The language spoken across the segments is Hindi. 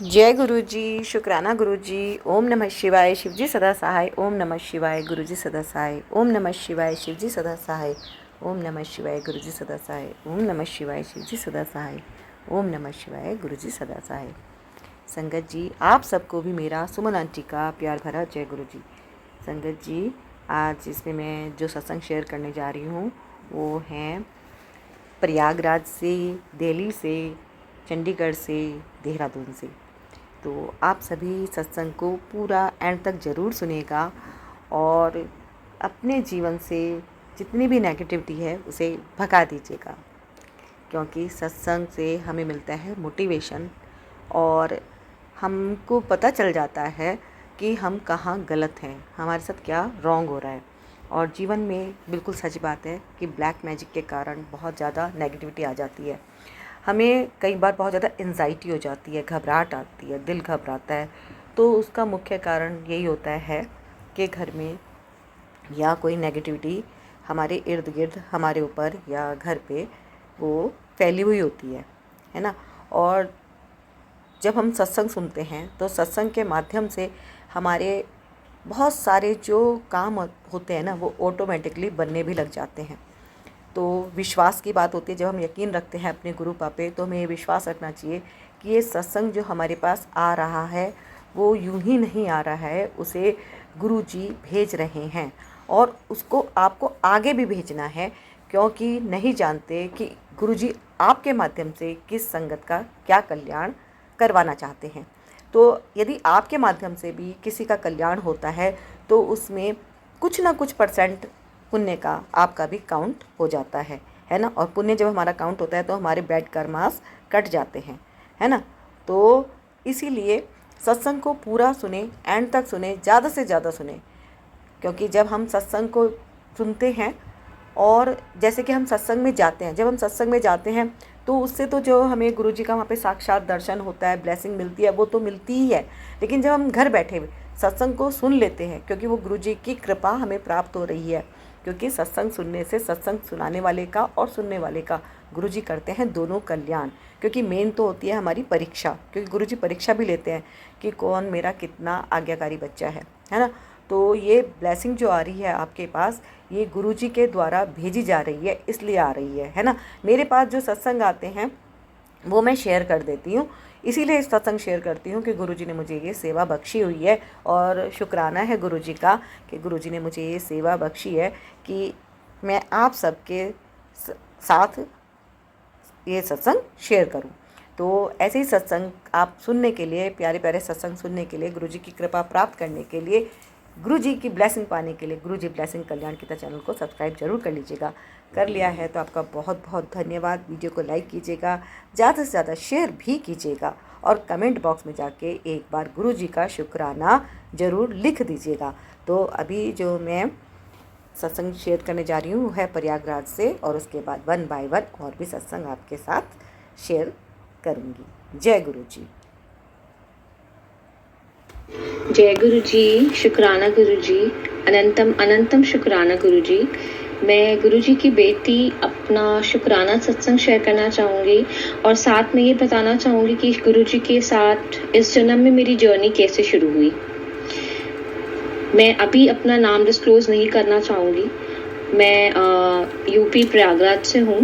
जय गुरु जी। शुक्राना गुरु जी। ओम नमः शिवाय, शिवजी सदा सहाय। ओम नमः शिवाय, गुरु जी सदा सहाय। ओम नमः शिवाय, शिवजी सदा सहाय। ओम नमः शिवाय, गुरु जी सदा सहाय। ओम नमः शिवाय, शिवजी सदा सहाय। ओम नमः शिवाय, गुरु जी सदा सहाय। संगत जी, आप सबको भी मेरा सुमन आंटी का प्यार भरा जय गुरु जी। संगत जी, आज इसमें मैं जो सत्संग शेयर करने जा रही हूँ वो हैं प्रयागराज से, दिल्ली से, चंडीगढ़ से, देहरादून से। तो आप सभी सत्संग को पूरा एंड तक ज़रूर सुनेगा और अपने जीवन से जितनी भी नेगेटिविटी है उसे भगा दीजिएगा, क्योंकि सत्संग से हमें मिलता है मोटिवेशन और हमको पता चल जाता है कि हम कहाँ गलत हैं, हमारे साथ क्या रॉन्ग हो रहा है। और जीवन में बिल्कुल सच बात है कि ब्लैक मैजिक के कारण बहुत ज़्यादा नेगेटिविटी आ जाती है। हमें कई बार बहुत ज़्यादा एंजाइटी हो जाती है, घबराहट आती है, दिल घबराता है। तो उसका मुख्य कारण यही होता है कि घर में या कोई नेगेटिविटी हमारे इर्द गिर्द, हमारे ऊपर या घर पे वो फैली हुई होती है ना। और जब हम सत्संग सुनते हैं तो सत्संग के माध्यम से हमारे बहुत सारे जो काम होते हैं ना वो ऑटोमेटिकली बनने भी लग जाते हैं। तो विश्वास की बात होती है, जब हम यकीन रखते हैं अपने गुरु पापे तो हमें ये विश्वास रखना चाहिए कि ये सत्संग जो हमारे पास आ रहा है वो यूं ही नहीं आ रहा है, उसे गुरु जी भेज रहे हैं और उसको आपको आगे भी भेजना है, क्योंकि नहीं जानते कि गुरु जी आपके माध्यम से किस संगत का क्या कल्याण करवाना चाहते हैं। तो यदि आपके माध्यम से भी किसी का कल्याण होता है तो उसमें कुछ ना कुछ परसेंट पुण्य का आपका भी काउंट हो जाता है ना। और पुण्य जब हमारा काउंट होता है तो हमारे बैड कर्मास कट जाते हैं, है ना। तो इसीलिए सत्संग को पूरा सुने, एंड तक सुने, ज़्यादा से ज़्यादा सुने, क्योंकि जब हम सत्संग को सुनते हैं और जैसे कि हम सत्संग में जाते हैं, जब हम सत्संग में जाते हैं तो उससे तो जो हमें गुरु जी का वहाँ पे साक्षात दर्शन होता है, ब्लेसिंग मिलती है, वो तो मिलती ही है। लेकिन जब हम घर बैठे हुए सत्संग को सुन लेते हैं, क्योंकि वो गुरु जी की कृपा हमें प्राप्त हो रही है, क्योंकि सत्संग सुनने से सत्संग सुनाने वाले का और सुनने वाले का गुरु जी करते हैं दोनों कल्याण। क्योंकि मेन तो होती है हमारी परीक्षा, क्योंकि गुरु जी परीक्षा भी लेते हैं कि कौन मेरा कितना आज्ञाकारी बच्चा है ना। तो ये ब्लेसिंग जो आ रही है आपके पास, ये गुरु जी के द्वारा भेजी जा रही है, इसलिए आ रही है ना। मेरे पास जो सत्संग आते हैं वो मैं शेयर कर देती हूँ, इसीलिए सत्संग शेयर करती हूँ कि गुरु जी ने मुझे ये सेवा बख्शी हुई है। और शुक्राना है गुरु जी का कि गुरु जी ने मुझे ये सेवा बख्शी है कि मैं आप सबके साथ ये सत्संग शेयर करूं। तो ऐसे ही सत्संग आप सुनने के लिए, प्यारे प्यारे सत्संग सुनने के लिए, गुरु जी की कृपा प्राप्त करने के लिए, गुरु जी की ब्लेसिंग पाने के लिए गुरु जी ब्लेसिंग कल्याण गीता चैनल को सब्सक्राइब जरूर कर लीजिएगा। कर लिया है तो आपका बहुत बहुत धन्यवाद। वीडियो को लाइक कीजिएगा, ज़्यादा से ज़्यादा शेयर भी कीजिएगा और कमेंट बॉक्स में जाके एक बार गुरु जी का शुक्राना ज़रूर लिख दीजिएगा। तो अभी जो मैं सत्संग शेयर करने जा रही हूँ वो है प्रयागराज से, और उसके बाद 1 बाय 1 और भी सत्संग आपके साथ शेयर करूँगी। जय गुरु जी। जय गुरु जी, शुक्राना गुरु जी, अनंतम अनंतम शुक्राना गुरु जी। मैं गुरु जी की बेटी अपना शुक्राना सत्संग शेयर करना चाहूँगी और साथ में ये बताना चाहूँगी कि गुरु जी के साथ इस जन्म में मेरी जर्नी कैसे शुरू हुई। मैं अभी अपना नाम डिस्क्लोज नहीं करना चाहूँगी। मैं यूपी प्रयागराज से हूँ।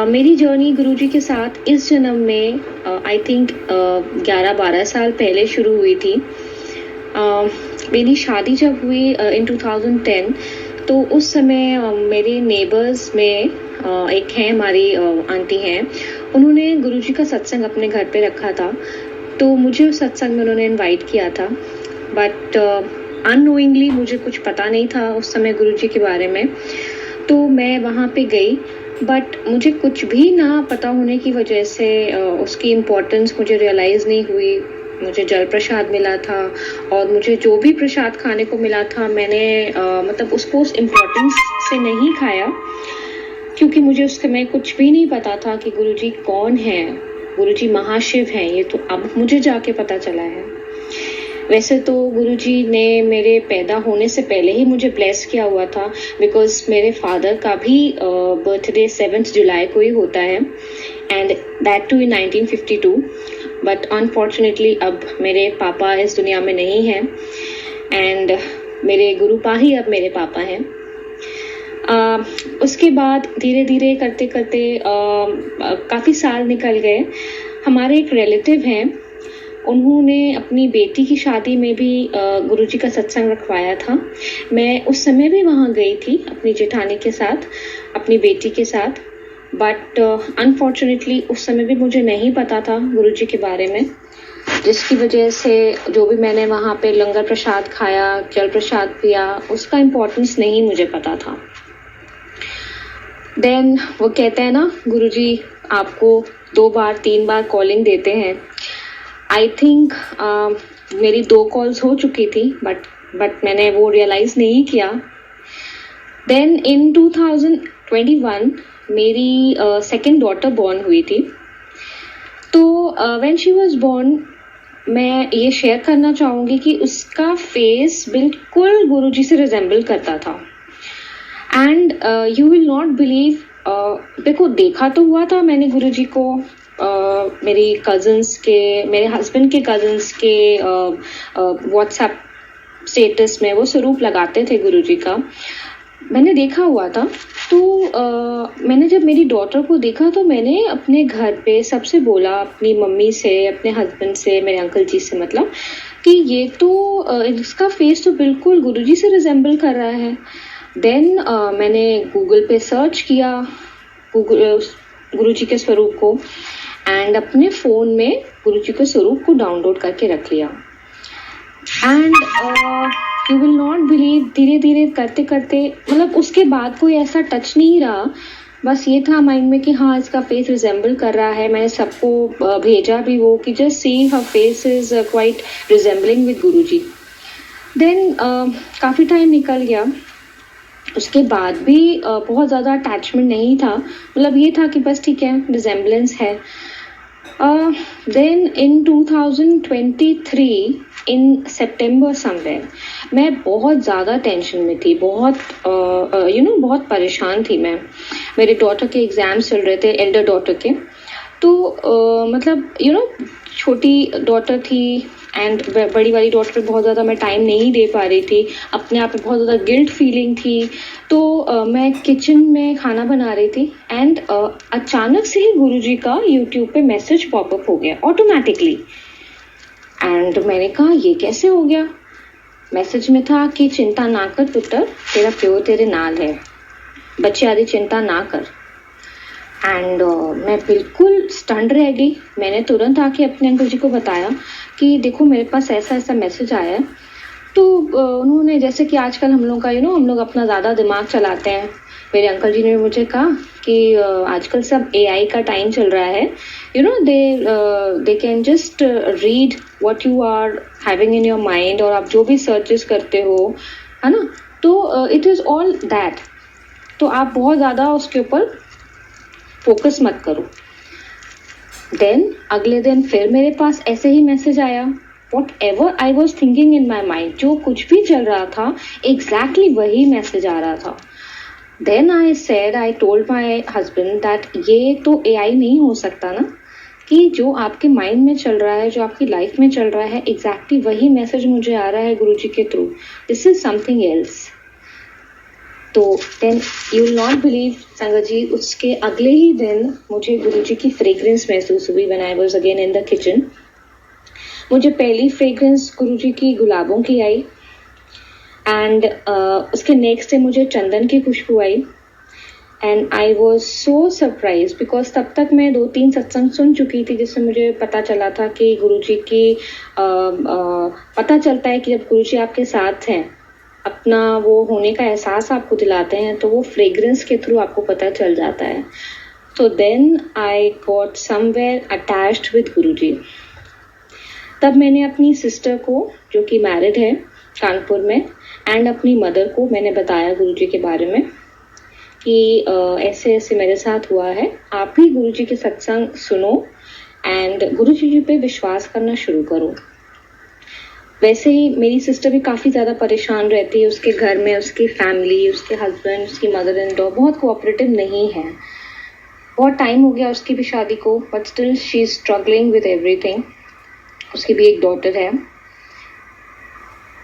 मेरी जर्नी गुरुजी के साथ इस जन्म में आई थिंक 11-12 साल पहले शुरू हुई थी। मेरी शादी जब हुई इन 2010, तो उस समय मेरे नेबर्स में एक हैं, हमारी आंटी हैं, उन्होंने गुरुजी का सत्संग अपने घर पे रखा था। तो मुझे उस सत्संग में उन्होंने इनवाइट किया था, बट अननोइंगली मुझे कुछ पता नहीं था उस समय गुरुजी के बारे में। तो मैं वहाँ पे गई, बट मुझे कुछ भी ना पता होने की वजह से उसकी इम्पोर्टेंस मुझे रियलाइज़ नहीं हुई। मुझे जल प्रसाद मिला था और मुझे जो भी प्रसाद खाने को मिला था मैंने मतलब उसको उस इम्पोर्टेंस से नहीं खाया, क्योंकि मुझे उस समय कुछ भी नहीं पता था कि गुरुजी कौन है। गुरुजी महाशिव हैं, ये तो अब मुझे जाके पता चला है। वैसे तो गुरुजी ने मेरे पैदा होने से पहले ही मुझे ब्लेस किया हुआ था, बिकॉज मेरे फादर का भी बर्थडे 7 जुलाई को ही होता है, and that too in 1952। But unfortunately अब मेरे पापा इस दुनिया में नहीं हैं एंड मेरे गुरुपा ही अब मेरे पापा हैं। उसके बाद धीरे धीरे करते करते काफ़ी साल निकल गए। हमारे एक रिलेटिव हैं, उन्होंने अपनी बेटी की शादी में भी गुरुजी का सत्संग रखवाया था। मैं उस समय भी वहाँ गई थी अपनी जेठानी के साथ, अपनी बेटी के साथ, बट अनफॉर्चुनेटली उस समय भी मुझे नहीं पता था गुरुजी के बारे में, जिसकी वजह से जो भी मैंने वहाँ पे लंगर प्रसाद खाया, जल प्रसाद पिया, उसका इम्पोर्टेंस नहीं मुझे पता था। देन वो कहते हैं ना, गुरुजी आपको 2 बार 3 बार कॉलिंग देते हैं। आई थिंक मेरी 2 कॉल्स हो चुकी थी, बट मैंने वो रियलाइज़ नहीं किया। देन इन 2021 मेरी सेकेंड डॉटर बॉर्न हुई थी। तो व्हेन शी वाज बॉर्न, मैं ये शेयर करना चाहूँगी कि उसका फेस बिल्कुल गुरुजी से रिजेंबल करता था। And you will not believe, देखो देखा तो हुआ था मैंने गुरुजी को मेरी कज़न्स के, मेरे हस्बैंड के कज़न्स के व्हाट्सएप स्टेटस में वो स्वरूप लगाते थे गुरुजी का, मैंने देखा हुआ था। तो मैंने जब मेरी डॉटर को देखा तो मैंने अपने घर पे सबसे बोला, अपनी मम्मी से, अपने हस्बैंड से, मेरे अंकल जी से, मतलब कि ये तो इसका फेस तो बिल्कुल गुरुजी से रिजेंबल कर रहा है। देन मैंने गूगल पे सर्च किया गुरुजी के स्वरूप को एंड अपने फ़ोन में गुरुजी के स्वरूप को डाउनलोड करके रख लिया। And you will not believe, धीरे धीरे करते करते, मतलब उसके बाद कोई ऐसा टच नहीं रहा, बस ये था माइंड में कि हाँ इसका फेस रिजेंबल कर रहा है। मैंने सबको भेजा भी वो कि just see her face is quite resembling with Guruji. Then काफ़ी टाइम निकल गया, उसके बाद भी बहुत ज़्यादा अटैचमेंट नहीं था, मतलब ये था कि बस ठीक है रिजेंबलेंस है। Then in 2023 in September somewhere मैं बहुत ज़्यादा टेंशन में थी, बहुत बहुत परेशान थी मैं। मेरे डॉटर के एग्ज़ाम्स चल रहे थे, एल्डर डॉटर के, तो मतलब छोटी डॉटर थी एंड बड़ी वाली डॉटर पे बहुत ज़्यादा मैं टाइम नहीं दे पा रही थी, अपने आप में बहुत ज़्यादा गिल्ट फीलिंग थी। तो मैं किचन में खाना बना रही थी एंड अचानक से ही गुरुजी का यूट्यूब पे मैसेज पॉपअप हो गया ऑटोमेटिकली। एंड मैंने कहा ये कैसे हो गया। मैसेज में था कि चिंता ना कर पुत्र, तेरा प्यो तेरे नाल है, बच्चे आदि चिंता ना कर। एंड मैं बिल्कुल स्टंड रह गई। मैंने तुरंत आके अपने अंकल जी को बताया कि देखो मेरे पास ऐसा ऐसा मैसेज आया है। तो उन्होंने, जैसे कि आजकल हम लोग का हम लोग अपना ज़्यादा दिमाग चलाते हैं, मेरे अंकल जी ने मुझे कहा कि आजकल सब AI का टाइम चल रहा है, they can just read what you are having in your mind, और आप जो भी सर्चेस करते हो, है ना, तो इट इज़ ऑल दैट। तो आप बहुत ज़्यादा उसके ऊपर फोकस मत करो। देन अगले दिन फिर मेरे पास ऐसे ही मैसेज आया। What ever I was thinking in my mind, जो कुछ भी चल रहा था एग्जैक्टली वही मैसेज आ रहा था। Then I told my husband that ये तो AI नहीं हो सकता ना, कि जो आपके माइंड में चल रहा है, जो आपकी लाइफ में चल रहा है, एग्जैक्टली वही मैसेज मुझे आ रहा है गुरुजी के through. This is something else. तो then you will not believe Sangat ji, उसके अगले ही दिन मुझे गुरुजी की फ्रेग्रेंस महसूस हुई when I was again in the kitchen. मुझे पहली फ्रेग्रेंस गुरुजी की गुलाबों की आई एंड उसके नेक्स्ट डे मुझे चंदन की खुशबू आई and I was so surprise because तब तक मैं 2-3 सत्संग सुन चुकी थी, जिससे मुझे पता चला था कि गुरुजी की पता चलता है कि जब गुरुजी आपके साथ हैं, अपना वो होने का एहसास आपको दिलाते हैं, तो वो फ्रेग्रेंस के थ्रू आपको पता चल जाता है। तो then I got somewhere attached with Guruji. तब मैंने अपनी सिस्टर को, जो कि मैरिड है कानपुर में, एंड अपनी मदर को मैंने बताया गुरुजी के बारे में कि ऐसे ऐसे मेरे साथ हुआ है, आप भी गुरुजी के सत्संग सुनो एंड गुरुजी पे विश्वास करना शुरू करो। वैसे ही मेरी सिस्टर भी काफ़ी ज़्यादा परेशान रहती है, उसके घर में उसकी फैमिली, उसके हस्बैंड, उसकी मदर इन लॉ बहुत कोऑपरेटिव नहीं है। बहुत टाइम हो गया उसकी भी शादी को, but still she is struggling with everything. उसकी भी एक डॉटर है।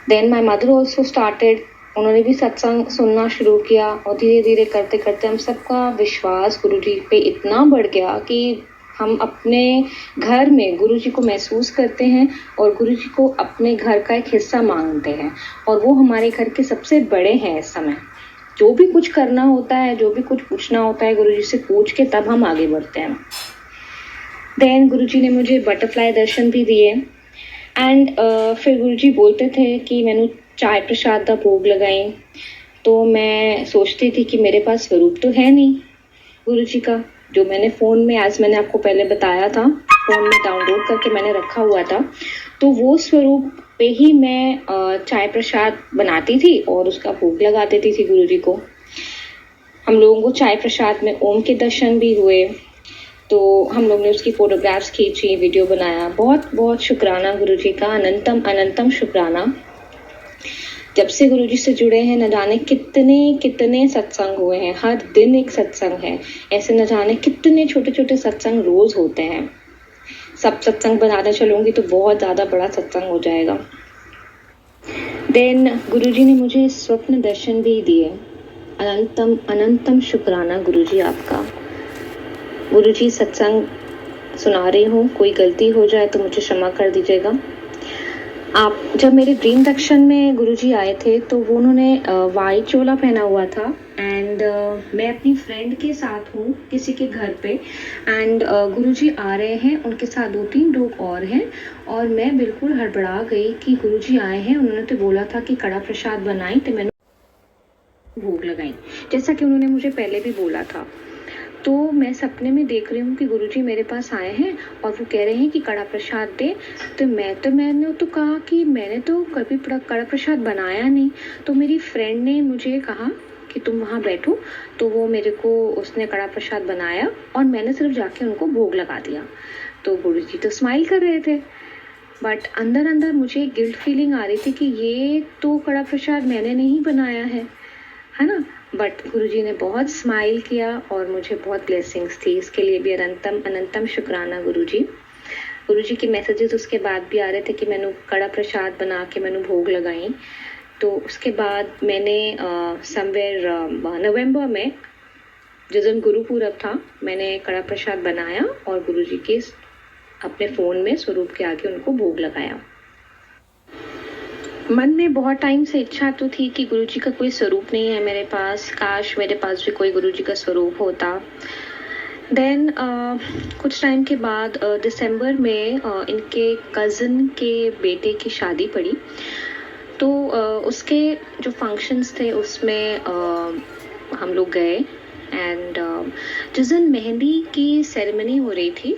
Then my mother also started, उन्होंने भी सत्संग सुनना शुरू किया और धीरे धीरे करते करते हम सबका विश्वास गुरु जी पे इतना बढ़ गया कि हम अपने घर में गुरु जी को महसूस करते हैं और गुरु जी को अपने घर का एक हिस्सा मानते हैं और वो हमारे घर के सबसे बड़े हैं इस समय। जो भी कुछ करना होता है, जो भी कुछ पूछना होता है, गुरु जी से पूछ के तब हम आगे बढ़ते हैं। देन गुरु जी ने मुझे बटरफ्लाई दर्शन भी दिए एंड फिर गुरु जी बोलते थे कि मैंने चाय प्रसाद का भोग लगाई। तो मैं सोचती थी कि मेरे पास स्वरूप तो है नहीं गुरु जी का, जो मैंने फ़ोन में, आज मैंने आपको पहले बताया था, फ़ोन में डाउनलोड करके मैंने रखा हुआ था। तो वो स्वरूप पे ही मैं चाय प्रसाद बनाती थी और उसका भोग लगा देती थी गुरु जी को। हम लोगों को चाय प्रसाद में ओम के दर्शन भी हुए, तो हम लोग ने उसकी फ़ोटोग्राफ्स खींची, वीडियो बनाया। बहुत बहुत शुक्राना गुरु जी का, अनंतम अनंतम शुक्राना। जब से गुरु जी से जुड़े हैं, न जाने कितने कितने सत्संग हुए हैं, हर दिन एक सत्संग है। ऐसे न जाने कितने छोटे छोटे सत्संग रोज होते हैं। सब सत्संग बनाने चलूंगी तो बहुत ज़्यादा बड़ा सत्संग हो जाएगा। देन गुरु जी ने मुझे स्वप्न दर्शन भी दिए। अनंतम अनंतम शुक्राना गुरु जी आपका। गुरु जी, सत्संग सुना रही हूँ, कोई गलती हो जाए तो मुझे क्षमा कर दीजिएगा। आप जब मेरे ड्रीम दर्शन में गुरुजी आए थे तो वो उन्होंने वाइट चोला पहना हुआ था एंड मैं अपनी फ्रेंड के साथ हूँ किसी के घर पे एंड गुरुजी आ रहे हैं, उनके साथ 2-3 लोग और हैं और मैं बिल्कुल हड़बड़ा गई कि गुरुजी आए हैं। उन्होंने तो बोला था कि कड़ा प्रसाद बनाई, तो मैंने भोग लगाई जैसा कि उन्होंने मुझे पहले भी बोला था। तो मैं सपने में देख रही हूँ कि गुरुजी मेरे पास आए हैं और वो कह रहे हैं कि कड़ा प्रसाद दे। तो मैंने तो कहा कि मैंने तो कभी कड़ा प्रसाद बनाया नहीं। तो मेरी फ्रेंड ने मुझे कहा कि तुम वहाँ बैठो, तो वो मेरे को, उसने कड़ा प्रसाद बनाया और मैंने सिर्फ जाके उनको भोग लगा दिया। तो गुरुजी तो स्माइल कर रहे थे, बट अंदर अंदर मुझे गिल्ट फीलिंग आ रही थी कि ये तो कड़ा प्रसाद मैंने नहीं बनाया है ना। बट गुरुजी ने बहुत स्माइल किया और मुझे बहुत ब्लेसिंग्स थी। इसके लिए भी अनंतम अनंतम शुक्राना गुरुजी। गुरुजी के मैसेजेस उसके बाद भी आ रहे थे कि मैंने कड़ा प्रसाद बना के मैंने भोग लगाई। तो उसके बाद मैंने समवेयर नवंबर में, जिस दिन गुरु पूरब था, मैंने कड़ा प्रसाद बनाया और गुरुजी के अपने फ़ोन में स्वरूप के आगे उनको भोग लगाया। मन में बहुत टाइम से इच्छा तो थी कि गुरुजी का कोई स्वरूप नहीं है मेरे पास, काश मेरे पास भी कोई गुरुजी का स्वरूप होता। देन कुछ टाइम के बाद दिसंबर में इनके कज़न के बेटे की शादी पड़ी। तो उसके जो फंक्शंस थे उसमें हम लोग गए एंड जिस दिन मेहंदी की सेरेमनी हो रही थी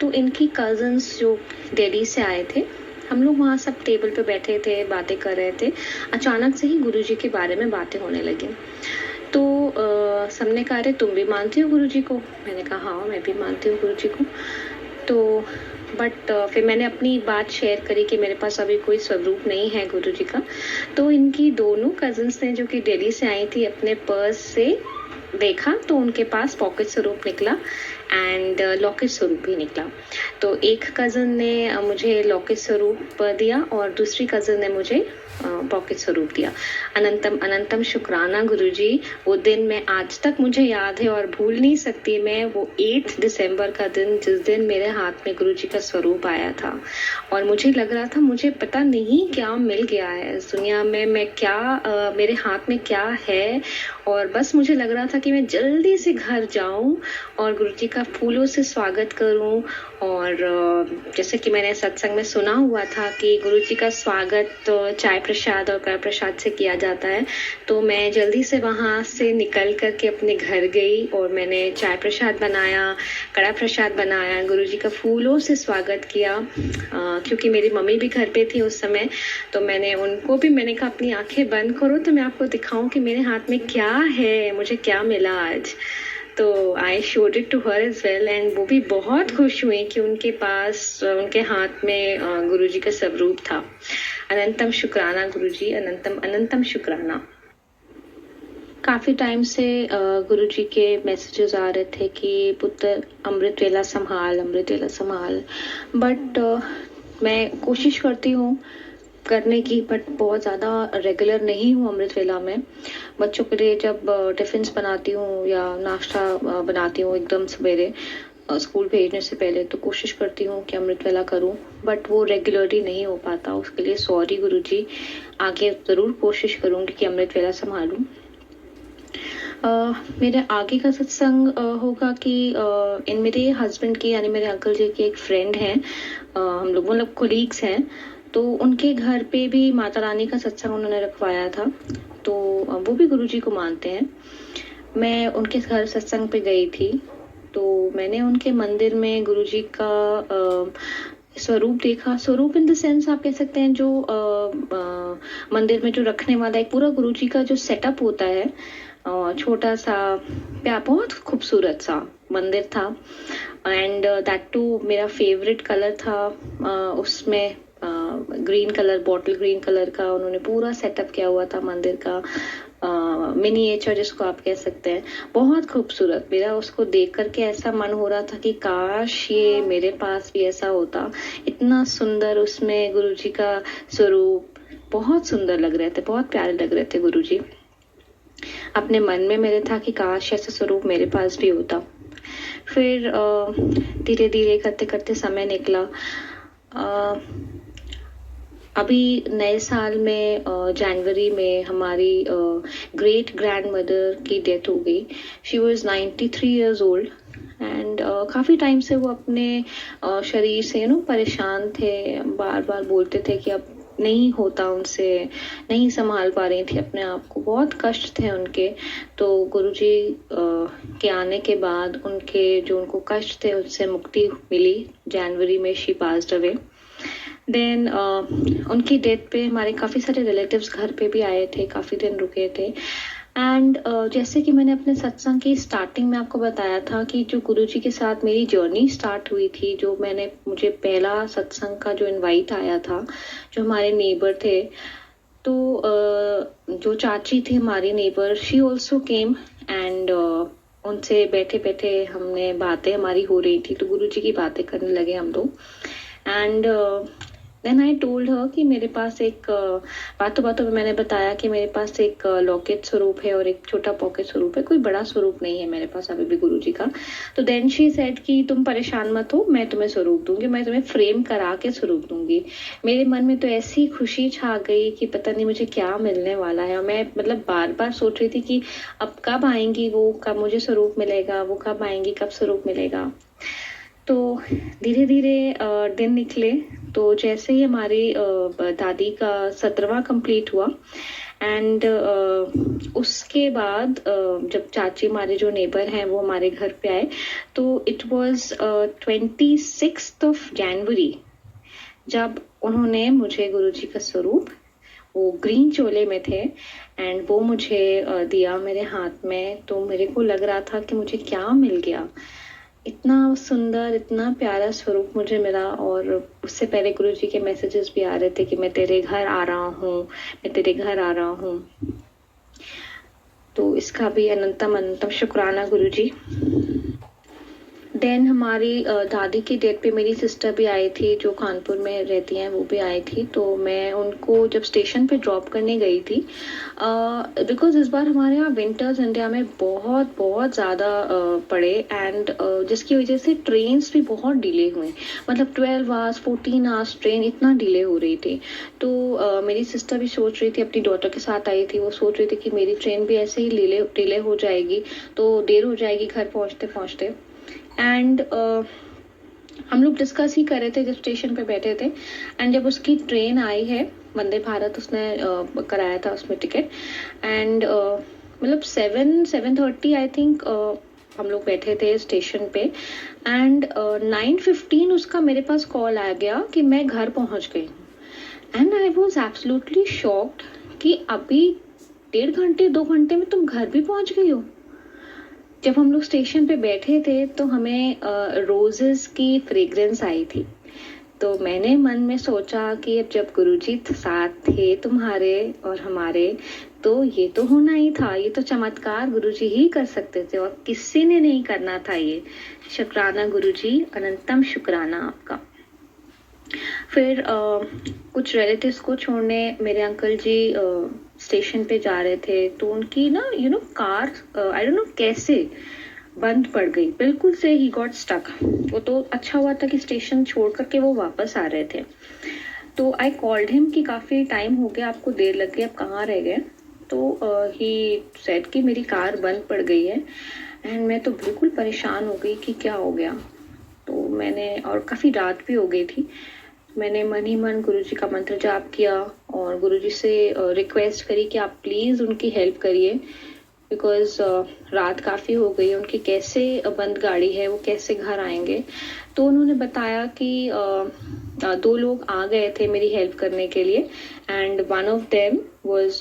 तो इनकी कज़न्स जो दिल्ली से आए थे, हम लोग वहाँ सब टेबल पे बैठे थे, बातें कर रहे थे। अचानक से ही गुरुजी के बारे में बातें होने लगी। तो सबने कहा, अरे तुम भी मानती हो गुरुजी को? मैंने कहा हाँ, मैं भी मानती हूँ गुरुजी को। तो बट फिर मैंने अपनी बात शेयर करी कि मेरे पास अभी कोई स्वरूप नहीं है गुरुजी का। तो इनकी दोनों कज़न्स ने, जो कि दिल्ली से आई थी, अपने पर्स से देखा तो उनके पास पॉकेट स्वरूप निकला एंड लॉकेट स्वरूप भी निकला। तो एक कज़न ने मुझे लॉकेट स्वरूप दिया और दूसरी कज़न ने मुझे पॉकेट स्वरूप दिया। अनंतम अनंतम शुक्राना गुरुजी। वो दिन मैं आज तक मुझे याद है और भूल नहीं सकती मैं, वो 8 दिसंबर का दिन, जिस दिन मेरे हाथ में गुरुजी का स्वरूप आया था और मुझे लग रहा था मुझे पता नहीं क्या मिल गया है इस दुनिया में, मैं क्या मेरे हाथ में क्या है, और बस मुझे लग रहा था कि मैं जल्दी से घर जाऊं और गुरुजी का फूलों से स्वागत करूं। और जैसे कि मैंने सत्संग में सुना हुआ था कि गुरुजी का स्वागत तो चाय प्रसाद और कड़ा प्रसाद से किया जाता है, तो मैं जल्दी से वहाँ से निकल करके अपने घर गई और मैंने चाय प्रसाद बनाया, कड़ा प्रसाद बनाया, गुरुजी का फूलों से स्वागत किया। क्योंकि मेरी मम्मी भी घर पे थी उस समय, तो मैंने उनको भी, मैंने कहा अपनी आंखें बंद करो तो मैं आपको दिखाऊं कि मेरे हाथ में क्या है, मुझे क्या मिला आज। तो I showed it to her as well and वो भी बहुत खुश हुई कि उनके पास, उनके हाथ में गुरुजी का स्वरूप था। अनंतम शुक्राना गुरुजी, अनंतम अनंतम शुक्राना। काफ़ी टाइम से गुरुजी के मैसेजेस आ रहे थे कि पुत्र अमृत वेला संभाल, अमृत वेला संभाल, बट मैं कोशिश करती हूँ करने की, बट बहुत ज़्यादा रेगुलर नहीं हूँ अमृत वेला में। बच्चों के लिए जब टिफ़िन्स बनाती हूँ या नाश्ता बनाती हूँ एकदम सवेरे स्कूल भेजने से पहले, तो कोशिश करती हूँ कि अमृत वेला करूँ, बट वो रेगुलरली नहीं हो पाता। उसके लिए सॉरी गुरुजी, आगे ज़रूर कोशिश करूँगी कि अमृत वेला संभालूँ। मेरे आगे का सत्संग होगा कि इन मेरे हस्बैंड की यानी मेरे अंकल जी की एक फ्रेंड हैं, हम लोग मतलब कोलीग्स हैं, तो उनके घर पे भी माता रानी का सत्संग उन्होंने रखवाया था। तो वो भी गुरुजी को मानते हैं। मैं उनके घर सत्संग पे गई थी, तो मैंने उनके मंदिर में गुरुजी का स्वरूप देखा। स्वरूप इन द सेंस आप कह सकते हैं जो मंदिर में जो रखने वाला एक पूरा गुरुजी का जो सेटअप होता है, छोटा सा बहुत खूबसूरत सा मंदिर था। एंड दैट टू मेरा फेवरेट कलर था। उसमें green colour, bottle green colour का उन्होंने पूरा सेटअप किया हुआ था मंदिर का, मिनिएचर जिसको आप कह सकते हैं, बहुत खूबसूरत। मेरा उसको देख करके ऐसा मन हो रहा था कि काश ये मेरे पास भी ऐसा होता। इतना सुंदर उसमें गुरुजी का स्वरूप, बहुत सुंदर लग रहे थे, बहुत प्यारे लग रहे थे गुरुजी। अपने मन में मेरे था कि काश ऐसा स्वरूप मेरे पास भी होता। फिर धीरे धीरे करते करते समय निकला। अभी नए साल में जनवरी में हमारी ग्रेट ग्रैंड मदर की डेथ हो गई। She was 93 years old and काफ़ी टाइम से वो अपने शरीर से परेशान थे। बार बार बोलते थे कि अब नहीं होता उनसे, नहीं संभाल पा रही थी अपने आप को, बहुत कष्ट थे उनके। तो गुरुजी के आने के बाद उनके जो उनको कष्ट थे उससे मुक्ति मिली। जनवरी में शी पास्ड अवे। देन उनकी डेथ पे हमारे काफ़ी सारे रिलेटिव्स घर पे भी आए थे, काफ़ी दिन रुके थे। एंड जैसे कि मैंने अपने सत्संग की स्टार्टिंग में आपको बताया था कि जो गुरुजी के साथ मेरी जर्नी स्टार्ट हुई थी, जो मुझे पहला सत्संग का जो इनवाइट आया था, जो हमारे नेबर थे, तो जो चाची थी हमारी neighbour, she also came and उनसे बैठे बैठे हमने बातें हमारी हो रही थी, तो गुरुजी की बातें करने लगे हम लोग। And then I told her कि मेरे पास एक बातों बातों में मैंने बताया कि मेरे पास एक लॉकेट स्वरूप है और एक छोटा पॉकेट स्वरूप है, कोई बड़ा स्वरूप नहीं है मेरे पास अभी भी गुरुजी का। तो देन शी सेड कि तुम परेशान मत हो, मैं तुम्हें स्वरूप दूंगी, मैं तुम्हें फ्रेम करा के स्वरूप दूंगी। मेरे मन में तो ऐसी खुशी छा गई कि पता नहीं मुझे क्या मिलने वाला है। और मैं मतलब बार बार सोच रही थी कि अब कब आएंगी वो, कब मुझे स्वरूप मिलेगा, वो कब आएंगी, कब स्वरूप मिलेगा। तो धीरे धीरे दिन निकले। तो जैसे ही हमारी दादी का 17वां कंप्लीट हुआ एंड उसके बाद जब चाची हमारे जो नेबर हैं वो हमारे घर पे आए, तो it was 26th of January जब उन्होंने मुझे गुरुजी का स्वरूप, वो ग्रीन चोले में थे एंड वो मुझे दिया मेरे हाथ में। तो मेरे को लग रहा था कि मुझे क्या मिल गया, इतना सुंदर, इतना प्यारा स्वरूप मुझे मिला। और उससे पहले गुरुजी के मैसेजेस भी आ रहे थे कि मैं तेरे घर आ रहा हूँ, मैं तेरे घर आ रहा हूँ। तो इसका भी अनंतम अनंतम शुक्राना गुरुजी। देन हमारी दादी की डेट पे मेरी सिस्टर भी आई थी, जो कानपुर में रहती हैं, वो भी आई थी। तो मैं उनको जब स्टेशन पे ड्रॉप करने गई थी, बिकॉज इस बार हमारे यहाँ विंटर्स इंडिया में बहुत बहुत ज़्यादा पड़े एंड जिसकी वजह से ट्रेन्स भी बहुत डिले हुए, मतलब 12 आवर्स 14 आवर्स ट्रेन इतना डिले हो रही थी। तो मेरी सिस्टर भी सोच रही थी, अपनी डॉटर के साथ आई थी, वो सोच रही थी कि मेरी ट्रेन भी ऐसे ही डिले हो जाएगी, तो देर हो जाएगी घर पहुँचते पहुँचते। एंड हम लोग डिस्कस ही कर रहे थे जब स्टेशन पे बैठे थे। एंड जब उसकी ट्रेन आई है, वंदे भारत उसने कराया था उसमें टिकट, एंड मतलब 7:30 आई थिंक हम लोग बैठे थे स्टेशन पे। एंड 9:15 उसका मेरे पास कॉल आ गया कि मैं घर पहुंच गई हूँ। And I was absolutely shocked कि अभी 1.5 घंटे 2 घंटे में तुम घर भी पहुंच गई हो। जब हम लोग स्टेशन पे बैठे थे तो हमें रोजेस की फ्रेग्रेंस आई थी। तो मैंने मन में सोचा कि अब जब गुरुजी साथ थे तुम्हारे और हमारे, तो ये तो होना ही था, ये तो चमत्कार गुरुजी ही कर सकते थे और किसी ने नहीं करना था ये। शुक्राना गुरुजी, अनंतम शुक्राना आपका। फिर कुछ रिलेटिव्स को छोड़ने मेरे अंकल जी स्टेशन पे जा रहे थे, तो उनकी ना कार आई डोंट नो कैसे बंद पड़ गई, बिल्कुल से ही गॉट स्टक। वो तो अच्छा हुआ था कि स्टेशन छोड़ करके वो वापस आ रहे थे। तो आई कॉल्ड हिम कि काफ़ी टाइम हो गया, आपको देर लग गई, आप कहाँ रह गए। तो ही सेड कि मेरी कार बंद पड़ गई है। एंड मैं तो बिल्कुल परेशान हो गई कि क्या हो गया। तो मैंने, और काफ़ी रात भी हो गई थी, मैंने मन ही मन गुरुजी का मंत्र जाप किया और गुरुजी से रिक्वेस्ट करी कि आप प्लीज़ उनकी हेल्प करिए, बिकॉज रात काफ़ी हो गई, उनकी कैसे बंद गाड़ी है, वो कैसे घर आएंगे। तो उन्होंने बताया कि 2 लोग आ गए थे मेरी हेल्प करने के लिए, and one of them was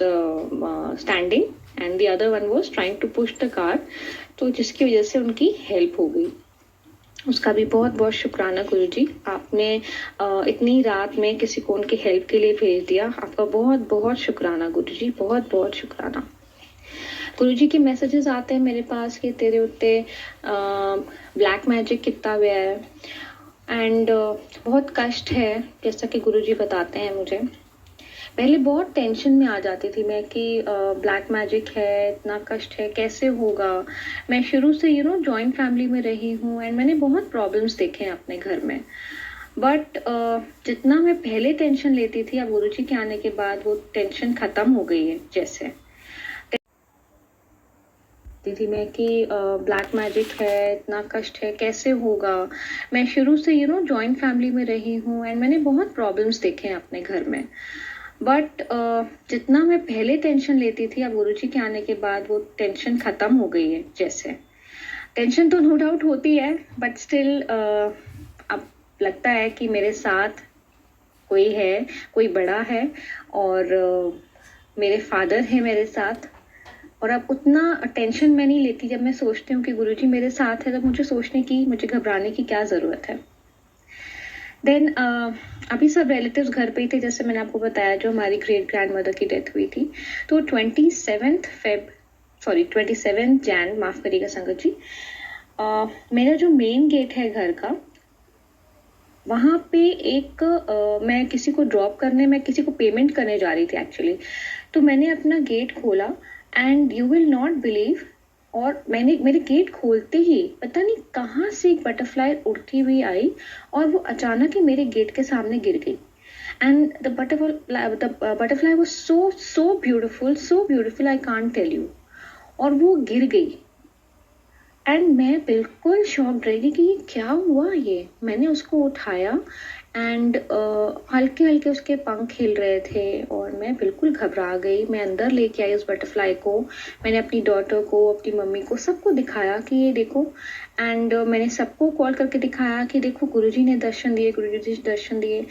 standing and the other one was trying to push the car, तो जिसकी वजह से उनकी हेल्प हो गई। उसका भी बहुत बहुत शुक्राना गुरुजी, आपने इतनी रात में किसी को उनकी हेल्प के लिए भेज दिया। आपका बहुत बहुत शुक्राना गुरुजी, बहुत बहुत शुक्राना। गुरुजी के मैसेजेस आते हैं मेरे पास कि तेरे उत्ते ब्लैक मैजिक कितना हुआ है, एंड बहुत कष्ट है, जैसा कि गुरुजी बताते हैं मुझे। पहले बहुत टेंशन में आ जाती थी मैं कि ब्लैक मैजिक है, इतना कष्ट है, कैसे होगा। मैं शुरू से जॉइंट फैमिली में रही हूँ एंड मैंने बहुत प्रॉब्लम्स देखे हैं अपने घर में। बट जितना मैं पहले टेंशन लेती थी, अब गुरुजी के आने के बाद वो टेंशन ख़त्म हो गई है। जैसे थी मैं कि ब्लैक मैजिक है, इतना कष्ट है, कैसे होगा। मैं शुरू से जॉइंट फैमिली में रही हूँ एंड मैंने बहुत प्रॉब्लम्स देखे हैं अपने घर में। बट जितना मैं पहले टेंशन लेती थी, अब गुरुजी के आने के बाद वो टेंशन ख़त्म हो गई है। जैसे टेंशन तो नो डाउट होती है, बट स्टिल अब लगता है कि मेरे साथ कोई है, कोई बड़ा है, और मेरे फादर हैं मेरे साथ। और अब उतना टेंशन मैं नहीं लेती। जब मैं सोचती हूँ कि गुरुजी मेरे साथ है, तब मुझे सोचने की, मुझे घबराने की क्या ज़रूरत है। देन अभी सब रिलेटिव्स घर पे ही थे, जैसे मैंने आपको बताया, जो हमारी ग्रेट ग्रैंड मदर की डेथ हुई थी। तो 27 जैन, माफ़ करिएगा संगत जी, मेरा जो मेन गेट है घर का, वहाँ पे एक मैं किसी को ड्रॉप करने, मैं किसी को पेमेंट करने जा रही थी एक्चुअली। तो मैंने अपना गेट खोला and you will not believe, और मैंने मेरे गेट खोलते ही पता नहीं कहाँ से एक बटरफ्लाई उड़ती हुई आई और वो अचानक ही मेरे गेट के सामने गिर गई। And the butterfly was so beautiful, I can't tell you. और वो गिर गई एंड मैं बिल्कुल शॉक्ड रही थी कि ये क्या हुआ। ये मैंने उसको उठाया एंड हल्के हल्के उसके पंख हिल रहे थे और मैं बिल्कुल घबरा गई। मैं अंदर लेके आई उस बटरफ्लाई को, मैंने अपनी डॉटर को, अपनी मम्मी को, सबको दिखाया कि ये देखो। एंड मैंने सबको कॉल करके दिखाया कि देखो गुरुजी ने दर्शन दिए, गुरुजी ने दर्शन दिए।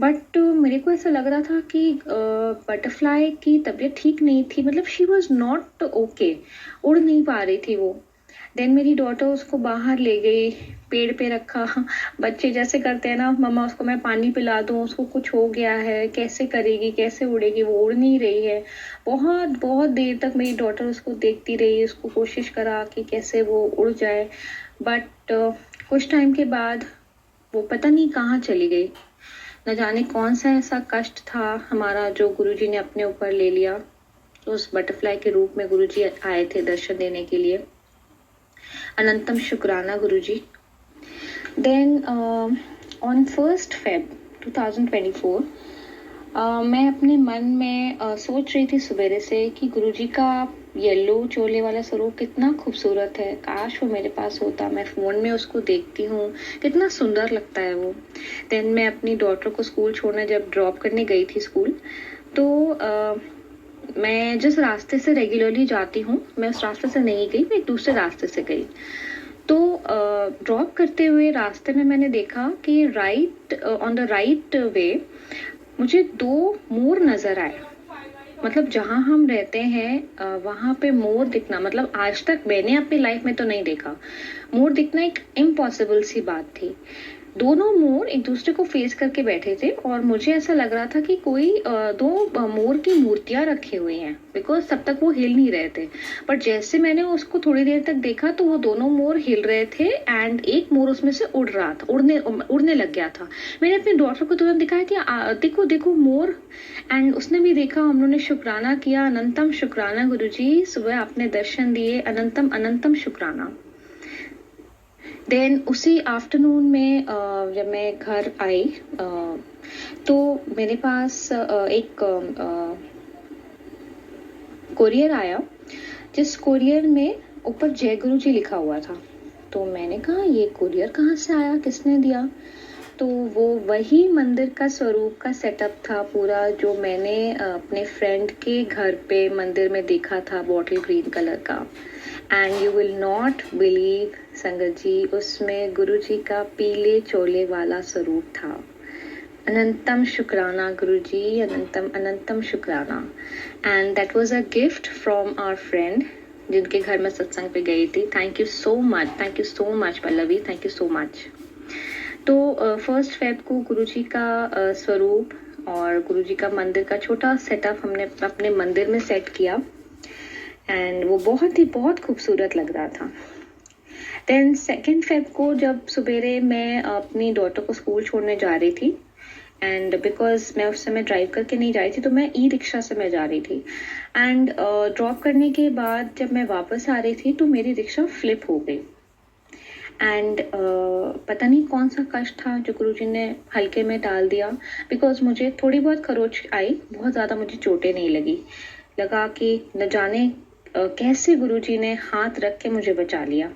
बट मेरे को ऐसा लग रहा था कि बटरफ्लाई की तबीयत ठीक नहीं थी, मतलब शी वॉज नॉट ओके, उड़ नहीं पा रही थी वो। देन मेरी डॉटर उसको बाहर ले गई, पेड़ पे रखा। बच्चे जैसे करते हैं ना, मम्मा उसको मैं पानी पिला दूँ, उसको कुछ हो गया है, कैसे करेगी, कैसे उड़ेगी, वो उड़ नहीं रही है। बहुत बहुत देर तक मेरी डॉटर उसको देखती रही, उसको कोशिश करा कि कैसे वो उड़ जाए। बट कुछ टाइम के बाद वो पता नहीं कहाँ चली गई। न जाने कौन सा ऐसा कष्ट था हमारा जो गुरुजी ने अपने ऊपर ले लिया। तो उस बटरफ्लाई के रूप में गुरुजी आए थे दर्शन देने के लिए। अनंतम शुक्राना गुरुजी। देन ऑन 1 Feb 2024 मैं अपने मन में सोच रही थी सवेरे से कि गुरुजी का येलो चोले वाला स्वरूप कितना खूबसूरत है, काश वो मेरे पास होता। मैं फ़ोन में उसको देखती हूँ, कितना सुंदर लगता है वो। देन मैं अपनी डॉटर को स्कूल छोड़ने जब ड्रॉप करने गई थी स्कूल, तो मैं जिस रास्ते से रेगुलरली जाती हूँ, मैं उस रास्ते से नहीं गई, मैं एक दूसरे रास्ते से गई। तो ड्रॉप करते हुए रास्ते में मैंने देखा कि ऑन द राइट वे मुझे 2 मोर नज़र आए। मतलब जहाँ हम रहते हैं वहाँ पे मोर दिखना, मतलब आज तक मैंने अपनी लाइफ में तो नहीं देखा। मोर दिखना एक इम्पॉसिबल सी बात थी। दोनों मोर एक दूसरे को फेस करके बैठे थे और मुझे ऐसा लग रहा था कि कोई दो मोर की मूर्तियां रखी हुई हैं, बिकॉज तब तक वो हिल नहीं रहे थे। बट जैसे मैंने उसको थोड़ी देर तक देखा तो वो दोनों मोर हिल रहे थे एंड एक मोर उसमें से उड़ रहा था, उड़ने लग गया था। मैंने अपनी डॉटर को तुरंत दिखाया कि देखो देखो मोर, एंड उसने भी देखा। हम लोगों ने शुक्राना किया, अनंतम शुक्राना गुरुजी, सुबह आपने दर्शन दिए, अनंतम अनंतम शुक्राना। देन उसी आफ्टरनून में जब मैं घर आई तो मेरे पास एक कोरियर आया, जिस कोरियर में ऊपर जय गुरु जी लिखा हुआ था। तो मैंने कहा ये कोरियर कहाँ से आया, किसने दिया? तो वो वही मंदिर का स्वरूप का सेटअप था पूरा, जो मैंने अपने फ्रेंड के घर पे मंदिर में देखा था, बॉटल ग्रीन कलर का। And you will not believe Sangat जी, उसमें गुरु जी का पीले चोले वाला स्वरूप था। अनंतम शुक्राना गुरु जी, अनंतम अनंतम शुक्राना। And that was a gift from our friend जिनके घर में सत्संग पे गई थी। Thank you so much Pallavi, thank you so much. तो 1 फेब को गुरुजी का स्वरूप और गुरुजी का मंदिर का छोटा सेटअप हमने अपने मंदिर में सेट किया एंड वो बहुत खूबसूरत लग रहा था। देन 2 फेब को जब सवेरे मैं अपनी डॉटर को स्कूल छोड़ने जा रही थी, एंड बिकॉज मैं उस समय ड्राइव करके नहीं जा रही थी तो मैं ई रिक्शा से मैं जा रही थी। एंड ड्रॉप करने के बाद जब मैं वापस आ रही थी तो मेरी रिक्शा फ्लिप हो गई। एंड पता नहीं कौन सा कष्ट था जो गुरुजी ने हल्के में डाल दिया, बिकॉज मुझे थोड़ी बहुत खरोच आई, बहुत ज़्यादा मुझे चोटें नहीं लगी। लगा कि न जाने कैसे गुरुजी ने हाथ रख के मुझे बचा लिया।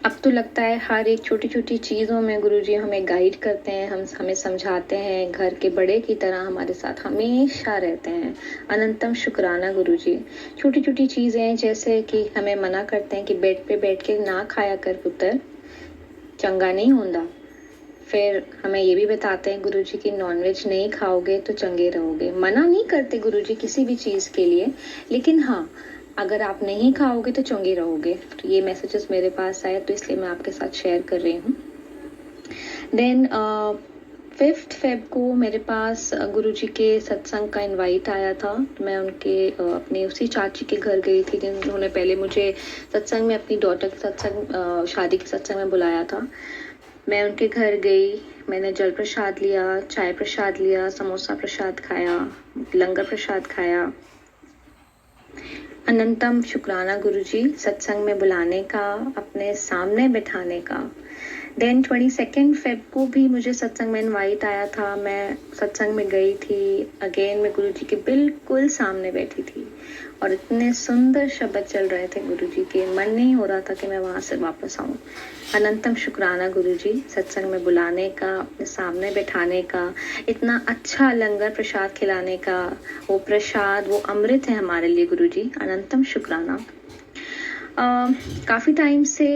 अब तो लगता है हर एक छोटी छोटी चीज़ों में गुरुजी हमें गाइड करते हैं, हमें समझाते हैं, घर के बड़े की तरह हमारे साथ हमेशा रहते हैं। अनंतम शुक्राना गुरुजी। छोटी छोटी चीज़ें जैसे कि हमें मना करते हैं कि बेड पे बैठ के ना खाया कर पुत्र, चंगा नहीं होता। फिर हमें ये भी बताते हैं गुरुजी कि नॉनवेज नहीं खाओगे तो चंगे रहोगे। मना नहीं करते गुरुजी किसी भी चीज़ के लिए, लेकिन हाँ, अगर आप नहीं खाओगे तो चंगे रहोगे। तो ये मैसेजेस मेरे पास आए तो इसलिए मैं आपके साथ शेयर कर रही हूँ। देन 5 फेब को मेरे पास गुरुजी के सत्संग का इनवाइट आया था। तो मैं उनके अपनी उसी चाची के घर गई थी जिन्होंने पहले मुझे सत्संग में, अपनी डॉटर के सत्संग, शादी के सत्संग में बुलाया था। मैं उनके घर गई, मैंने जल प्रसाद लिया, चाय प्रसाद लिया, समोसा प्रसाद खाया, लंगर प्रसाद खाया। अनंतम शुक्राना गुरुजी सत्संग में बुलाने का, अपने सामने बिठाने का। देन 22 फेब को भी मुझे सत्संग में इनवाइट आया था। मैं सत्संग में गई थी, अगेन मैं गुरुजी के बिल्कुल सामने बैठी थी और इतने सुंदर शब्द चल रहे थे गुरुजी के, मन नहीं हो रहा था कि मैं वहाँ से वापस आऊँ। अनंतम शुक्राना गुरुजी सत्संग में बुलाने का, अपने सामने बैठाने का, इतना अच्छा लंगर प्रसाद खिलाने का। वो प्रसाद, वो अमृत है हमारे लिए गुरुजी, अनंतम शुक्राना। काफ़ी टाइम से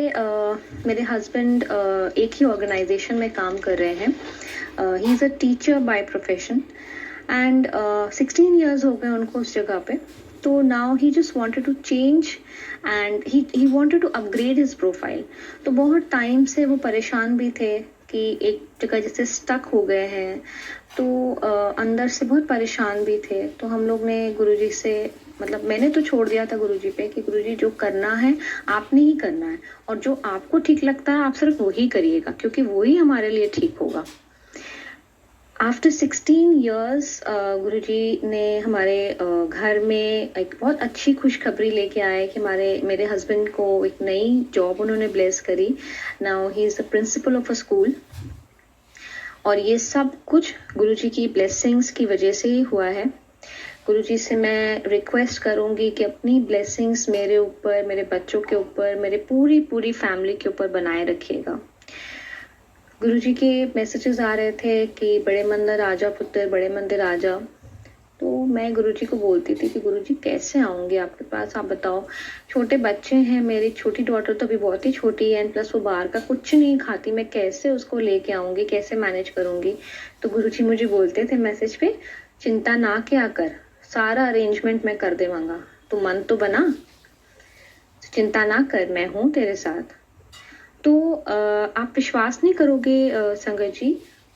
मेरे हस्बैंड एक ही ऑर्गेनाइजेशन में काम कर रहे हैं। He is a teacher by profession and 16 years हो गए उनको उस जगह पे। तो now he just wanted to change and he wanted to upgrade his profile. तो बहुत टाइम से वो परेशान भी थे कि एक जगह जैसे स्टक हो गए हैं, तो अंदर से बहुत परेशान भी थे। तो हम लोग ने गुरुजी से, मतलब मैंने तो छोड़ दिया था गुरुजी पे कि गुरुजी जो करना है आपने ही करना है और जो आपको ठीक लगता है आप सिर्फ वही करिएगा, क्योंकि वही हमारे लिए ठीक होगा। आफ्टर 16 ईयर्स गुरुजी ने हमारे घर में एक बहुत अच्छी खुशखबरी लेके आए कि मेरे हस्बैंड को एक नई जॉब उन्होंने ब्लेस करी। Now he is the principle of a school और ये सब कुछ गुरुजी की ब्लेसिंग्स की वजह से ही हुआ है। गुरुजी से मैं रिक्वेस्ट करूंगी कि अपनी ब्लेसिंग्स मेरे ऊपर, मेरे बच्चों के ऊपर, मेरे पूरी फैमिली के ऊपर बनाए रखिएगा। गुरुजी के मैसेजेस आ रहे थे कि बड़े मंदिर आजा पुत्र, बड़े मंदिर आजा। तो मैं गुरुजी को बोलती थी कि गुरुजी कैसे आऊँगी आपके पास, आप बताओ। छोटे बच्चे हैं, मेरी छोटी डॉटर तो अभी बहुत ही छोटी है, प्लस वो बाहर का कुछ नहीं खाती, मैं कैसे उसको लेके आऊँगी, कैसे मैनेज करूँगी। तो गुरुजी मुझे बोलते थे मैसेज पे, चिंता ना क्या कर, सारा अरेंजमेंट मैं कर देवांगा, तू मन तो बना, चिंता ना कर, मैं हूँ तेरे साथ। तो आप विश्वास नहीं करोगे संगत जी,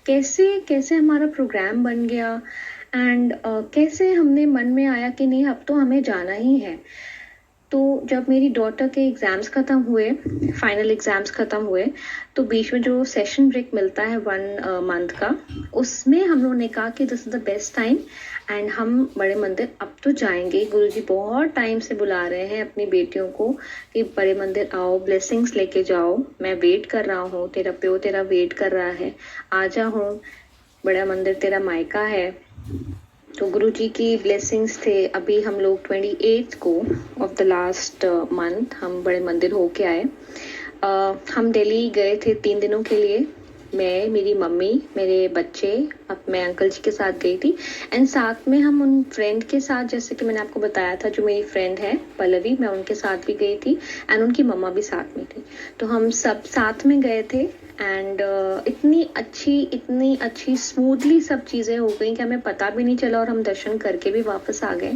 कैसे कैसे हमारा प्रोग्राम बन गया एंड कैसे हमने मन में आया कि नहीं अब तो हमें जाना ही है। तो जब मेरी डॉटर के एग्ज़ाम्स ख़त्म हुए, फाइनल एग्ज़ाम्स ख़त्म हुए, तो बीच में जो सेशन ब्रेक मिलता है 1 मंथ का, उसमें हम लोगों ने कहा कि this is the best time and हम बड़े मंदिर अब तो जाएंगे। गुरुजी बहुत टाइम से बुला रहे हैं अपनी बेटियों को कि बड़े मंदिर आओ, ब्लेसिंग्स लेके जाओ, मैं वेट कर रहा हूँ, तेरा प्यो तेरा वेट कर रहा है, आ जा हूँ, बड़ा मंदिर तेरा मायका है। तो गुरुजी की ब्लेसिंग्स थे। अभी हम लोग 28 को ऑफ द लास्ट मंथ हम बड़े मंदिर होके आए। हम दिल्ली गए थे 3 दिनों के लिए, मैं, मेरी मम्मी, मेरे बच्चे, अब मैं अंकल जी के साथ गई थी एंड साथ में हम उन फ्रेंड के साथ, जैसे कि मैंने आपको बताया था जो मेरी फ्रेंड है पल्लवी, मैं उनके साथ भी गई थी एंड उनकी मम्मा भी साथ में थी। तो हम सब साथ में गए थे एंड इतनी अच्छी स्मूथली सब चीज़ें हो गई कि हमें पता भी नहीं चला और हम दर्शन करके भी वापस आ गए।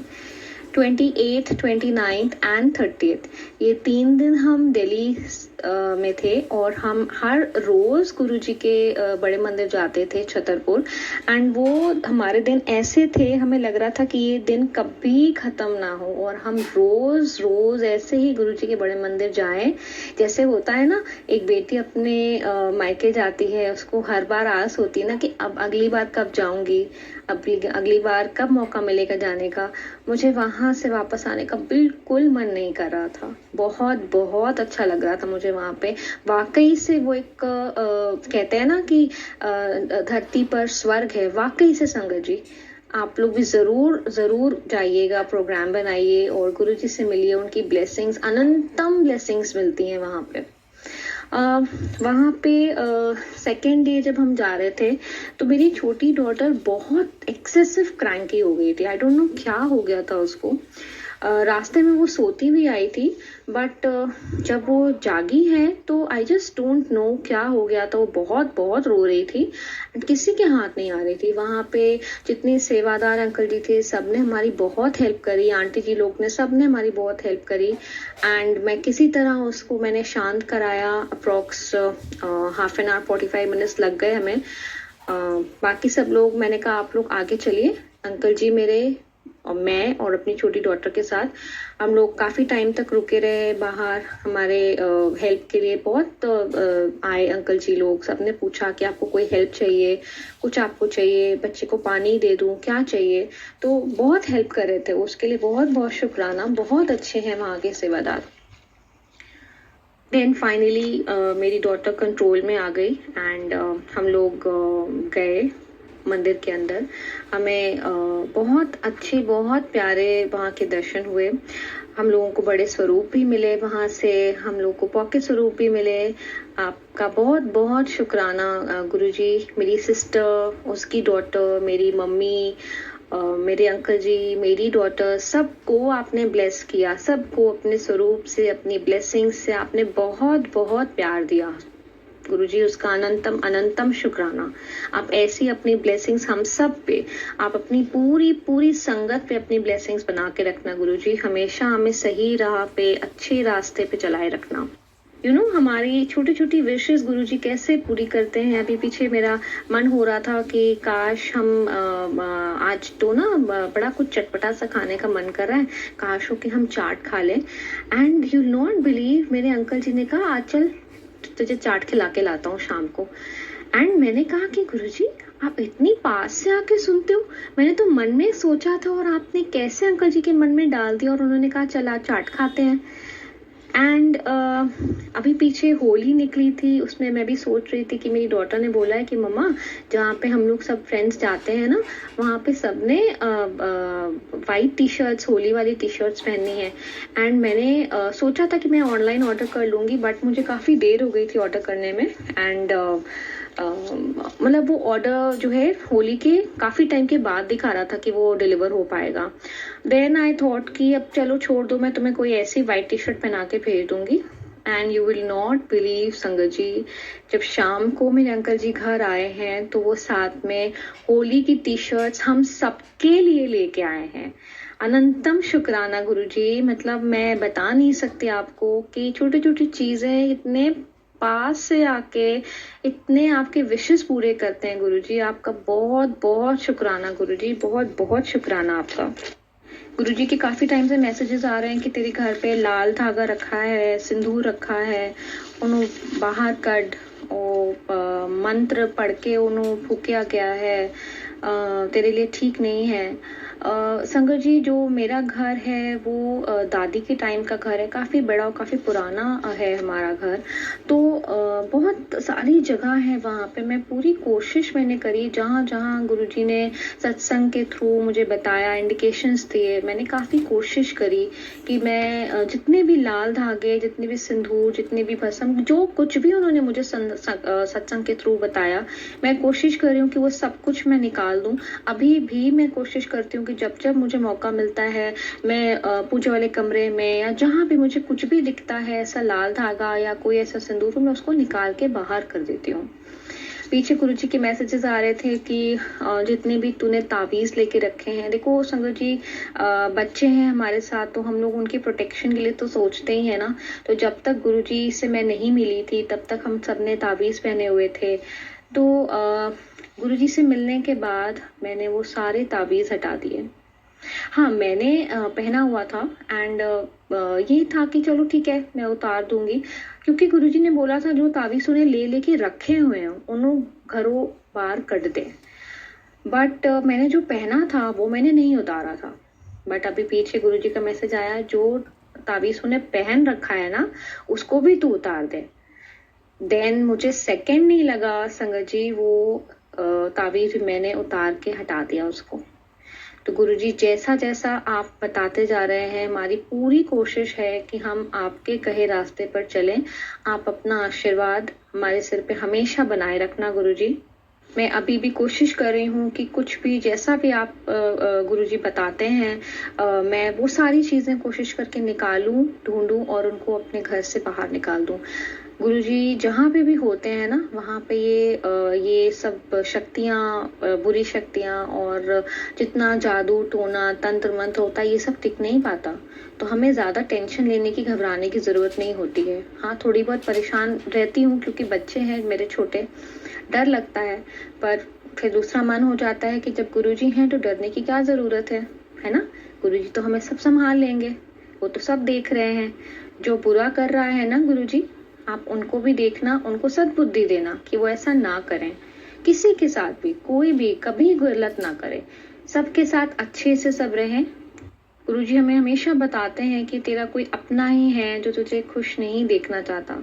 28th, 29th एंड 30th, ये 3 दिन हम दिल्ली में थे और हम हर रोज़ गुरुजी के बड़े मंदिर जाते थे छतरपुर एंड वो हमारे दिन ऐसे थे, हमें लग रहा था कि ये दिन कभी ख़त्म ना हो और हम रोज़ रोज़ ऐसे ही गुरुजी के बड़े मंदिर जाएं। जैसे होता है ना, एक बेटी अपने मायके जाती है, उसको हर बार आस होती है ना कि अब अगली बार कब जाऊंगी, अगली बार कब मौका मिलेगा जाने का। मुझे वहाँ से वापस आने का बिल्कुल मन नहीं कर रहा था। बहुत बहुत अच्छा लग रहा था मुझे वहाँ पे। वाकई से वो एक कहते हैं ना कि धरती पर स्वर्ग है, वाकई से संगत जी। आप लोग भी ज़रूर ज़रूर जाइएगा, प्रोग्राम बनाइए और गुरुजी से मिलिए, उनकी ब्लेसिंग्स, अनंतम ब्लेसिंग्स मिलती हैं वहाँ पे। वहाँ पे सेकेंड डे जब हम जा रहे थे तो मेरी छोटी डॉटर बहुत एक्सेसिव क्रैंकी हो गई थी। आई डोंट नो क्या हो गया था उसको। रास्ते में वो सोती भी आई थी बट जब वो जागी है तो आई जस्ट डोंट नो क्या हो गया था। वो बहुत बहुत रो रही थी, किसी के हाथ नहीं आ रही थी। वहाँ पे जितने सेवादार अंकल जी थे सब ने हमारी बहुत हेल्प करी, आंटी जी लोग ने, सब ने हमारी बहुत हेल्प करी एंड मैं किसी तरह उसको मैंने शांत कराया। Approx half an hour 45 minutes लग गए हमें। बाकी सब लोग, मैंने कहा आप लोग आगे चलिए, अंकल जी मेरे और मैं और अपनी छोटी डॉटर के साथ हम लोग काफ़ी टाइम तक रुके रहे बाहर। हमारे हेल्प के लिए बहुत आए अंकल जी लोग, सबने पूछा कि आपको कोई हेल्प चाहिए, कुछ आपको चाहिए, बच्चे को पानी दे दूं, क्या चाहिए। तो बहुत हेल्प कर रहे थे, उसके लिए बहुत बहुत शुक्राना। बहुत अच्छे हैं वहाँ के सेवादार। देन फाइनली मेरी डॉटर कंट्रोल में आ गई एंड हम लोग गए मंदिर के अंदर। हमें बहुत अच्छे, बहुत प्यारे वहाँ के दर्शन हुए। हम लोगों को बड़े स्वरूप भी मिले वहाँ से, हम लोग को पॉकेट स्वरूप भी मिले। आपका बहुत बहुत शुक्राना गुरुजी। मेरी सिस्टर, उसकी डॉटर, मेरी मम्मी, मेरे अंकल जी, मेरी डॉटर, सबको आपने ब्लेस किया, सबको अपने स्वरूप से, अपनी ब्लेसिंग से आपने बहुत बहुत प्यार दिया गुरुजी। उसका अनंतम अनंतम शुक्राना। आप ऐसी अपनी ब्लेसिंग्स हम सब पे, आप अपनी पूरी पूरी संगत पे अपनी ब्लेसिंग्स बना के रखना गुरुजी। हमेशा हमें सही राह पे, अच्छे रास्ते पे चलाए रखना। हमारी छोटी छोटी विशेष गुरुजी कैसे पूरी करते हैं। अभी पीछे मेरा मन हो रहा था कि काश हम आज तो ना बड़ा कुछ चटपटा सा खाने का मन कर रहा है, काश हो कि हम चाट खा लें। एंड यू नॉट बिलीव, मेरे अंकल जी ने कहा आज चल तुझे चाट खिला के लाता हूँ शाम को। एंड मैंने कहा कि गुरुजी आप इतनी पास से आके सुनते हो, मैंने तो मन में सोचा था और आपने कैसे अंकल जी के मन में डाल दिया और उन्होंने कहा चला चाट खाते हैं। एंड अभी पीछे होली निकली थी, उसमें मैं भी सोच रही थी कि मेरी डॉटर ने बोला है कि मम्मा जहाँ पे हम लोग सब फ्रेंड्स जाते हैं ना, वहाँ पे सबने वाइट टी शर्ट्स, होली वाली टी शर्ट्स पहननी है। एंड मैंने सोचा था कि मैं ऑनलाइन ऑर्डर कर लूँगी बट मुझे काफ़ी देर हो गई थी ऑर्डर करने में। एंड मतलब वो ऑर्डर जो है होली के काफ़ी टाइम के बाद दिखा रहा था कि वो डिलीवर हो पाएगा। देन आई थॉट कि अब चलो छोड़ दो, मैं तुम्हें कोई ऐसी वाइट टी शर्ट पहना के भेज दूंगी। And you will not believe Sangat जी, जब शाम को मेरे अंकल जी घर आए हैं तो वो साथ में होली की टी शर्ट्स हम सबके लिए लेके आए हैं। अनंतम शुक्राना गुरुजी। मतलब मैं बता नहीं सकती आपको कि छोटी छोटी चीज़ें इतने पास से आके इतने आपके विशेस पूरे करते हैं गुरुजी। आपका बहुत बहुत शुक्राना गुरुजी, बहुत बहुत शुक्राना आपका। गुरुजी के काफ़ी टाइम से मैसेजेस आ रहे हैं कि तेरे घर पे लाल धागा रखा है, सिंदूर रखा है, उन्हों बाहर कड मंत्र पढ़ के उन्हों फूकिया गया है, तेरे लिए ठीक नहीं है। संगत जी, जो मेरा घर है वो दादी के टाइम का घर है, काफ़ी बड़ा और काफ़ी पुराना है हमारा घर। तो बहुत सारी जगह है वहाँ पे। मैं पूरी कोशिश मैंने करी, जहाँ जहाँ गुरुजी ने सत्संग के थ्रू मुझे बताया, इंडिकेशंस दिए, मैंने काफ़ी कोशिश करी कि मैं जितने भी लाल धागे, जितने भी सिंदूर, जितने भी भस्म, जो कुछ भी उन्होंने मुझे सत्संग के थ्रू बताया, मैं कोशिश कर रही हूँ कि वो सब कुछ मैं निकाल दूँ। अभी भी मैं कोशिश करती हूँ कि जब जब मुझे मौका मिलता है, मैं पूजा वाले कमरे में या जहाँ भी मुझे कुछ भी दिखता है ऐसा लाल धागा या कोई ऐसा सिंदूर, मैं उसको निकाल के बाहर कर देती हूँ। पीछे गुरुजी के मैसेजेस आ रहे थे कि जितने भी तूने ताबीज़ लेके रखे हैं, देखो संगत जी, बच्चे हैं हमारे साथ तो हम लोग उनके प्रोटेक्शन के लिए तो सोचते ही है ना। तो जब तक गुरुजी से मैं नहीं मिली थी तब तक हम सब ने ताबीज़ पहने हुए थे। तो गुरुजी से मिलने के बाद मैंने वो सारे ताबीज़ हटा दिए। हाँ, मैंने पहना हुआ था एंड ये था कि चलो ठीक है, मैं उतार दूंगी, क्योंकि गुरुजी ने बोला था जो ताबीज़ उन्हें ले लेके रखे हुए हैं उन्हों घरों बाहर कट दे। बट मैंने जो पहना था वो मैंने नहीं उतारा था। बट अभी पीछे गुरुजी का मैसेज आया, जो ताबीज़ उन्हें पहन रखा है ना उसको भी तू उतार दे। देन मुझे सेकंड नहीं लगा संगत जी, वो ताबीज़ मैंने उतार के हटा दिया उसको। तो गुरुजी, जैसा जैसा आप बताते जा रहे हैं, हमारी पूरी कोशिश है कि हम आपके कहे रास्ते पर चलें। आप अपना आशीर्वाद हमारे सिर पे हमेशा बनाए रखना गुरुजी। मैं अभी भी कोशिश कर रही हूँ कि कुछ भी जैसा भी आप गुरुजी बताते हैं, मैं वो सारी चीज़ें कोशिश करके निकालूं, ढूंढूं और उनको अपने घर से बाहर निकाल दूं। गुरुजी जहाँ पे भी होते हैं ना वहाँ पे ये सब शक्तियाँ, बुरी शक्तियाँ और जितना जादू टोना तंत्र मंत्र होता है, ये सब टिक नहीं पाता। तो हमें ज़्यादा टेंशन लेने की, घबराने की ज़रूरत नहीं होती है। हाँ, थोड़ी बहुत परेशान रहती हूँ क्योंकि बच्चे हैं मेरे छोटे, डर लगता है, पर फिर दूसरा मन हो जाता है कि जब गुरुजी हैं तो डरने की क्या ज़रूरत है ना। गुरुजी तो हमें सब संभाल लेंगे, वो तो सब देख रहे हैं। जो बुरा कर रहा है ना गुरुजी, आप उनको भी देखना, उनको सद्बुद्धि देना कि वो ऐसा ना करें। किसी के साथ भी, कोई भी कभी गलत ना करे, सबके साथ अच्छे से सब रहें। गुरुजी हमें हमेशा बताते हैं कि तेरा कोई अपना ही है जो तुझे खुश नहीं देखना चाहता।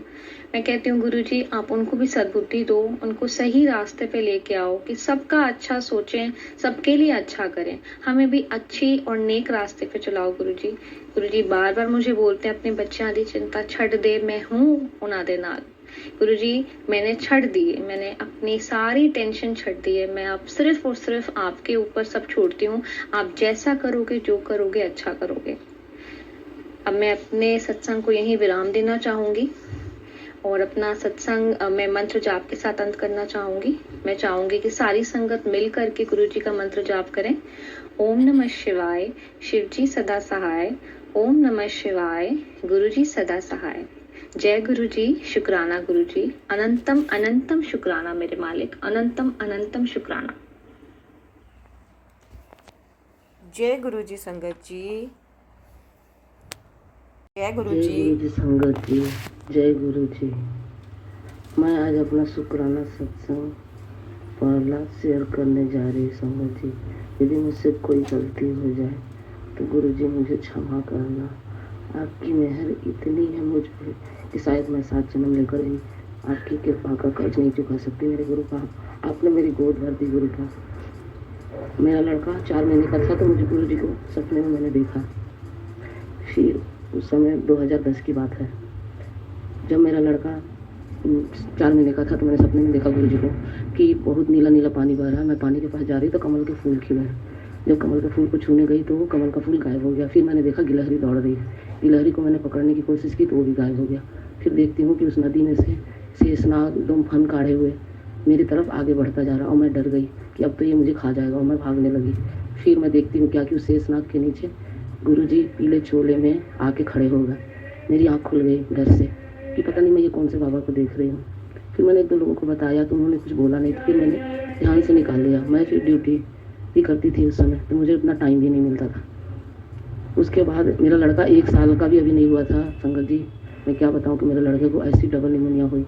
मैं कहती हूँ गुरुजी, आप उनको भी सद्बुद्धि दो, उनको सही रास्ते पे लेके आओ कि सबका अच्छा सोचें, सबके लिए अच्छा करें, हमें भी अच्छी और नेक रास्ते पे चलाओ गुरुजी। गुरुजी बार बार मुझे बोलते हैं अपने बच्चों की चिंता छड़ दे, मैं हूँ उन्हां दे नाल। गुरुजी मैंने छड़ दी, मैंने अपनी सारी टेंशन छड़ दी है, मैं अब सिर्फ और सिर्फ आपके ऊपर सब छोड़ती हूँ। आप जैसा करोगे, जो करोगे अच्छा करोगे। अब मैं अपने सत्संग को यहीं विराम देना चाहूँगी और अपना सत्संग मैं मंत्र जाप के साथ अंत करना चाहूँगी। मैं चाहूँगी कि सारी संगत मिल करके गुरुजी का मंत्र जाप करें। ओम नमः शिवाय, शिवजी सदा सहाय। ओम नमः शिवाय, गुरुजी सदा सहाय। जय गुरुजी, शुक्राना गुरुजी, अनंतम अनंतम शुक्राना मेरे मालिक, अनंतम अनंतम शुक्राना। जय गुरुजी संगत जी, जय जय गुरुजी। गुरुजी संगत जी, जय गुरुजी। मैं आज अपना शुक्राना सत्संग पहला शेयर करने जा रही संगत जी। यदि मुझसे कोई गलती हो जाए तो गुरुजी मुझे क्षमा करना। आपकी मेहर इतनी है मुझ पर कि शायद मैं 7 जन्म लेकर भी आपकी कृपा का कर्ज नहीं चुका सकती। मेरे गुरु का आपने मेरी गोद भर दी। गुरु का मेरा लड़का 4 महीने का था तो मुझे गुरुजी को सपने में मैंने देखा। फिर उस समय 2010 की बात है, जब मेरा लड़का 4 महीने का था तो मैंने सपने में देखा गुरुजी को कि बहुत नीला नीला पानी बह रहा है। मैं पानी के पास जा रही तो कमल के फूल खिले। जब कमल के फूल को छूने गई तो वो कमल का फूल गायब हो गया। फिर मैंने देखा गिलहरी दौड़ रही है। गिलहरी को मैंने पकड़ने की कोशिश की तो वो भी गायब हो गया। फिर देखती हूँ कि उस नदी में से शेषनाग एकदम फन काढ़े हुए मेरी तरफ आगे बढ़ता जा रहा और मैं डर गई कि अब तो ये मुझे खा जाएगा और मैं भागने लगी। फिर मैं देखती हूँ क्या कि उस शेषनाग के नीचे गुरुजी पीले चोले में आके खड़े हो गए। मेरी आँख खुल गई डर से। कि पता नहीं मैं ये कौन से बाबा को देख रही हूँ। फिर मैंने 1-2 लोगों को बताया तो उन्होंने कुछ बोला नहीं, तो फिर मैंने ध्यान से निकाल लिया। मैं फिर ड्यूटी भी करती थी उस समय, तो मुझे उतना टाइम भी नहीं मिलता था। उसके बाद मेरा लड़का 1 साल का भी अभी नहीं हुआ था संगत जी। मैं क्या बताऊँ कि मेरे लड़के को ऐसी डबल निमोनिया हुई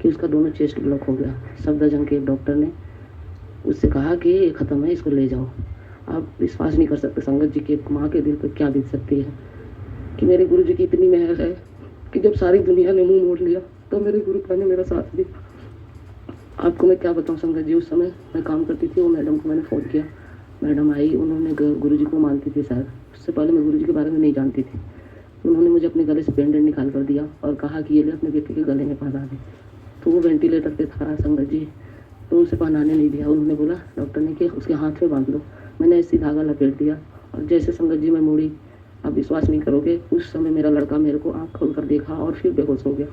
कि उसका दोनों चेस्ट ब्लॉक हो गया। सफदरजंग के एक डॉक्टर ने उससे कहा कि ये ख़त्म है, इसको ले जाओ। आप विश्वास नहीं कर सकते संगत जी की एक माँ के दिल पर क्या बीत सकती है कि मेरे गुरु जी की इतनी मेहर है कि जब सारी दुनिया ने मुंह मोड़ लिया तो मेरे गुरु का ने मेरा साथ दिया। आपको मैं क्या बताऊँ संगत जी, उस समय मैं काम करती थी, वो मैडम को मैंने फ़ोन किया, मैडम आई, उन्होंने गुरु जी को मानती थी शायद, उससे पहले मैं गुरु जी के बारे में नहीं जानती थी। उन्होंने मुझे अपने गले से पेंडेंट निकाल कर दिया और कहा कि ये ले अपने बेटे के गले में पहना दे। तो वो वेंटिलेटर पे था संगत जी, तो उसे पहनाने नहीं दिया। उन्होंने बोला डॉक्टर ने कि उसके हाथ में बांध दो। मैंने ऐसी धागा लपेट दिया और जैसे संगत जी मैं मुड़ी, आप विश्वास नहीं करोगे, उस समय मेरा लड़का मेरे को आँख खोल कर देखा और फिर बेहोश हो गया।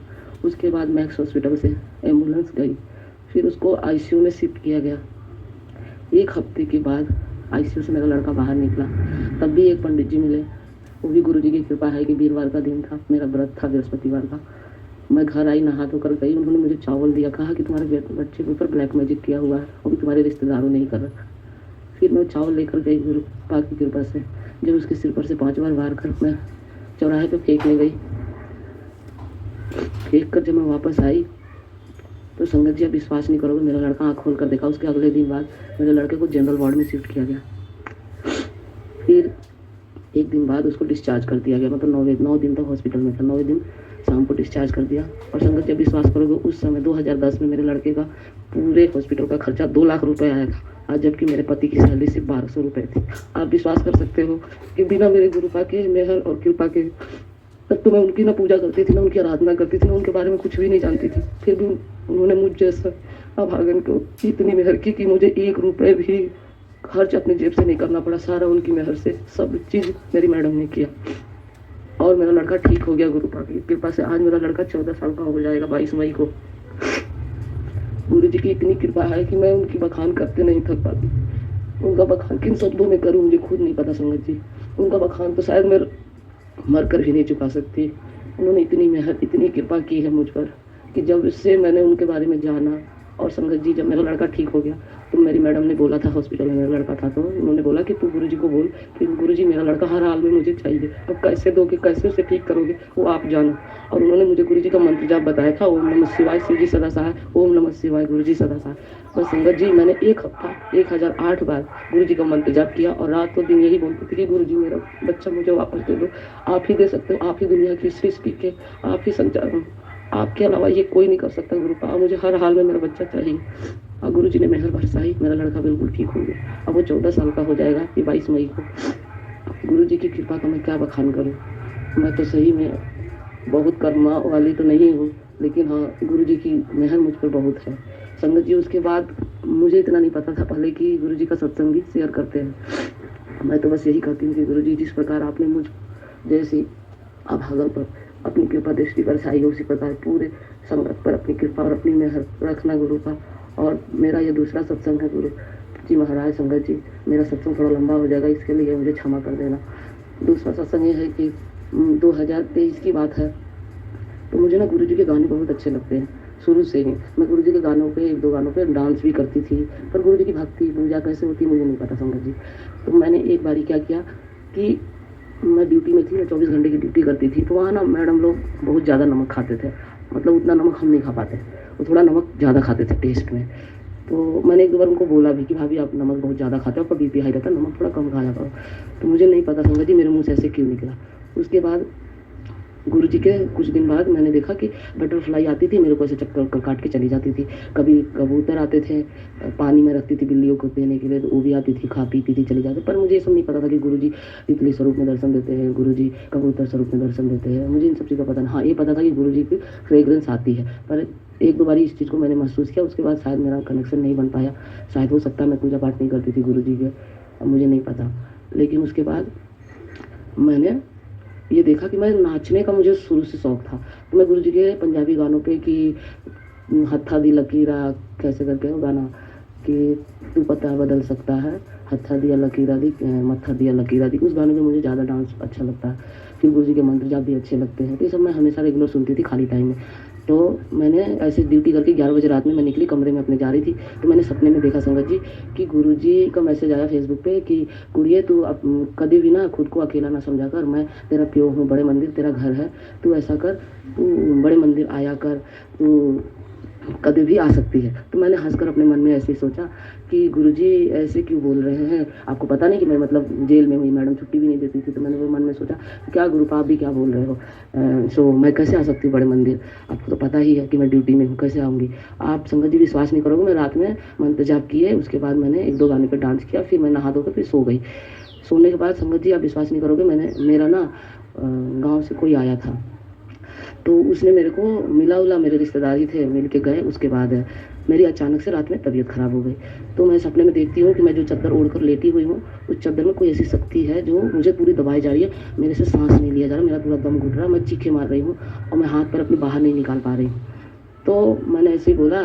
उसके बाद मैक्स हॉस्पिटल से एम्बुलेंस गई, फिर उसको आईसीयू में शिफ्ट किया गया। 1 हफ्ते के बाद आईसीयू से मेरा लड़का बाहर निकला, तब भी एक पंडित जी मिले। वो भी गुरु जी की कृपा है कि वीरवार का दिन था, मेरा व्रत था बृहस्पतिवार का। मैं घर आई, नहा धोकर गई, उन्होंने मुझे चावल दिया, कहा कि तुम्हारे बच्चे के ऊपर ब्लैक मैजिक किया हुआ है, वो भी तुम्हारे रिश्तेदारों ने ही कर रखा। फिर मैं चावल लेकर गई गुरु पाक की कृपा से, जब उसके सिर पर से 5 बार वार कर मैं चौराहे पे फेंकने गई, फेंक कर जब मैं वापस आई तो संगत जी आप विश्वास नहीं करोगे, मेरा लड़का आँख खोल कर देखा। उसके अगले दिन बाद मेरे लड़के को जनरल वार्ड में शिफ्ट किया गया। फिर 1 दिन बाद उसको डिस्चार्ज कर दिया गया, मतलब 9 दिन तक हॉस्पिटल में था, 9 दिन शाम को डिस्चार्ज कर दिया। और संगत जब विश्वास करोगे, उस समय 2010 में मेरे लड़के का पूरे हॉस्पिटल का खर्चा 2 लाख रुपए आया था, आज जबकि मेरे पति की सैलरी सिर्फ 1200 रुपये थी। आप विश्वास कर सकते हो कि बिना मेरे गुरु पा के मेहर और कृपा के, तब तो मैं उनकी ना पूजा करती थी, ना उनकी आराधना करती थी, ना उनके बारे में कुछ भी नहीं जानती थी। फिर भी उन्होंने मुझ जैसा अभागन को इतनी मेहर की कि मुझे 1 रुपये भी खर्च अपने जेब से नहीं करना पड़ा, सारा उनकी मेहर से सब चीज़ मेरी मैडम ने किया। और मेरा लड़का ठीक हो गया गुरु पाक की कृपा से। आज मेरा लड़का 14 साल का हो जाएगा 22 मई को। गुरु जी की इतनी कृपा है कि मैं उनकी बखान करते नहीं थक पाती। उनका बखान किन शब्दों में करूँ मुझे खुद नहीं पता संगत जी। उनका बखान तो शायद मैं मर कर भी नहीं चुका सकती। उन्होंने इतनी मेहर, इतनी कृपा की है मुझ पर कि जब से मैंने उनके बारे में जाना। और संगत जी जब मेरा लड़का ठीक हो गया तो मेरी मैडम ने बोला था, हॉस्पिटल में मेरा लड़का था, तो उन्होंने बोला कि तू गुरुजी को बोल कि गुरुजी मेरा लड़का हर हाल में मुझे चाहिए। अब कैसे दोगे, कैसे उसे ठीक करोगे, वो आप जानो। और उन्होंने मुझे गुरुजी का मंत्र जाप बताया था, ओम नमः शिवाय शिव जी सदा सहाय, ओम नमः शिवाय गुरुजी सदा सहाय। बस संगत जी मैंने 1 हफ्ता 1008 बार गुरुजी का मंत्र जाप किया और रात और दिन यही बोलती थी कि गुरुजी मेरा बच्चा मुझे वापस दे दो, आप ही दे सकते हो, आप ही दुनिया की सृष्टि के, आप ही संचार, आपके अलावा ये कोई नहीं कर सकता गुरुपा, मुझे हर हाल में मेरा बच्चा चाहिए। और गुरुजी ने मेहर बरसाई, मेरा लड़का बिल्कुल ठीक हो गया। अब वो 14 साल का हो जाएगा ये 22 मई को। गुरुजी की कृपा का मैं क्या बखान करूँ। मैं तो सही में बहुत कर्मा वाली तो नहीं हूँ, लेकिन हाँ गुरुजी की मेहर मुझ पर बहुत है संगत जी। उसके बाद मुझे इतना नहीं पता था पहले कि गुरुजी का सत्संग भी शेयर करते हैं। मैं तो बस यही कहती हूँ कि गुरुजी जिस प्रकार आपने मुझ जैसी अभागन पर अपनी कृपा दृष्टि बरसाई है, उसी प्रकार पूरे संगत पर अपनी कृपा और अपनी मेहर रखना गुरु का। और मेरा ये दूसरा सत्संग है गुरु जी महाराज। संगत जी मेरा सत्संग थोड़ा लंबा हो जाएगा, इसके लिए मुझे क्षमा कर देना। दूसरा सत्संग ये है कि 2023 की बात है, तो मुझे ना गुरुजी के गाने बहुत अच्छे लगते हैं शुरू से ही। मैं गुरुजी के गानों पे 1-2 गानों पे डांस भी करती थी, पर गुरुजी की भक्ति पूजा कैसे होती मुझे नहीं पता संगत जी। तो मैंने एक बारी क्या किया कि मैं ड्यूटी में थी, मैं 24 घंटे की ड्यूटी करती थी, तो वहाँ ना मैडम लोग बहुत ज़्यादा नमक खाते थे, मतलब उतना नमक हम नहीं खा पाते, वो थोड़ा नमक ज़्यादा खाते थे टेस्ट में। तो मैंने 1-2 बार उनको बोला भी कि भाभी आप नमक बहुत ज़्यादा खाते हो, आपका बीपी हाई रहता है, नमक थोड़ा कम खाया करो। तो मुझे नहीं पता संगत जी मेरे मुँह से ऐसे क्यों निकला। उसके बाद गुरुजी के कुछ दिन बाद मैंने देखा कि बटरफ्लाई आती थी, मेरे को ऐसे चक्कर काट के चली जाती थी। कभी कबूतर आते थे, पानी में रखती थी बिल्लियों को पीने के लिए, तो वो भी आती थी, खा पीती थी, चली जाती। पर मुझे ये सब नहीं पता था कि गुरुजी तितली स्वरूप में दर्शन देते हैं, गुरुजी कबूतर स्वरूप में दर्शन देते हैं, मुझे इन सब चीज़ का पता नहीं। हाँ ये पता था कि गुरुजी की फ्रेग्रेंस आती है, पर 1-2 बार इस चीज़ को मैंने महसूस किया। उसके बाद शायद मेरा कनेक्शन नहीं बन पाया, शायद हो सकता है मैं पूजा पाठ नहीं करती थी गुरुजी के, मुझे नहीं पता। लेकिन उसके बाद मैंने ये देखा कि मैं नाचने का मुझे शुरू से शौक था, तो मैं गुरुजी के पंजाबी गानों पे कि हत्था दी लकीरा कैसे करके वो गाना कि तू पता बदल सकता है, हत्था दिया लकीरा दी, मत्था दिया लकीरा दी। उस गाने में मुझे ज़्यादा डांस अच्छा लगता है। फिर गुरु जी के मंत्र जाप भी अच्छे लगते हैं। तो ये सब मैं हमेशा रेगुलर सुनती थी खाली टाइम में। तो मैंने ऐसे ड्यूटी करके 11 बजे रात में मैं निकली, कमरे में अपने जा रही थी, तो मैंने सपने में देखा संगत जी कि गुरु जी का मैसेज आया फेसबुक पे कि कुड़िए तू कभी भी ना खुद को अकेला ना समझा कर, मैं तेरा प्यो हूँ, बड़े मंदिर तेरा घर है, तू ऐसा कर, तू बड़े मंदिर आया कर, तू कभी भी आ सकती है। तो मैंने हंसकर अपने मन में ऐसे ही सोचा कि गुरुजी ऐसे क्यों बोल रहे हैं, आपको पता नहीं कि मैं मतलब जेल में हुई, मैडम छुट्टी भी नहीं देती थी। तो मैंने वो मन में सोचा क्या गुरु आप भी क्या बोल रहे हो, सो मैं कैसे आ सकती हूँ बड़े मंदिर, आपको तो पता ही है कि मैं ड्यूटी में हूँ, कैसे आऊँगी। आप संगत जी विश्वास नहीं करोगे, मैं रात में मंत्र जाप किए, उसके बाद मैंने 1-2 गाने पर डांस किया, फिर मैं नहा धोकर फिर सो गई। सोने के बाद संगत जी आप विश्वास नहीं करोगे, मेरा ना गाँव से कोई आया था, तो उसने मेरे को मिला उला, मेरे रिश्तेदार ही थे, मिल के गए। उसके बाद मेरी अचानक से रात में तबीयत ख़राब हो गई। तो मैं सपने में देखती हूँ कि मैं जो चादर ओढ़कर लेटी हुई हूँ, उस चादर में कोई ऐसी शक्ति है जो मुझे पूरी दबाई जा रही है, मेरे से सांस नहीं लिया जा रहा, मेरा पूरा दम घुट रहा, मैं चीखें मार रही हूँ और मैं हाथ पर अपने बाहर नहीं निकाल पा रही हूँ। तो मैंने ऐसे ही बोला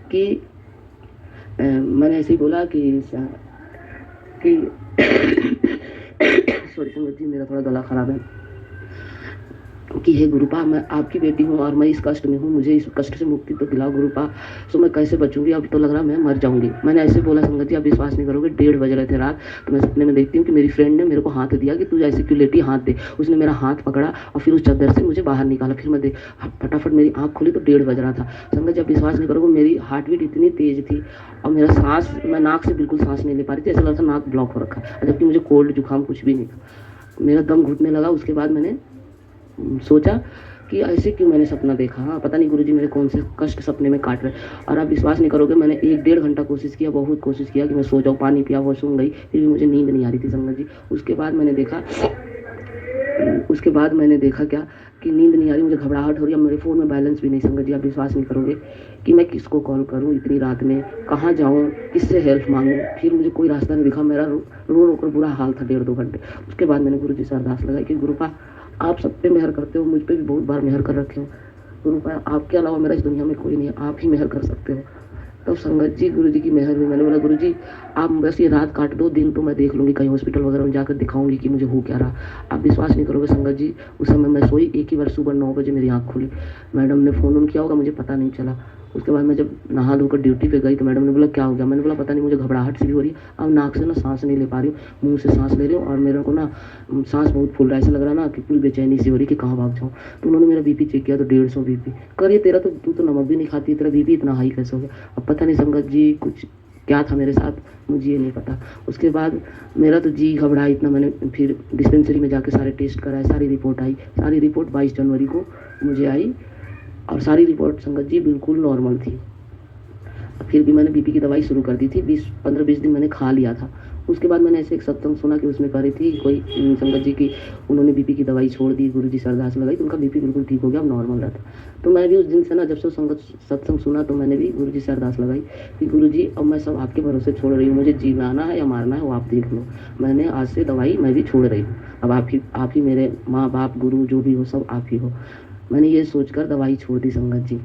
कि सॉरी संगत जी, मेरा थोड़ा गला ख़राब है, कि हे गुरुपा मैं आपकी बेटी हूँ और मैं इस कष्ट में हूँ, मुझे इस कष्ट से मुक्ति तो दिलाओ गुरुपा, सो मैं कैसे बचूंगी, अब तो लग रहा मैं मर जाऊंगी। मैंने ऐसे बोला संगत जी, आप विश्वास नहीं करोगे, 1:30 बज रहे थे रात। तो मैं सपने में देखती हूँ कि मेरी फ्रेंड ने मेरे को हाथ दिया कि तू ऐसे क्यों लेटी, हाथ दे। उसने मेरा हाथ पकड़ा और फिर उस चादर से मुझे बाहर निकाला। फिर मैं फटाफट मेरी आँख खुली तो 1:30 बज रहा था। संगत जी आप विश्वास नहीं करोगे, मेरी हार्ट बीट इतनी तेज थी और मेरा सांस, मैं नाक से बिल्कुल सांस नहीं ले पा रही थी, ऐसा लगा था नाक ब्लॉक हो रखा है, जबकि मुझे कोल्ड जुकाम कुछ भी नहीं था, मेरा दम घुटने लगा। उसके बाद मैंने सोचा कि ऐसे क्यों मैंने सपना देखा, हाँ पता नहीं गुरुजी मेरे कौन से कष्ट सपने में काट रहे। और आप विश्वास नहीं करोगे, मैंने 1-1.5 घंटा कोशिश किया, बहुत कोशिश किया कि मैं सो जाऊँ, पानी पिया, वॉशरूम गई, फिर भी मुझे नींद नहीं आ रही थी संगत जी। उसके बाद मैंने देखा क्या कि नींद नहीं आ रही, मुझे घबराहट हो रही है, मेरे फ़ोन में बैलेंस भी नहीं संगत जी। आप विश्वास नहीं करोगे कि मैं किसको कॉल करूं इतनी रात में, कहाँ जाऊं, किससे हेल्प मांगूं, फिर मुझे कोई रास्ता नहीं दिखा, मेरा रो कर बुरा हाल था 1.5-2 घंटे। उसके बाद मैंने गुरुजी से अरदास लगाई कि गुरुपा आप सब पे मेहर करते हो, मुझ पे भी बहुत बार मेहर कर रखे हो, गुरुपा आपके अलावा मेरा इस दुनिया में कोई नहीं है, आप ही मेहर कर सकते हो। तब संगत जी गुरुजी की मेहर हुई। मैंने बोला गुरुजी आप बस ये रात काट दो, दिन तो मैं देख लूँगी, कहीं हॉस्पिटल वगैरह में जाकर दिखाऊंगी कि मुझे हो क्या रहा। आप विश्वास नहीं करोगे संगत जी, उस समय मैं सोई, एक ही बार सुबह 9 बजे मेरी आँख खुली। मैडम ने फ़ोन किया होगा, मुझे पता नहीं चला। उसके बाद मैं जब नहा धोकर ड्यूटी पे गई तो मैडम ने बोला क्या हो गया, मैंने बोला पता नहीं, मुझे घबराहट सी भी हो रही है, अब नाक से ना सांस नहीं ले पा रही हूँ, मुंह से सांस ले रही हूँ और मेरे को ना सांस बहुत फूल रहा है, ऐसा लग रहा ना कि पूरी बेचैनी सी हो रही कि कहाँ भाग जाऊँ। तो उन्होंने मेरा बीपी चेक किया तो 150 बीपी। करिए तेरा तो तू तो नमक भी नहीं खाती, तेरा बीपी इतना हाई कैसे हो गया। अब पता नहीं संगत जी कुछ क्या था मेरे साथ, मुझे ये नहीं पता। उसके बाद मेरा तो जी घबरा इतना, मैंने फिर डिस्पेंसरी में जाके सारे टेस्ट कराए, सारी रिपोर्ट आई, सारी रिपोर्ट 22 जनवरी को मुझे आई और सारी रिपोर्ट संगत जी बिल्कुल नॉर्मल थी। फिर भी मैंने बीपी की दवाई शुरू कर दी थी, 15-20 दिन मैंने खा लिया था। उसके बाद मैंने ऐसे एक सत्संग सुना कि उसमें कह रही थी कोई संगत जी की, उन्होंने बीपी की दवाई छोड़ दी, गुरुजी से अरदास लगाई तो उनका बीपी बिल्कुल ठीक हो गया, अब नॉर्मल रहता। तो मैं भी उस दिन से ना, जब से सत्संग सुना तो मैंने भी गुरुजी से अरदास लगाई कि गुरुजी अब मैं सब आपके भरोसे छोड़ रही हूँ, मुझे जीना है या मारना है वो आप देख लो, मैंने आज से दवाई मैं भी छोड़ रही हूँ, अब आप ही मेरे माँ बाप गुरु जो भी हो सब आप ही हो। मैंने ये सोचकर दवाई छोड़ दी संगत जी।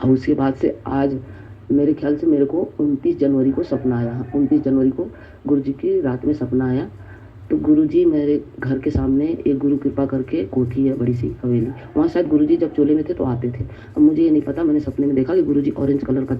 और उसके बाद से आज मेरे ख्याल से मेरे को 29 जनवरी को सपना आया, 29 जनवरी को गुरुजी की रात में सपना आया। तो गुरुजी मेरे घर के सामने एक गुरु कृपा करके कोठी है, बड़ी सी हवेली, वहाँ शायद गुरुजी जब चोले में थे तो आते थे। अब मुझे ये नहीं पता, मैंने सपने में देखा कि गुरुजी ऑरेंज कलर का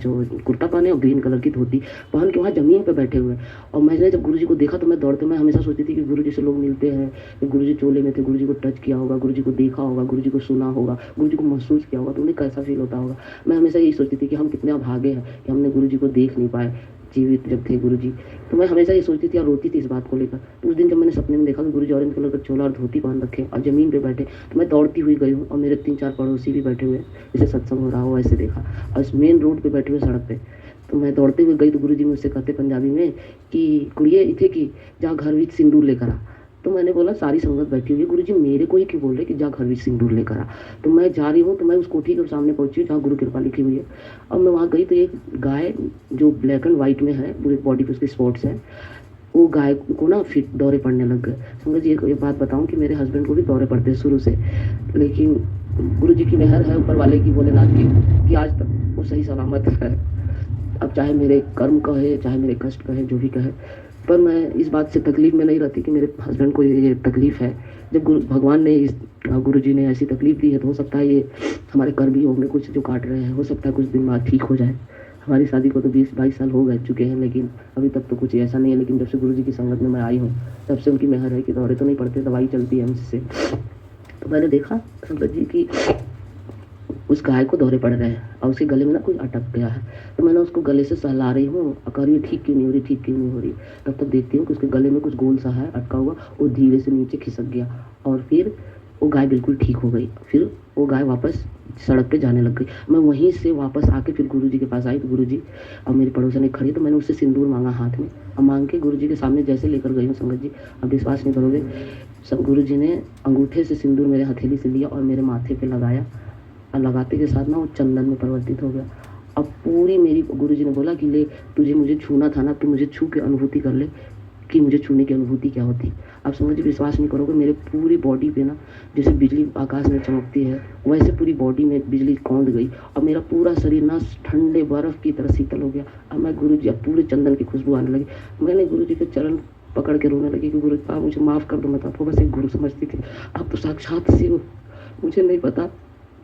कुर्ता पहने और ग्रीन कलर की धोती पहन के वहाँ ज़मीन पे बैठे हुए। और मैंने जब गुरुजी को देखा तो मैं दौड़ते, मैं हमेशा सोचती थी कि गुरुजी से लोग मिलते हैं, कि गुरुजी चोले में थे, गुरुजी को टच किया होगा, गुरुजी को देखा होगा, गुरुजी को सुना होगा, गुरुजी को महसूस किया होगा, तो उन्हें कैसा फील होता होगा। मैं हमेशा यही सोचती थी कि हम कितने अभागे हैं कि हमने गुरुजी को देख नहीं पाए जीवित जब थे गुरुजी। तो मैं हमेशा ये सोचती थी और रोती थी इस बात को लेकर। तो उस दिन जब मैंने सपने में देखा कि गुरुजी ऑरेंज कलर का चोला और धोती पहन रखे और ज़मीन पे बैठे, तो मैं दौड़ती हुई गई हूँ और मेरे 3-4 पड़ोसी भी बैठे हुए, जैसे सत्संग हो रहा हो ऐसे देखा, और इस मेन रोड पे बैठे हुए सड़क पे। तो मैं दौड़ते हुए गई तो गुरुजी मुझसे कहते पंजाबी में कि कुड़िए इथे की जा घर विच सिंदूर लेकर आ। तो मैंने बोला सारी संगत बैठी हुई है, गुरुजी मेरे को ही क्यों बोल रहे कि जा घर विच सिंदूर लेकर आ। तो मैं जा रही हूँ, तो मैं उस कोठी के सामने पहुंची जहाँ गुरु कृपा लिखी हुई है। और मैं वहाँ गई तो एक गाय जो ब्लैक एंड वाइट में है, पूरी बॉडी पे उसके स्पॉट्स हैं, वो गाय को ना फिट दौरे पड़ने लग गए। संगत जी एक बात बताऊँ कि मेरे हस्बैंड को भी दौरे पड़ते हैं शुरू से, लेकिन गुरुजी की मेहर है ऊपर वाले की, भोलेनाथ की, कि आज तक वो सही सलामत है। अब चाहे मेरे कर्म कहे, चाहे मेरे कष्ट कहे, जो भी कहे, पर मैं इस बात से तकलीफ़ में नहीं रहती कि मेरे हस्बैंड को ये तकलीफ़ है। जब भगवान ने गुरु जी ने ऐसी तकलीफ़ दी है तो हो सकता है ये हमारे कर्म ही होंगे कुछ जो काट रहे हैं। हो सकता है कुछ दिन बाद ठीक हो जाए। हमारी शादी को तो 20-22 साल हो गए चुके हैं, लेकिन अभी तक तो कुछ ऐसा नहीं है। लेकिन जब से गुरु जी की संगत में मैं आई हूँ तब से उनकी मेहर है कि दौरे तो नहीं पड़ते, दवाई चलती है मुझसे। तो मैंने देखा संगत जी की उस गाय को दौरे पड़ रहे हैं और उसके गले में ना कुछ अटक गया है। तो मैंने उसको गले से सहला रही हूँ, कर ये ठीक क्यों नहीं हो रही, ठीक क्यों नहीं हो रही। तब तक देखती हूँ कि उसके गले में कुछ गोल सा है अटका हुआ, वो धीरे से नीचे खिसक गया और फिर वो गाय बिल्कुल ठीक हो गई। फिर वो गाय वापस सड़क पे जाने लग गई। मैं वहीं से वापस आके फिर गुरुजी के पास आई तो गुरुजी अब मेरी पड़ोसन खड़ी, तो मैंने उससे सिंदूर मांगा हाथ में। अब मांग के गुरुजी के सामने जैसे लेकर गई हूँ संगत जी, अब विश्वास नहीं करोगे, सब गुरुजी ने अंगूठे से सिंदूर मेरे हथेली से लिया और मेरे माथे पे लगाया और लगाते के साथ ना वो चंदन में परिवर्तित हो गया। अब पूरी मेरी गुरुजी ने बोला कि ले तुझे मुझे छूना था ना, तू मुझे छू के अनुभूति कर ले कि मुझे छूने की अनुभूति क्या होती। आप समझ विश्वास नहीं करोगे, मेरे पूरी बॉडी पे ना जैसे बिजली आकाश में चमकती है वैसे पूरी बॉडी में बिजली कौंध गई और मेरा पूरा शरीर ना ठंडे बर्फ की तरह शीतल हो गया। अब मैं गुरुजी, अब पूरे चंदन की खुशबू आने लगी। मैंने गुरुजी के चरण पकड़ के रोने लगी कि गुरु आप मुझे माफ़ कर दो, मैं तो आपको बस एक गुरु समझती थी, आप तो साक्षात शिव हो। मुझे नहीं पता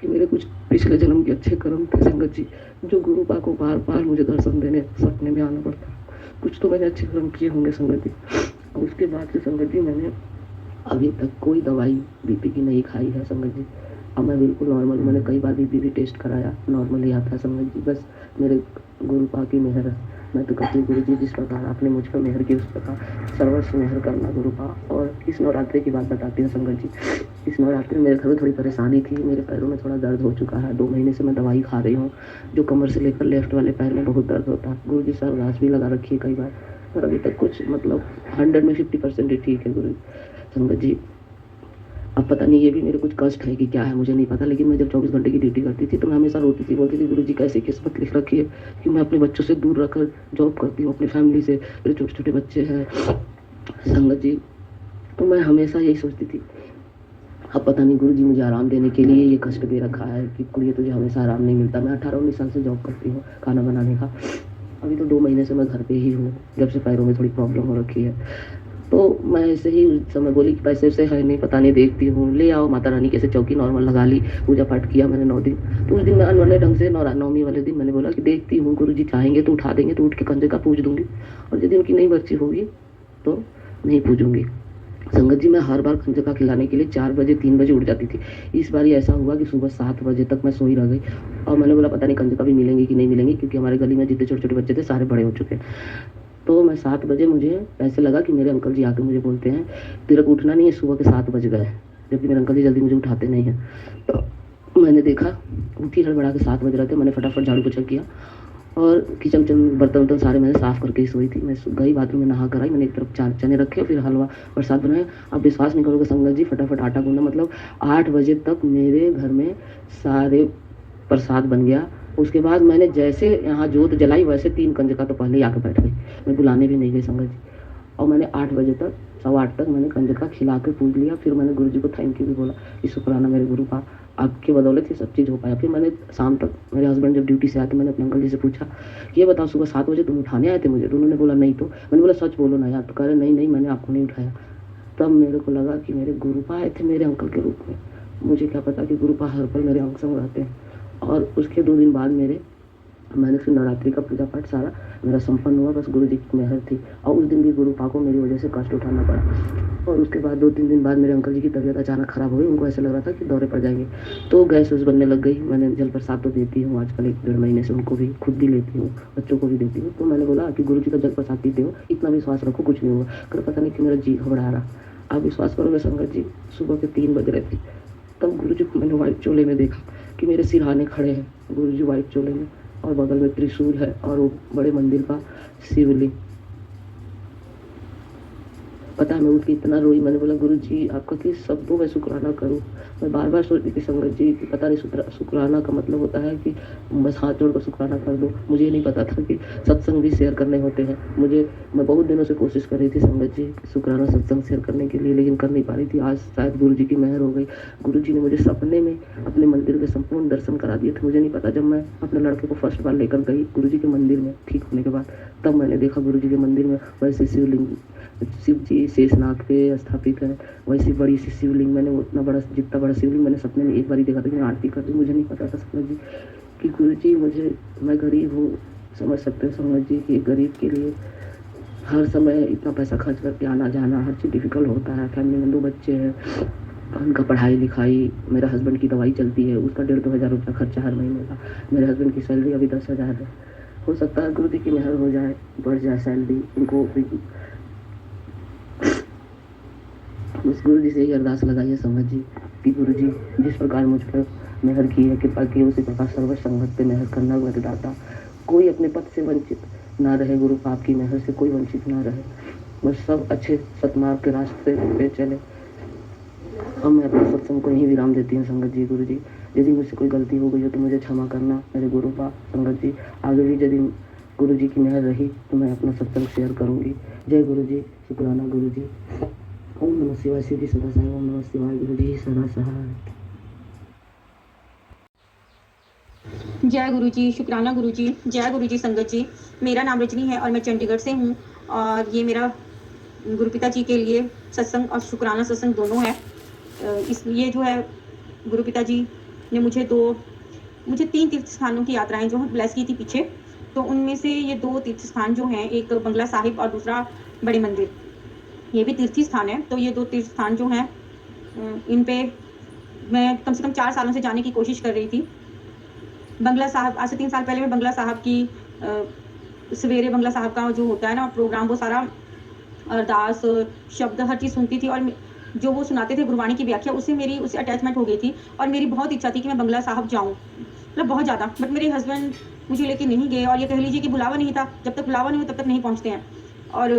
कि मेरे कुछ पिछले जन्म के अच्छे कर्म थे संगत जी, जो गुरु पा को बार बार मुझे दर्शन देने सपने में आना पड़ता। कुछ तो मैंने अच्छे कर्म किए होंगे संगत जी। और उसके बाद से संगत जी मैंने अभी तक कोई दवाई बीपी की नहीं खाई है संगत जी। अब मैं बिल्कुल नॉर्मल, मैंने कई बार बीपी भी टेस्ट कराया, नॉर्मल ही आता है संगत जी। बस मेरे गुरु पा की मेहर है। मैं तो कहती हूँ गुरु जी जिस प्रकार आपने मुझ पर मेहर की उस प्रकार सर्वस्व मेहर करना गुरु पा। और इस नवरात्रि की बात बताती हूँ संगत जी। इस नवरात्रि में मेरे घर में थोड़ी परेशानी थी, मेरे पैरों में थोड़ा दर्द हो चुका है। 2 महीने से मैं दवाई खा रही हूँ, जो कमर से लेकर लेफ्ट वाले पैर में बहुत दर्द होता है। गुरु जी सर घास भी लगा रखी है कई बार, पर अभी तक कुछ मतलब 100 में 50% ही ठीक है गुरु संगत जी। अब पता नहीं ये भी मेरे कुछ कष्ट है कि क्या है मुझे नहीं पता, लेकिन मैं जब 24 घंटे की ड्यूटी करती थी तो मैं हमेशा रोती थी, बोलती थी गुरु जी कैसी किस्मत लिख रखी है कि मैं अपने बच्चों से दूर रखकर जॉब करती हूँ, अपनी फैमिली से, मेरे छोटे छोटे बच्चे हैं संगत जी। तो मैं हमेशा यही सोचती थी, अब पता नहीं गुरु जी मुझे आराम देने के लिए ये कष्ट दे रखा है कि कुड़िए तुझे हमेशा आराम नहीं मिलता। मैं 18-19 साल से जॉब करती हूँ खाना बनाने का, अभी तो 2 महीने से मैं घर पे ही हूँ, जब से पैरों में थोड़ी प्रॉब्लम हो रखी है। तो मैं ऐसे ही उस समय बोली कि पैसे से है नहीं, पता नहीं, देखती हूँ, ले आओ माता रानी कैसे चौकी नॉर्मल लगा ली, पूजा पाठ किया मैंने 9 दिन। तो उस दिन मैं अनवरने ढंग से नवमी वाले दिन मैंने बोला कि देखती हूँ गुरु जी चाहेंगे तो उठा देंगे तो उठ के कंधे का पूज दूंगी, और यदि उनकी नहीं बच्ची होगी तो नहीं पूजूंगी। संगत जी मैं हर बार कंजका खिलाने के लिए 4 बजे 3 बजे उठ जाती थी। इस बार ऐसा हुआ कि सुबह 7 बजे तक मैं सोई रह गई और मैंने बोला पता नहीं कंजका भी मिलेंगे कि नहीं मिलेंगे, क्योंकि हमारे गली में जितने छोटे छोटे बच्चे थे सारे बड़े हो चुके हैं। तो मैं 7 बजे, मुझे ऐसे लगा कि मेरे अंकल जी आके मुझे बोलते हैं तेरे को उठना नहीं है, सुबह के 7 बज गए, जबकि मेरे अंकल जी जल्दी मुझे उठाते नहीं हैं। तो मैंने देखा उठी हड़बड़ा के 7 बज रहे थे, मैंने फटाफट झाड़ू पोछा किया और किचन बर्तन वर्तन सारे मैंने साफ़ करके ही सोई थी। मैं गई बाथरूम में नहा कर आई, मैंने एक तरफ चने रखे फिर हलवा प्रसाद बनाया। आप विश्वास नहीं करोगे संगत जी, फटाफट आटा गूंदा, मतलब 8 बजे तक मेरे घर में सारे प्रसाद बन गया। उसके बाद मैंने जैसे यहाँ जोत जलाई वैसे 3 कंजका तो पहले ही आके बैठ गई, मैं बुलाने भी नहीं गई संगत जी। और मैंने 8 बजे तक 8:15 तक मैंने कंजका खिला के पूज लिया। फिर मैंने गुरु जी को थैंक यू भी बोला कि शुक्राना मेरे गुरु का, आपकी बदौलत ये सब चीज़ हो पाया। फिर मैंने शाम तक, मेरे हस्बैंड जब ड्यूटी से आए तो मैंने अपने अंकल जी से पूछा ये बताओ सुबह 7 बजे तुम उठाने आए थे मुझे? तो उन्होंने बोला नहीं। तो मैंने बोला सच बोलो ना यार। तो कह रहे नहीं मैंने आपको नहीं उठाया। तब मेरे को लगा कि मेरे गुरुपा आए थे मेरे अंकल के रूप में। मुझे क्या पता कि गुरुपा हर पल मेरे अंग संग रहते हैं। और उसके 2 दिन बाद मैंने फिर नवरात्रि का पूजा पाठ सारा मेरा संपन्न हुआ, बस गुरु जी की मेहर थी। और उस दिन भी गुरु पा को मेरी वजह से कष्ट उठाना पड़ा। और उसके बाद 2-3 दिन बाद मेरे अंकल जी की तबीयत अचानक ख़राब हो गई, उनको ऐसा लग रहा था कि दौरे पड़ जाएंगे। तो गैस वैस बनने लग गई। मैंने जल प्रसाद तो देती हूँ आजकल 1-1.5 महीने से, उनको भी खुद भी लेती हूँ, बच्चों को भी देती हूँ। तो मैंने बोला कि गुरु जी का जल प्रसाद पीते हो, इतना विश्वास रखो कुछ नहीं होगा। कर पता नहीं कि मेरा जी घबरा रहा। आप विश्वास करोगे संगत जी, सुबह के 3 बज रहे थे तब गुरु जी को मैंने व्हाइट चोले में देखा कि मेरे सिरहाने खड़े हैं गुरु जी व्हाइट चोले में, और बगल में त्रिशूल है और वो बड़े मंदिर का शिवलिंग। पता है मैं उठ के इतना रोई, मैंने बोला गुरुजी आपका किस शब्दों में शुक्राना करूँ। मैं बार बार सोचती थी संगत जी कि पता नहीं शुक्राना का मतलब होता है कि बस हाथ जोड़ कर शुक्राना कर दो। मुझे नहीं पता था कि सत्संग भी शेयर करने होते हैं। मैं बहुत दिनों से कोशिश कर रही थी संगत जी शुक्राना सत्संग शेयर करने के लिए, लेकिन कर नहीं पा रही थी। आज शायद गुरुजी की मेहर हो गई। गुरुजी ने मुझे सपने में अपने मंदिर के संपूर्ण दर्शन करा दिए थे। मुझे नहीं पता, जब मैं अपने लड़के को फर्स्ट बार लेकर गई गुरुजी के मंदिर में ठीक होने के बाद, तब मैंने देखा गुरुजी के मंदिर में वैसे शिवलिंग, शिव जी शेषनाग पे स्थापित है, वैसी बड़ी सी शिवलिंग। मैंने उतना बड़ा, जितना बड़ा शिवलिंग मैंने सपने में एक बार ही देखा था। मैं आरती करती, मुझे नहीं पता था समझ जी कि गुरुजी मैं गरीब हूँ। समझ सकते हैं समझ जी कि गरीब के लिए हर समय इतना पैसा खर्च करके आना जाना हर चीज़ डिफिकल्ट होता है। फैमिली में 2 बच्चे हैं, उनका पढ़ाई लिखाई, मेरे हस्बैंड की दवाई चलती है, उसका 1,500-2 हज़ार रुपया खर्चा हर महीने का। मेरे हस्बैंड की सैलरी अभी 10,000 है। हो सकता है गुरुजी की मेहर हो जाए, बढ़ जाए सैलरी उनको। उस गुरुजी से यही अरदास लगाइए समझ जी कि गुरुजी जिस प्रकार मुझ पर मेहर की है, कृपा की, उसी प्रकार सर्व संगत पे मेहर करना वरदाता। कोई अपने पद से वंचित ना रहे, गुरु पाप की मेहर से कोई वंचित ना रहे, बस सब अच्छे सतमार्ग के रास्ते पे चले। अब मैं अपने सत्संग को यहीं विराम देती हूँ संगत जी। गुरु जी यदि मुझसे कोई गलती हो गई हो तो मुझे क्षमा करना मेरे गुरु पाप संगत जी। आगे भी यदि गुरु जी की मेहर रही तो मैं अपना सत्संग शेयर करूँगी। जय गुरु जी, शुक्राना गुरु जी। ओम नमः शिवाय, शिव जी सदा सहाय। ओम नमः शिवाय, गुरु जी सदा सहाय। जय गुरु जी, शुक्राना गुरु जी। जय गुरु जी संगत जी। मेरा नाम रजनी है और मैं चंडीगढ़ से हूँ और ये मेरा गुरुपिता जी के लिए सत्संग और शुक्राना सत्संग दोनों है। इसलिए जो है गुरुपिता जी ने मुझे 3 तीर्थ स्थानों की यात्राएं जो हैं ब्लेस की थी पीछे। तो उनमें से ये 2 तीर्थ स्थान जो हैं, एक बंगला साहिब और दूसरा बड़े मंदिर, ये भी तीर्थी स्थान है। तो ये 2 तीर्थ स्थान जो हैं इन पे मैं कम से कम 4 सालों से जाने की कोशिश कर रही थी। बंगला साहब, आज से 3 साल पहले मैं बंगला साहब की सवेरे बंगला साहब का जो होता है ना प्रोग्राम, वो सारा अरदास शब्द हर चीज़ सुनती थी और जो वो सुनाते थे गुरबाणी की व्याख्या, उससे मेरी उससे अटैचमेंट हो गई थी और मेरी बहुत इच्छा थी कि मैं बंगला साहब जाऊँ, मतलब बहुत ज़्यादा। बट मेरे हस्बैंड मुझे लेके नहीं गए और ये कह लीजिए कि बुलावा नहीं था। जब तक बुलावा नहीं हो तब तक नहीं पहुँचते हैं। और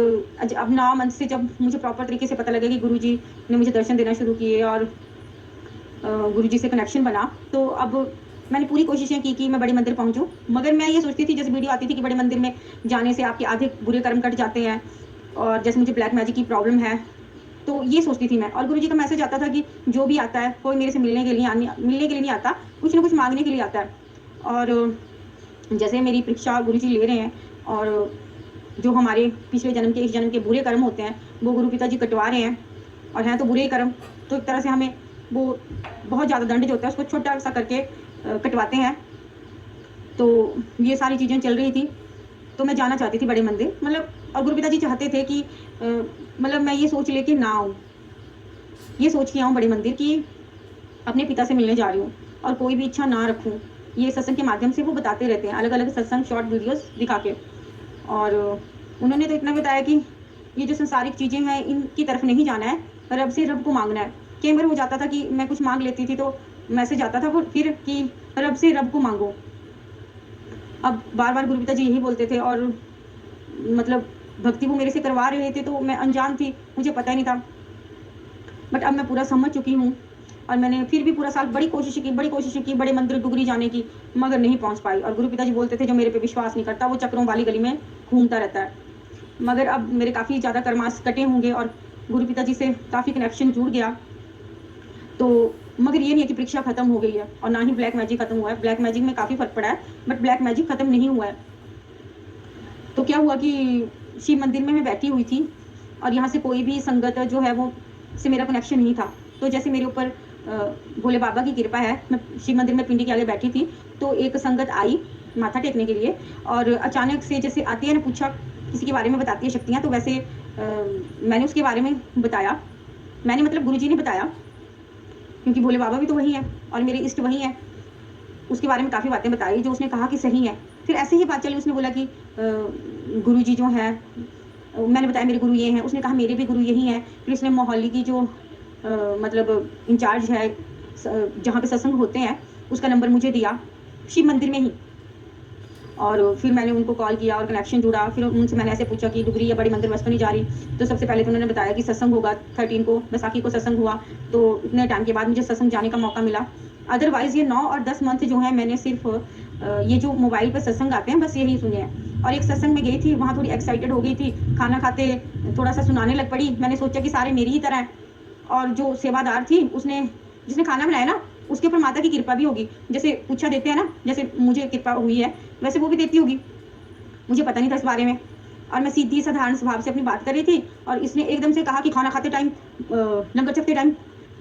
अब 9 मंथ से जब मुझे प्रॉपर तरीके से पता लगा कि गुरुजी ने मुझे दर्शन देना शुरू किए और गुरुजी से कनेक्शन बना, तो अब मैंने पूरी कोशिशें की कि मैं बड़े मंदिर पहुंचूं। मगर मैं ये सोचती थी, जैसे वीडियो आती थी कि बड़े मंदिर में जाने से आपके आधे बुरे कर्म कट जाते हैं, और जैसे मुझे ब्लैक मैजिक की प्रॉब्लम है, तो ये सोचती थी मैं। और गुरुजी का मैसेज आता था कि जो भी आता है कोई मेरे से मिलने के लिए नहीं आता, कुछ ना कुछ मांगने के लिए आता है। और जैसे मेरी परीक्षा गुरुजी ले रहे हैं और जो हमारे पिछले जन्म के इस जन्म के बुरे कर्म होते हैं वो गुरु पिताजी कटवा रहे हैं, और हैं तो बुरे ही कर्म, तो एक तरह से हमें वो बहुत ज़्यादा दंड जो होता है उसको छोटा सा करके कटवाते हैं। तो ये सारी चीज़ें चल रही थी, तो मैं जाना चाहती थी बड़े मंदिर, मतलब। और गुरु पिताजी चाहते थे कि मतलब मैं ये सोच लेके ना आऊँ, ये सोच के आऊँ बड़े मंदिर कि अपने पिता से मिलने जा रही हूँ और कोई भी इच्छा ना रखूँ। ये सत्संग के माध्यम से वो बताते रहते हैं, अलग अलग सत्संग शॉर्ट वीडियोस दिखा के। और उन्होंने तो इतना बताया कि ये जो संसारिक चीज़ें हैं इनकी तरफ नहीं जाना है, रब से रब को मांगना है। कई बार हो जाता था कि मैं कुछ मांग लेती थी तो मैसेज आता था वो फिर कि रब से रब को मांगो। अब बार बार गुरु पिताजी यही बोलते थे और मतलब भक्ति वो मेरे से करवा रहे थे, तो मैं अनजान थी, मुझे पता ही नहीं था। बट अब मैं पूरा समझ चुकी हूँ और मैंने फिर भी पूरा साल बड़ी कोशिशें की बड़े मंदिर डुगरी जाने की, मगर नहीं पहुँच पाई। और गुरु पिताजी बोलते थे जो मेरे पे विश्वास नहीं करता वो चक्रों वाली गली में घूमता रहता है। मगर अब मेरे काफ़ी ज़्यादा कर्मास कटे होंगे और गुरु पिताजी से काफ़ी कनेक्शन जुड़ गया। तो मगर ये नहीं है कि परीक्षा खत्म हो गई है और ना ही ब्लैक मैजिक खत्म हुआ है। ब्लैक मैजिक में काफ़ी फर्क पड़ा है, बट ब्लैक मैजिक खत्म नहीं हुआ है। तो क्या हुआ कि शिव मंदिर में मैं बैठी हुई थी और यहाँ से कोई भी संगत जो है वो से मेरा कनेक्शन नहीं था। तो जैसे मेरे ऊपर भोले बाबा की कृपा है, मैं शिव मंदिर में पिंडी के आगे बैठी थी, तो एक संगत आई माथा टेकने के लिए और अचानक से जैसे आती है ना, पूछा किसी के बारे में बताती है शक्तियाँ, तो वैसे मैंने उसके बारे में बताया। मैंने मतलब गुरुजी ने बताया, क्योंकि भोले बाबा भी तो वही है और मेरे इष्ट वही हैं। उसके बारे में काफ़ी बातें बताई जो उसने कहा कि सही है। फिर ऐसे ही बात चली, उसने बोला कि गुरुजी जो है, मैंने बताया मेरे गुरु ये हैं, उसने कहा मेरे भी गुरु यही हैं। फिर उसने मोहाली की जो मतलब इंचार्ज है जहाँ पे सत्संग होते हैं उसका नंबर मुझे दिया, शिव मंदिर में ही। और फिर मैंने उनको कॉल किया और कनेक्शन जुड़ा। फिर उनसे मैंने ऐसे पूछा कि डुगरी या बड़े मंदिर बस तो नहीं जा रही। तो सबसे पहले तो उन्होंने बताया कि सत्संग होगा 13 को, बैसाखी को सत्संग हुआ। तो इतने टाइम के बाद मुझे सत्संग जाने का मौका मिला। अदरवाइज़ ये 9 और 10 मंथ जो है मैंने सिर्फ ये जो मोबाइल पर सत्संग आते हैं बस यही सुने हैं। और एक सत्संग में गई थी, वहाँ थोड़ी एक्साइटेड हो गई थी, खाना खाते थोड़ा सा सुनाने लग पड़ी। मैंने सोचा कि सारे मेरी ही तरह हैं। और जो सेवादार थी उसने जिसने खाना बनाया ना, उसके ऊपर माता की कृपा भी होगी। जैसे पूछा देते हैं ना, जैसे मुझे कृपा हुई है वैसे वो भी देती होगी। मुझे पता नहीं था इस बारे में। और मैं सीधी साधारण स्वभाव से अपनी बात कर रही थी और इसने एकदम से कहा कि खाना खाते टाइम लंगर चखते टाइम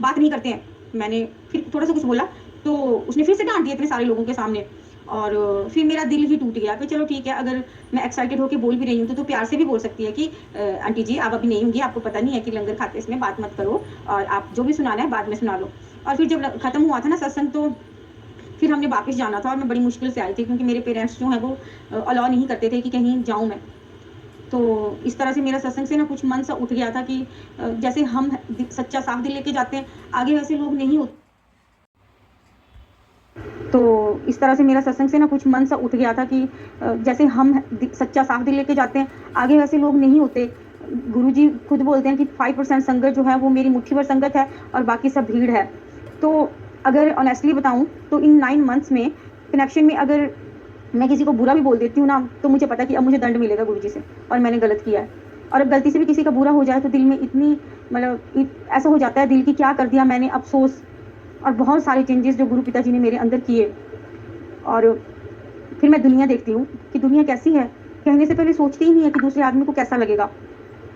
बात नहीं करते हैं। मैंने फिर थोड़ा सा कुछ बोला तो उसने फिर से डांट दिया इतने सारे लोगों के सामने। और फिर मेरा दिल ही टूट गया कि चलो ठीक है, अगर मैं एक्साइटेड होकर बोल भी रही हूँ तो प्यार से भी बोल सकती है कि आंटी जी आप अभी नहीं होंगी, आपको पता नहीं है कि लंगर खाते इसमें बात मत करो और आप जो भी सुनाना है बाद में सुना लो। और फिर जब ख़त्म हुआ था ना सत्संग, तो फिर हमने वापस जाना था और मैं बड़ी मुश्किल से आई थी क्योंकि मेरे पेरेंट्स जो हैं वो अलाउ नहीं करते थे कि कहीं जाऊँ मैं। तो इस तरह से मेरा सत्संग से ना कुछ मन सा उठ गया था कि जैसे हम सच्चा साफ दिल लेके जाते हैं आगे वैसे लोग नहीं होते। तो इस तरह से मेरा सत्संग से ना कुछ मन सा उठ गया था कि जैसे हम सच्चा साफ दिल लेके जाते हैं आगे वैसे लोग नहीं होते। गुरुजी खुद बोलते हैं कि 5% संगत जो है वो मेरी मुट्ठी भर संगत है और बाकी सब भीड़ है। तो अगर ऑनेस्टली बताऊं तो इन 9 मंथ्स में कनेक्शन में अगर मैं किसी को बुरा भी बोल देती हूँ ना, तो मुझे पता कि अब मुझे दंड मिलेगा गुरुजी से और मैंने गलत किया है। और अब गलती से भी किसी का बुरा हो जाए तो दिल में इतनी मतलब ऐसा हो जाता है दिल की क्या कर दिया मैंने, अफसोस और बहुत सारे चेंजेस जो गुरु पिताजी ने मेरे अंदर किए। और फिर मैं दुनिया देखती हूँ कि दुनिया कैसी है, कहने से पहले सोचती ही नहीं है कि दूसरे आदमी को कैसा लगेगा।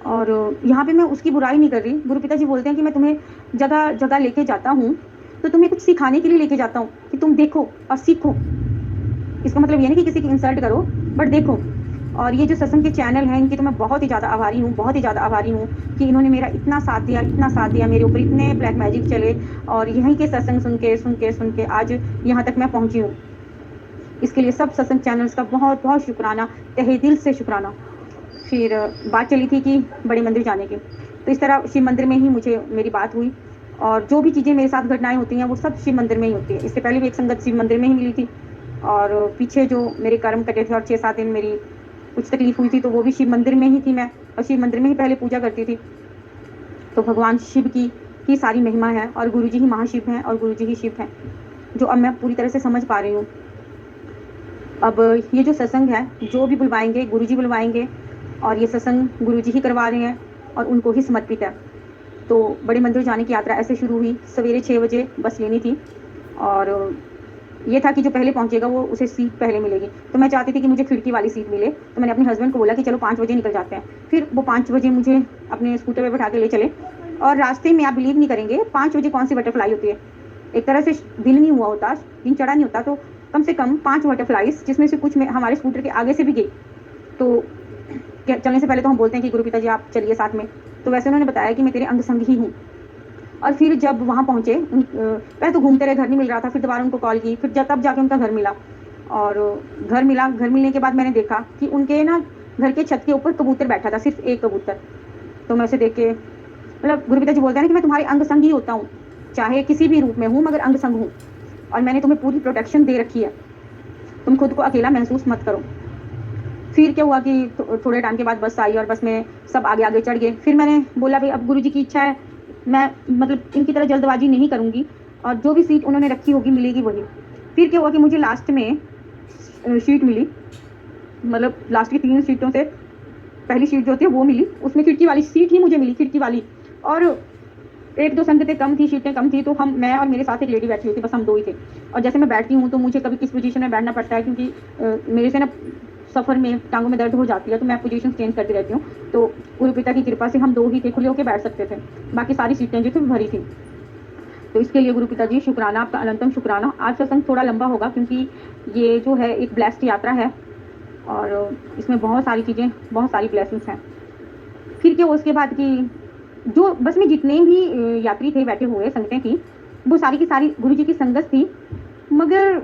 और यहाँ पे मैं उसकी बुराई नहीं कर रही। गुरु पिताजी बोलते हैं कि मैं तुम्हें जगह जगह लेके जाता हूँ तो तुम्हें कुछ सिखाने के लिए लेके जाता हूँ कि तुम देखो और सीखो। इसका मतलब ये नहीं कि किसी की इंसल्ट करो, बट देखो। और ये जो सत्संग के चैनल हैं इनकी तो मैं बहुत ही ज़्यादा आभारी हूँ, बहुत ही ज़्यादा आभारी हूँ कि इन्होंने मेरा इतना साथ दिया, इतना साथ दिया, मेरे ऊपर इतने ब्लैक मैजिक चले और यहीं के सत्संग सुन के आज यहाँ तक मैं पहुँची हूँ। इसके लिए सब सत्संग चैनल्स का बहुत बहुत शुक्राना, तहे दिल से शुक्राना। फिर बात चली थी कि बड़े मंदिर जाने की, तो इस तरह शिव मंदिर में ही मुझे मेरी बात हुई और जो भी चीज़ें मेरे साथ घटनाएं होती हैं वो सब शिव मंदिर में ही होती है। इससे पहले भी एक संगत शिव मंदिर में ही मिली थी और पीछे जो मेरे कर्म कटे थे और 6-7 दिन मेरी कुछ तकलीफ हुई थी तो वो भी शिव मंदिर में ही थी। मैं और शिव मंदिर में ही पहले पूजा करती थी। तो भगवान शिव की सारी महिमा है और गुरुजी ही महाशिव हैं और गुरुजी ही शिव हैं, जो अब मैं पूरी तरह से समझ पा रही हूँ। अब ये जो सत्संग है जो भी बुलवाएंगे गुरुजी बुलवाएंगे और ये सत्संग गुरुजी ही करवा रहे हैं और उनको ही समर्पित है। तो बड़े मंदिर जाने की यात्रा ऐसे शुरू हुई। सवेरे 6 बजे बस लेनी थी और ये था कि जो पहले पहुंचेगा वो उसे सीट पहले मिलेगी। तो मैं चाहती थी कि मुझे खिड़की वाली सीट मिले। तो मैंने अपने हस्बैंड को बोला कि चलो 5 बजे निकल जाते हैं। फिर वो 5 बजे मुझे अपने स्कूटर पर बैठा के ले चले और रास्ते में आप बिलीव नहीं करेंगे 5 बजे कौन सी बटरफ्लाई होती है। एक तरह से दिन नहीं हुआ होता, दिन चढ़ा नहीं होता, तो कम से कम 5 बटरफ्लाइज, जिसमें से कुछ में हमारे स्कूटर के आगे से भी गई। तो चलने से पहले तो हम बोलते हैं कि गुरु पिताजी आप चलिए साथ में, तो वैसे उन्होंने बताया कि मैं तेरे अंग संग ही हूँ। और फिर जब वहाँ पहुँचे, पहले तो घूमते रहे, घर नहीं मिल रहा था, फिर दोबारा उनको कॉल की, फिर तब जाके उनका घर मिला। और घर मिलने के बाद मैंने देखा कि उनके ना घर के छत के ऊपर कबूतर बैठा था, सिर्फ एक कबूतर। तो मैं उसे देख के मतलब गुरु पिताजी बोलते हैं कि मैं तुम्हारे अंग संग ही होता हूँ, चाहे किसी भी रूप में हूँ मगर अंग संग हूँ और मैंने तुम्हें पूरी प्रोटेक्शन दे रखी है, तुम खुद को अकेला महसूस मत करो। फिर क्या हुआ कि थोड़े टाइम के बाद बस आई और बस में सब आगे आगे चढ़ गए। फिर मैंने बोला भाई अब गुरुजी की इच्छा है, मैं मतलब इनकी तरह जल्दबाजी नहीं करूँगी और जो भी सीट उन्होंने रखी होगी मिलेगी वही। फिर क्या हुआ कि मुझे लास्ट में सीट मिली, मतलब लास्ट की 3 सीटों से पहली सीट जो होती है वो मिली, उसमें खिड़की वाली सीट ही मुझे मिली, खिड़की वाली। और 1-2 संगतें कम थी, सीटें कम थी, तो मैं और मेरे साथ एक लेडी बैठी हुई थी, बस हम 2 ही थे। और जैसे मैं बैठती हूँ तो मुझे कभी किस पोजीशन में बैठना पड़ता है, क्योंकि मेरे से ना सफ़र में टांगों में दर्द हो जाती है, तो मैं पोजीशन चेंज करती रहती हूँ। तो गुरु पिता की कृपा से हम 2 ही थे, खुले होकर बैठ सकते थे, बाकी सारी सीटें जो थी भरी थी। तो इसके लिए गुरु पिताजी शुक्राना, आपका अनंतम शुक्राना। आज सत्संग थोड़ा लंबा होगा क्योंकि ये जो है एक ब्लेस्ड यात्रा है और इसमें बहुत सारी चीज़ें, बहुत सारी ब्लेसिंग्स हैं। फिर क्या उसके बाद कि जो बस में जितने भी यात्री थे बैठे हुए, संगतें थी, वो सारी की सारी गुरुजी की संगत थी। मगर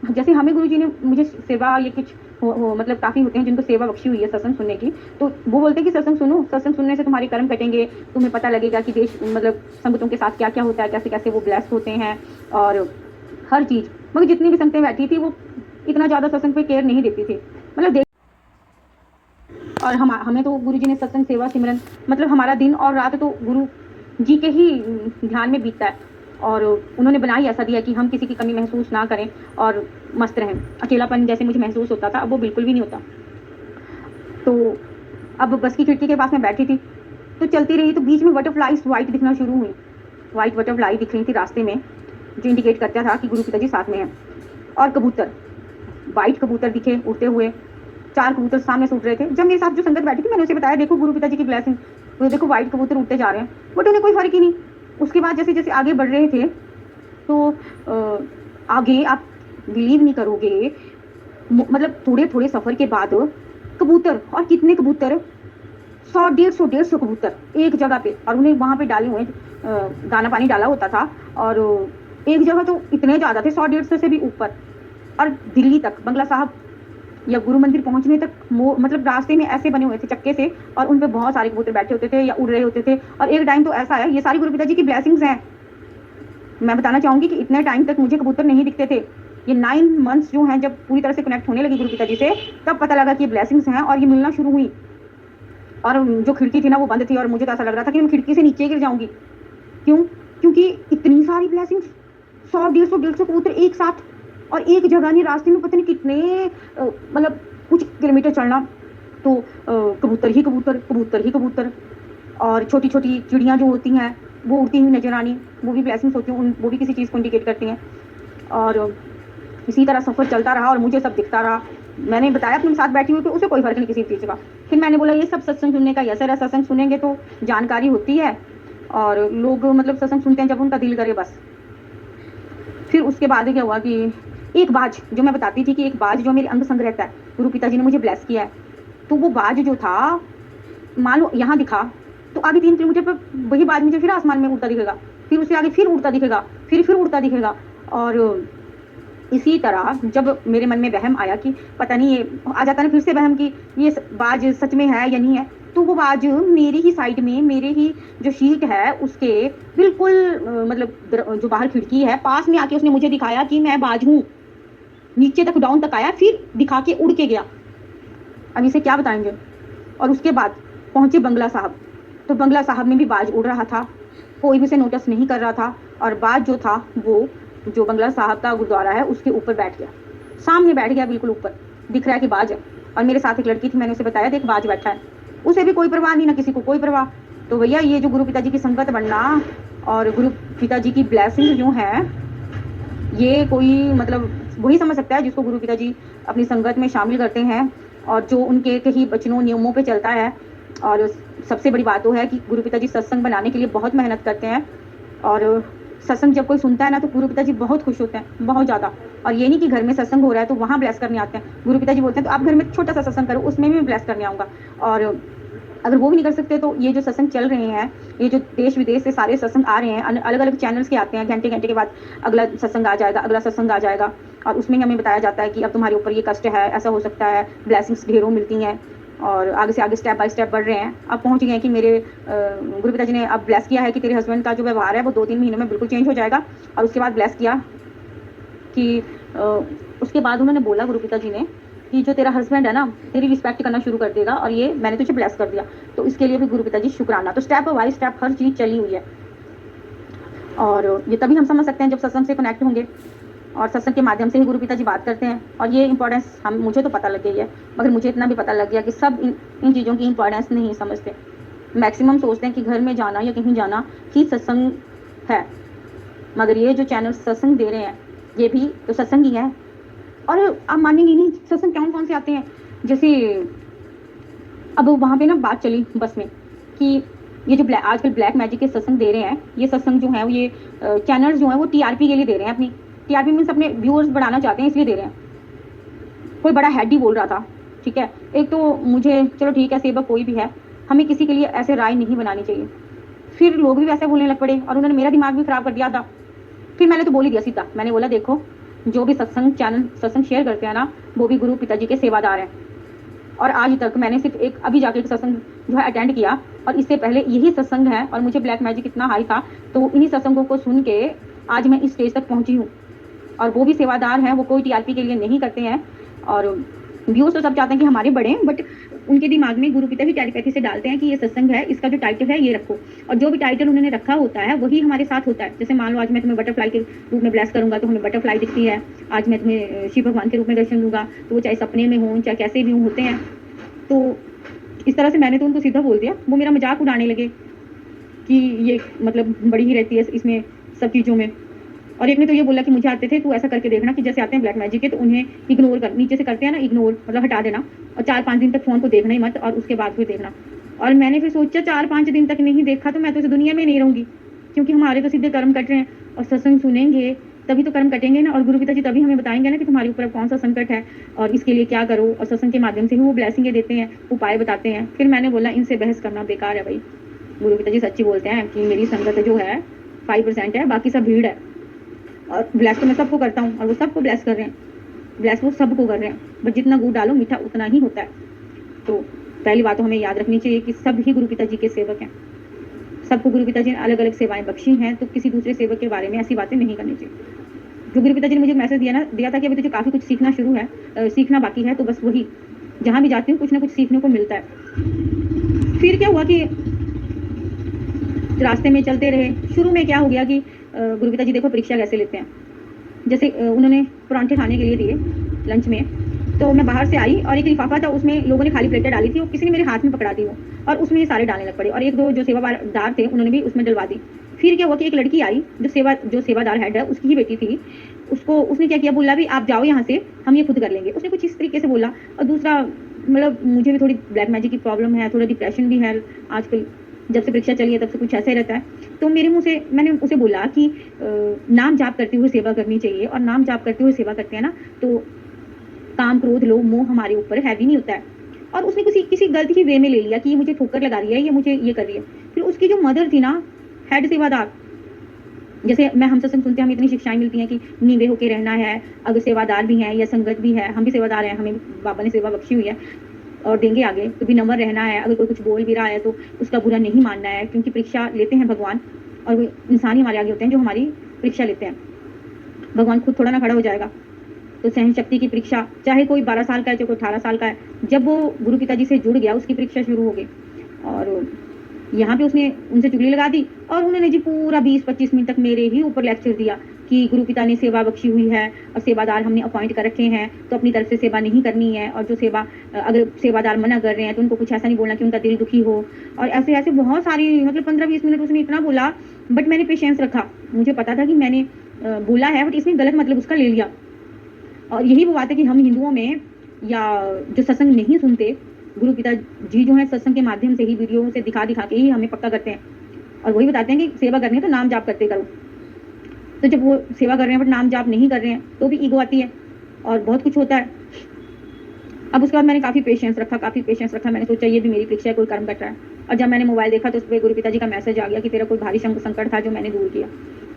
जैसे हमें गुरुजी ने मुझे सेवा ये कुछ मतलब काफ़ी होते हैं जिनको सेवा बख्शी हुई है सत्संग सुनने की, तो वो बोलते हैं कि सत्संग सुनो, सत्संग सुनने से तुम्हारे कर्म कटेंगे, तुम्हें पता लगेगा कि देश मतलब संगतों के साथ क्या क्या होता है, कैसे कैसे वो ब्लेस्ड होते हैं और हर चीज़। मगर जितनी भी संगतें बैठी थी वो इतना ज़्यादा सत्संग पे केयर नहीं देती थी, मतलब और हमें तो गुरु जी ने सत्संग, सेवा, सिमरन, मतलब हमारा दिन और रात तो गुरु जी के ही ध्यान में बीतता है। और उन्होंने बनाई ऐसा दिया कि हम किसी की कमी महसूस ना करें और मस्त रहें। अकेलापन जैसे मुझे महसूस होता था, अब वो बिल्कुल भी नहीं होता। तो अब बस की खिड़की के पास मैं बैठी थी, तो चलती रही, तो बीच में बटरफ्लाईज वाइट दिखना शुरू हुई। वाइट बटरफ्लाई दिख रही थी रास्ते में, जो इंडिकेट करता था कि गुरु पिताजी साथ में हैं। और कबूतर, वाइट कबूतर दिखे उड़ते हुए, 4 कबूतर सामने से उड़ रहे थे। जब मेरे साथ जो संगत बैठी थी, मैंने उसे बताया, देखो गुरु पिताजी की ब्लेसिंग, वो देखो वाइट कबूतर उड़ते जा रहे हैं, बट उन्हें कोई फर्क ही नहीं। उसके बाद जैसे जैसे आगे बढ़ रहे थे, तो आगे आप बिलीव नहीं करोगे, मतलब थोड़े थोड़े सफ़र के बाद कबूतर, और कितने कबूतर, 100-150 कबूतर एक जगह पे, और उन्हें वहाँ पे डाले हुए दाना पानी डाला होता था, और एक जगह तो इतने ज़्यादा थे, 100-150 से भी ऊपर। और दिल्ली तक, बंगला साहब या गुरु मंदिर पहुंचने तक मतलब रास्ते में ऐसे बने हुए थे चक्के से, और उन पे बहुत सारे कबूतर बैठे होते थे या उड़ रहे होते थे। और एक टाइम तो ऐसा है, ये सारी गुरु पिताजी की ब्लेसिंग्स हैं। मैं बताना चाहूँगी कि इतने टाइम तक मुझे कबूतर नहीं दिखते थे। ये 9 मंथ्स जो हैं, जब पूरी तरह से कनेक्ट होने लगी गुरु पिताजी से, तब पता लगा कि ये ब्लेसिंग्स हैं और ये मिलना शुरू हुई। और जो खिड़की थी ना, वो बंद थी, और मुझे तो ऐसा लग रहा था कि मैं खिड़की से नीचे गिर जाऊंगी। क्यों? क्योंकि इतनी सारी ब्लेसिंग्स, 100-150 कबूतर एक साथ, और एक जगह नहीं, रास्ते में पता नहीं कितने मतलब कुछ किलोमीटर चलना, तो कबूतर ही कबूतर, कबूतर ही कबूतर। और छोटी छोटी चिड़ियाँ जो होती हैं, वो उड़ती हुई नजर आनी, वो भी ब्लेसिंग्स होती हैं, वो भी किसी चीज़ को इंडिकेट करती हैं। और इसी तरह सफ़र चलता रहा और मुझे सब दिखता रहा। मैंने बताया अपने साथ बैठी हुई, तो उसे कोई फर्क नहीं किसी चीज़ का। फिर मैंने बोला, ये सब सत्संग सुनने का ही असर है, सत्संग सुनेंगे तो जानकारी होती है, और लोग मतलब सत्संग सुनते हैं जब उनका दिल करे, बस। फिर उसके बाद क्या हुआ कि एक बाज, जो मैं बताती थी कि एक बाज जो मेरे अंग संग रहता है, गुरु पिताजी ने मुझे ब्लेस किया है, तो वो बाज जो था, मान लो यहाँ दिखा, तो आगे 3 किलोमीटर पर वही बाज मुझे फिर आसमान में उड़ता दिखेगा, फिर उससे आगे फिर उड़ता दिखेगा, फिर उड़ता दिखेगा। और इसी तरह जब मेरे मन में वहम आया कि पता नहीं, ये आ जाता ना फिर से वहम कि ये बाज सच में है या नहीं है, तो वो बाज मेरी ही साइड में, मेरे ही जो शीट है उसके बिल्कुल मतलब जो बाहर खिड़की है, पास में आके उसने मुझे दिखाया कि मैं बाज हूँ। नीचे तक, डाउन तक आया, फिर दिखा के उड़ के गया। अब इसे क्या बताएंगे। और उसके बाद पहुंचे बंगला साहब, तो बंगला साहब में भी बाज उड़ रहा था, कोई भी उसे नोटिस नहीं कर रहा था। और बाज जो था, वो जो बंगला साहब का गुरुद्वारा है उसके ऊपर बैठ गया, सामने बैठ गया, बिल्कुल ऊपर दिख रहा है कि बाज है। और मेरे साथ एक लड़की थी, मैंने उसे बताया, देख बाज बैठा है, उसे भी कोई परवाह नहीं, ना किसी को कोई परवाह। तो भैया, ये जो गुरु पिताजी की संगत बनना और गुरु पिताजी की ब्लेसिंग जो है, ये कोई मतलब वही समझ सकता है जिसको गुरु पिताजी अपनी संगत में शामिल करते हैं, और जो उनके कई वचनों नियमों पे चलता है। और सबसे बड़ी बात वो है कि गुरु पिताजी सत्संग बनाने के लिए बहुत मेहनत करते हैं, और सत्संग जब कोई सुनता है ना, तो गुरु पिताजी बहुत खुश होते हैं, बहुत ज़्यादा। और ये नहीं कि घर में सत्संग हो रहा है तो वहाँ ब्लेस करने आते हैं, गुरु पिताजी बोलते हैं तो आप घर में छोटा सा सत्संग करो, उसमें भी मैं ब्लेस करने आऊँगा। और अगर वो भी नहीं कर सकते, तो ये जो सत्संग चल रहे हैं, ये जो देश विदेश से सारे सत्संग आ रहे हैं, अलग अलग चैनल्स के आते हैं, घंटे घंटे के बाद अगला सत्संग आ जाएगा, अगला सत्संग आ जाएगा, और उसमें हमें बताया जाता है कि अब तुम्हारे ऊपर ये कष्ट है, ऐसा हो सकता है, ब्लेसिंग्स ढेरों मिलती हैं। और आगे से आगे स्टेप बाय स्टेप बढ़ रहे हैं। अब पहुंच गए हैं कि मेरे गुरु पिताजी ने अब ब्लेस किया है कि तेरे हस्बैंड का जो व्यवहार है वो 2-3 महीनों में बिल्कुल चेंज हो जाएगा। और उसके बाद ब्लेस किया कि उसके बाद उन्होंने बोला, गुरु पिताजी ने, कि जो तेरा हस्बैंड है ना, तेरी रिस्पेक्ट करना शुरू कर देगा, और ये मैंने तुझे ब्लेस कर दिया। तो इसके लिए भी गुरु पिताजी शुक्राना। तो स्टेप बाय स्टेप हर चीज़ चली हुई है, और ये तभी हम समझ सकते हैं जब सत्संग से कनेक्ट होंगे, और सत्संग के माध्यम से ही गुरु पिताजी बात करते हैं। और ये इंपॉर्टेंस मुझे तो पता लग गई है, मगर मुझे इतना भी पता लग गया कि सब इन चीज़ों की इंपॉर्टेंस नहीं समझते। मैक्सिमम सोचते हैं कि घर में जाना या कहीं जाना ही सत्संग है, मगर ये जो चैनल सत्संग दे रहे हैं, ये भी तो सत्संग ही है। और आप मानेंगे नहीं, सत्संग कौन से आते हैं। जैसे अब वहाँ पे ना बात चली बस में कि ये जो आजकल ब्लैक मैजिक के सत्संग दे रहे हैं, ये सत्संग जो है, ये चैनल्स जो हैं वो टीआरपी के लिए दे रहे हैं। अपनी टीआरपी मीन्स अपने व्यूअर्स बढ़ाना चाहते हैं, इसलिए दे रहे हैं। कोई बड़ा हेड ही बोल रहा था, ठीक है। एक तो मुझे, चलो ठीक है, सेवक कोई भी है, हमें किसी के लिए ऐसे राय नहीं बनानी चाहिए। फिर लोग भी वैसे बोलने लग पड़े, और उन्होंने मेरा दिमाग भी ख़राब कर दिया था। फिर मैंने तो बोल ही दिया सीधा, मैंने बोला, देखो, जो भी सत्संग चैनल सत्संग शेयर करते हैं ना, वो भी गुरु पिताजी के सेवादार हैं। और आज तक मैंने सिर्फ एक अभी जाके एक सत्संग जो है अटेंड किया, और इससे पहले यही सत्संग है, और मुझे ब्लैक मैजिक इतना हाई था, तो इन्हीं सत्संगों को सुन के आज मैं इस स्टेज तक पहुंची हूँ। और वो भी सेवादार हैं, वो कोई टीआरपी के लिए नहीं करते हैं। और व्यूअर्स तो सब चाहते हैं कि हमारे बढ़ें, बट उनके दिमाग में गुरुपिता ही टेलीपैथी से डालते हैं कि ये सत्संग है, इसका जो टाइटल है ये रखो, और जो भी टाइटल उन्होंने रखा होता है वही हमारे साथ होता है। जैसे मान लो आज मैं तुम्हें बटरफ्लाई के रूप में ब्लेस करूंगा तो हमें बटरफ्लाई दिखती है, आज मैं तुम्हें शिव भगवान के रूप में दर्शन दूंगा तो वो चाहे सपने में हों चाहे कैसे भी होते हैं। तो इस तरह से मैंने तो उनको सीधा बोल दिया, वो मेरा मजाक उड़ाने लगे कि ये मतलब बड़ी ही रहती है इसमें सब चीज़ों में। और एक ने तो ये बोला कि मुझे आते थे, तू ऐसा करके देखना कि जैसे आते हैं ब्लैक मैजिक के तो उन्हें इग्नोर कर, नीचे से करते हैं ना इग्नोर, मतलब हटा देना, और 4-5 दिन तक फ़ोन को देखना ही मत, और उसके बाद फिर देखना। और मैंने फिर सोचा 4-5 दिन तक नहीं देखा तो मैं तो इस दुनिया में नहीं रहूँगी, क्योंकि हमारे तो सीधे कर्म कट रहे हैं, और सत्संग सुनेंगे तभी तो कर्म कटेंगे ना, और गुरुपिता जी तभी हमें बताएंगे ना कि तुम्हारे ऊपर कौन सा संकट है और इसके लिए क्या करो, और सत्संग के माध्यम से ही वो ब्लेसिंगें देते हैं, उपाय बताते हैं। फिर मैंने बोला इनसे बहस करना बेकार है भाई, गुरुपिता जी सच्ची बोलते हैं कि मेरी संगत जो है 5% है, बाकी सब भीड़ है, और ब्लेस तो मैं सबको करता हूँ और वो सबको ब्लेस कर रहे हैं, ब्लेस वो सबको कर रहे हैं, बस जितना गुड़ डालो मीठा उतना ही होता है। तो पहली बात तो हमें याद रखनी चाहिए कि सब ही गुरुपिता जी के सेवक हैं, सबको गुरुपिता जी ने अलग अलग सेवाएं बख्शी हैं, तो किसी दूसरे सेवक के बारे में ऐसी बातें नहीं करनी चाहिए। जो गुरुपिता जी ने मुझे मैसेज दिया था कि अभी तो जो काफ़ी कुछ सीखना शुरू है, सीखना बाकी है, तो बस वही जहाँ भी जाती हूँ कुछ ना कुछ सीखने को मिलता है। फिर क्या हुआ कि रास्ते में चलते रहे, शुरू में क्या हो गया कि गुरुपिता जी देखो परीक्षा कैसे लेते हैं। जैसे उन्होंने परांठे खाने के लिए दिए लंच में, तो मैं बाहर से आई और एक लिफाफा था, उसमें लोगों ने खाली प्लेटें डाली थी, और किसी ने मेरे हाथ में पकड़ा दी वो, और उसमें ये सारे डालने लग पड़े, और एक दो जो सेवादार थे उन्होंने भी उसमें डलवा दी। फिर क्या हुआ कि एक लड़की आई जो सेवादार हेड है उसकी ही बेटी थी, उसने क्या किया, बोला भी आप जाओ यहाँ से, हम ये खुद कर लेंगे, उसने कुछ इस तरीके से बोला। और दूसरा मतलब मुझे भी थोड़ी ब्लैक मैजिक की प्रॉब्लम है, थोड़ा डिप्रेशन भी है आजकल, जब से परीक्षा चली है तब से कुछ ऐसा ही रहता है। तो मेरे मुंह से मैंने उसे बोला कि नाम जाप करते हुए सेवा करनी चाहिए, और नाम जाप करते हुए सेवा करते हैं ना तो काम क्रोध लोभ मोह हमारे ऊपर हैवी नहीं होता है। और उसने किसी गलत ही वे में ले लिया कि ये मुझे ठोकर लगा रही है, ये मुझे ये कर रही है। फिर उसकी जो मदर थी ना, हेड सेवादार, जैसे मैं हम सत्संग सुनते हैं, हमें इतनी शिक्षाएं मिलती हैं कि नीवे होके रहना है, अगर सेवादार भी हैं या संगत भी है, हम भी सेवादार हैं, हमें बाबा ने सेवा बख्शी हुई है और देंगे आगे, तो भी नम्र रहना है, अगर कोई कुछ बोल भी रहा है तो उसका बुरा नहीं मानना है, क्योंकि परीक्षा लेते हैं भगवान, और वो इंसान ही हमारे आगे होते हैं जो हमारी परीक्षा लेते हैं। भगवान खुद थोड़ा ना खड़ा हो जाएगा, तो सहन शक्ति की परीक्षा, चाहे कोई 12 साल का है चाहे कोई 18 साल का है, जब वो गुरुपिता जी से जुड़ गया उसकी परीक्षा शुरू हो गई। और यहाँ पे उसने उनसे चुगली लगा दी, और उन्होंने जी पूरा 20-25 मिनट तक मेरे ही ऊपर लेक्चर दिया कि गुरुपिता ने सेवा बख्शी हुई है और सेवादार हमने अपॉइंट कर रखे हैं, तो अपनी तरफ से सेवा नहीं करनी है, और जो सेवा अगर सेवादार मना कर रहे हैं तो उनको कुछ ऐसा नहीं बोलना कि उनका दिल दुखी हो, और ऐसे ऐसे बहुत सारी मतलब 15-20 मिनट उसने इतना बोला। बट मैंने पेशेंस रखा, मुझे पता था कि मैंने बोला है, बट इसने गलत मतलब उसका ले लिया। और यही वो बात है कि हम हिंदुओं में या जो सत्संग नहीं सुनते, गुरुपिता जी जो है सत्संग के माध्यम से ही वीडियो से दिखा के ही हमें पक्का करते हैं, और वही बताते हैं कि सेवा करनी है तो नाम जाप करते करो। तो जब वो सेवा कर रहे हैं बट नाम जाप नहीं कर रहे हैं तो भी ईगो आती है और बहुत कुछ होता है। अब उसके बाद मैंने काफ़ी पेशेंस रखा, मैंने सोचा ये भी मेरी परीक्षा है, कोई कर्म कट रहा है। और जब मैंने मोबाइल देखा तो उस पर गुरुपिता जी का मैसेज आ गया कि तेरा कोई भारी संकट था जो मैंने दूर किया।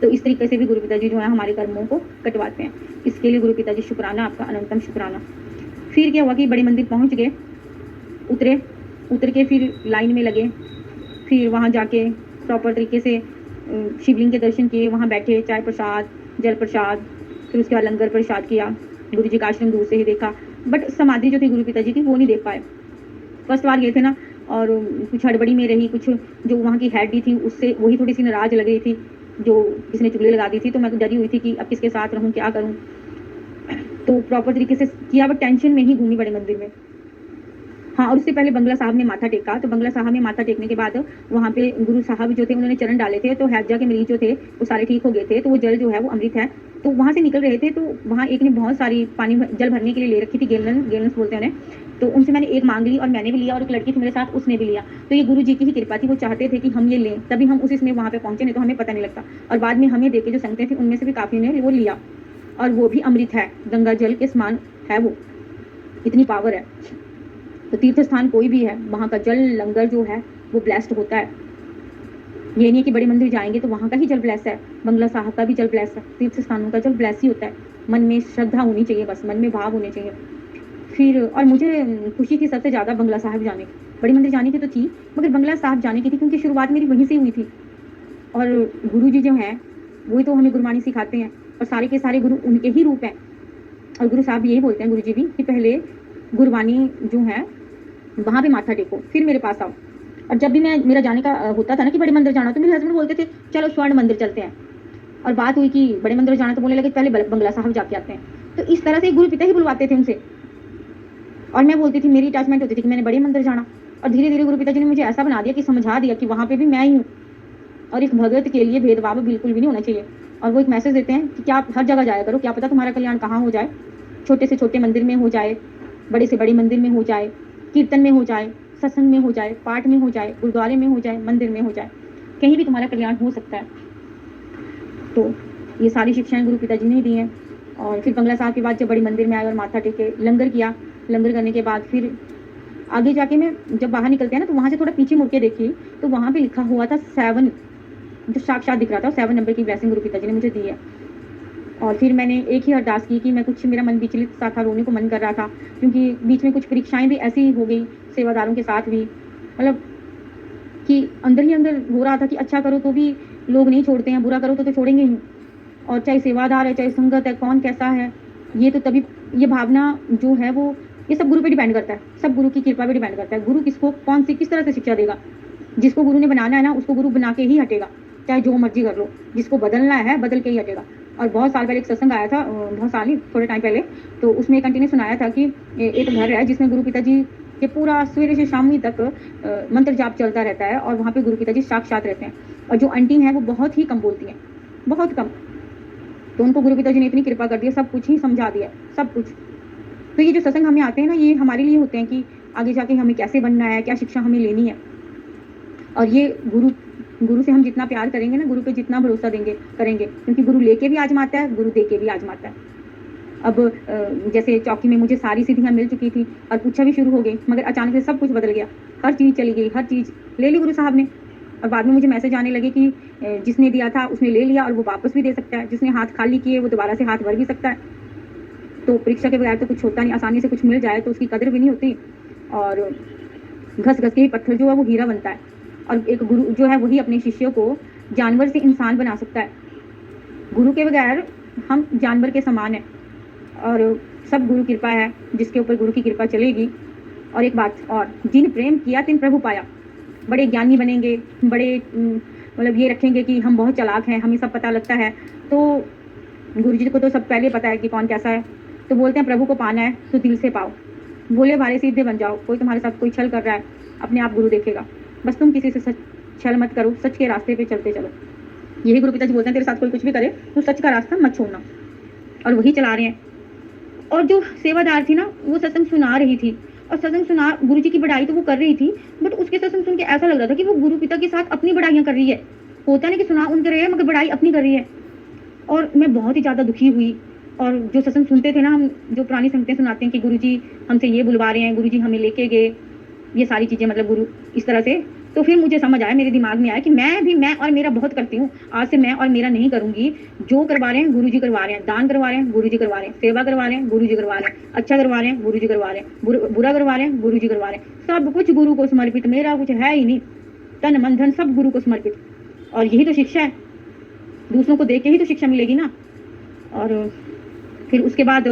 तो इस तरीके से भी गुरुपिता जी जो है हमारे कर्मों को कटवाते हैं। इसके लिए गुरुपिता जी शुक्राना, आपका अनंतम शुक्राना। फिर क्या हुआ कि बड़े मंदिर पहुँच गए, उतर के फिर लाइन में लगे, फिर वहाँ जाके प्रॉपर तरीके से शिवलिंग के दर्शन किए, वहाँ बैठे, चाय प्रसाद, जल प्रसाद, फिर उसके बाद लंगर प्रसाद किया, गुरु जी का आश्रम दूर से ही देखा। बट समाधि जो थी गुरुपिता जी की वो नहीं देख पाए, फर्स्ट बार गए थे ना, और कुछ हड़बड़ी में रही, कुछ जो वहाँ की हेड भी थी उससे वही थोड़ी सी नाराज लग रही थी, जो किसी ने चुगली लगा दी थी, तो मैं तो डरी हुई थी कि अब किसके साथ रहूँ, क्या करूँ। तो प्रॉपर तरीके से किया, बट टेंशन में ही घूमी बड़े मंदिर में। हाँ, और उससे पहले बंगला साहब में माथा टेका, तो बंगला साहब में माथा टेकने के बाद वहाँ पे गुरु साहब जो थे उन्होंने चरण डाले थे, तो हैजा के मरीज जो थे वो सारे ठीक हो गए थे, तो वो जल जो है वो अमृत है। तो वहाँ से निकल रहे थे, तो वहाँ एक ने बहुत सारी जल भरने के लिए ले रखी थी, गैलन्स बोलते हैं उन्हें, तो उनसे मैंने एक मांग ली और मैंने भी लिया, और एक लड़की थी मेरे साथ उसने भी लिया। तो ये गुरु जी की ही कृपा थी, वो चाहते थे कि हम ये लें, तभी हम उस इसमें वहाँ पे पहुँचे, नहीं तो हमें पता नहीं लगता। और बाद में हमें देखे जो संगतें थी उनमें से भी काफ़ी ने वो लिया, और वो भी अमृत है, गंगा जल के समान है, वो इतनी पावर है। तो तीर्थ स्थान कोई भी है, वहाँ का जल लंगर जो है वो ब्लेस्ड होता है। ये नहीं कि बड़े मंदिर जाएंगे तो वहाँ का ही जल ब्लेस है, बंगला साहब का भी जल ब्लेस है, तीर्थ स्थानों का जल ब्लेस ही होता है। मन में श्रद्धा होनी चाहिए, बस मन में भाव होने चाहिए। फिर और मुझे खुशी थी सबसे ज़्यादा बंगला साहब जाने की, बड़े मंदिर जाने की तो थी, मगर बंगला साहब जाने की थी क्योंकि शुरुआत मेरी वहीं से हुई थी। और गुरु जी जो हैं वही तो हमें गुरबाणी सिखाते हैं, और सारे के सारे गुरु उनके ही रूप हैं। और गुरु साहब यही बोलते हैं, गुरु जी भी, कि पहले गुरबानी जो है वहाँ पे माथा टेको, फिर मेरे पास आओ। और जब भी मेरा जाने का होता था ना कि बड़े मंदिर जाना, तो मेरे हस्बैंड बोलते थे चलो स्वर्ण मंदिर चलते हैं। और बात हुई कि बड़े मंदिर जाना, तो बोलने लगे पहले बंगला साहब जाके आते हैं। तो इस तरह से गुरु पिता ही बुलवाते थे उनसे, और मैं बोलती थी, मेरी अटैचमेंट होती थी कि मैंने बड़े मंदिर जाना। और धीरे धीरे गुरु पिता जी ने मुझे ऐसा बना दिया कि समझा दिया कि वहाँ पे भी मैं ही हूँ, और इस भगत के लिए भेदभाव बिल्कुल भी नहीं होना चाहिए। और वो एक मैसेज देते हैं कि क्या आप हर जगह जाया करो, क्या पता तुम्हारा कल्याण कहाँ हो जाए, छोटे से छोटे मंदिर में हो जाए, बड़े से बड़े मंदिर में हो जाए, कीर्तन में हो जाए, सत्संग में हो जाए, पाठ में हो जाए, गुरुद्वारे में हो जाए, मंदिर में हो जाए, कहीं भी तुम्हारा कल्याण हो सकता है। तो ये सारी शिक्षाएं गुरु पिताजी ने दी हैं। और फिर बंगला साहब के बाद जब बड़ी मंदिर में आए और माथा टेके, लंगर किया, लंगर करने के बाद फिर आगे जाके मैं जब बाहर निकलते हैं ना, तो वहाँ से थोड़ा पीछे मुड़ के देखी, तो वहाँ पे लिखा हुआ था 7, जो साक्षात दिख रहा था, 7 नंबर की ब्लेसिंग गुरु पिताजी ने मुझे दी है। और फिर मैंने एक ही अरदास की कि मैं कुछ, मेरा मन विचलित सा था, रोने को मन कर रहा था, क्योंकि बीच में कुछ परीक्षाएं भी ऐसी हो गई सेवादारों के साथ भी, मतलब कि अंदर ही अंदर हो रहा था कि अच्छा करो तो भी लोग नहीं छोड़ते हैं, बुरा करो तो छोड़ेंगे ही। और चाहे सेवादार है, चाहे संगत है, कौन कैसा है, ये तो तभी, ये भावना जो है वो, ये सब गुरु पे डिपेंड करता है, सब गुरु की कृपा पे डिपेंड करता है। गुरु किसको कौन सी किस तरह से शिक्षा देगा, जिसको गुरु ने बनाना है ना, उसको गुरु बना के ही हटेगा, चाहे जो मर्जी कर लो। जिसको बदलना है बदल के ही हटेगा। और बहुत साल पहले एक सत्संग आया था, बहुत साल नहीं, थोड़े टाइम पहले, तो उसमें कंटिन्यू सुनाया था कि एक घर है जिसमें गुरु पिताजी के पूरा सवेरे से शाम तक मंत्र जाप चलता रहता है, और वहाँ पे गुरु पिताजी साक्षात रहते हैं। और जो आंटी हैं वो बहुत ही कम बोलती हैं, बहुत कम, तो उनको गुरु पिताजी ने इतनी कृपा कर दी है, सब कुछ ही समझा दिया, सब कुछ। तो ये जो सत्संग हमें आते हैं ना, ये हमारे लिए होते हैं कि आगे जाके हमें कैसे बनना है, क्या शिक्षा हमें लेनी है। और ये गुरु से हम जितना प्यार करेंगे ना, गुरु पे जितना भरोसा देंगे करेंगे, क्योंकि गुरु लेके भी आजमाता है, गुरु दे के भी आजमाता है। अब जैसे चौकी में मुझे सारी सिद्धियाँ मिल चुकी थी और पूछा भी शुरू हो गई, मगर अचानक से सब कुछ बदल गया, हर चीज़ चली गई, हर चीज़ ले ली गुरु साहब ने। और बाद में मुझे मैसेज आने लगे कि जिसने दिया था उसने ले लिया और वो वापस भी दे सकता है, जिसने हाथ खाली किए वो दोबारा से हाथ भर भी सकता है। तो परीक्षा के बगैर तो कुछ होता नहीं, आसानी से कुछ मिल जाए तो उसकी कदर भी नहीं होती, और घस घस के ही पत्थर जो है वो हीरा बनता है। और एक गुरु जो है वही अपने शिष्यों को जानवर से इंसान बना सकता है। गुरु के बगैर हम जानवर के समान हैं, और सब गुरु कृपा है, जिसके ऊपर गुरु की कृपा चलेगी। और एक बात और, जिन प्रेम किया तिन प्रभु पाया। बड़े ज्ञानी बनेंगे, बड़े मतलब ये रखेंगे कि हम बहुत चालाक हैं, हमें सब पता लगता है, तो गुरु जी को तो सब पहले पता है कि कौन कैसा है। तो बोलते हैं प्रभु को पाना है तो दिल से पाओ, भोले भाले सीधे बन जाओ। कोई तुम्हारे साथ कोई छल कर रहा है, अपने आप गुरु देखेगा। बस तुम किसी से छल मत करो, सच के रास्ते पे चलते चलो। यही गुरु पिताजी बोलते हैं, तेरे साथ कोई कुछ भी करे तो सच का रास्ता मत छोड़ना, और वही चला रहे हैं। और जो सेवादार थी ना, वो सत्संग सुना रही थी, और सत्संग सुना, गुरु जी की बड़ाई तो वो कर रही थी, बट उसके सत्संग सुन के ऐसा लग रहा था कि वो गुरु पिता के साथ अपनी बड़ाइयाँ कर रही है। होता नहीं कि सुना उनके रही है, मगर बड़ाई अपनी कर रही है। और मैं बहुत ही ज़्यादा दुखी हुई। और जो सत्संग सुनते थे ना, हम जो पुरानी संगतें सुनाते हैं कि गुरु जी हमसे ये बुलवा रहे हैं, गुरु जी हमें लेके गए, ये सारी चीज़ें, मतलब गुरु इस तरह से। तो फिर मुझे समझ आया, मेरे दिमाग में आया कि मैं और मेरा बहुत करती हूँ, आज से मैं और मेरा नहीं करूँगी। जो करवा रहे हैं गुरु जी करवा रहे हैं, दान करवा रहे हैं गुरु जी करवा रहे हैं, सेवा करवा रहे हैं गुरु जी करवा रहे हैं, अच्छा करवा रहे हैं गुरु जी करवा रहे हैं, बुरा करवा रहे हैं गुरु जी करवा रहे हैं। सब कुछ गुरु को समर्पित, मेरा कुछ है ही नहीं, तन मन धन सब गुरु को समर्पित। और यही तो शिक्षा है, दूसरों को देख के ही तो शिक्षा मिलेगी ना। और फिर उसके बाद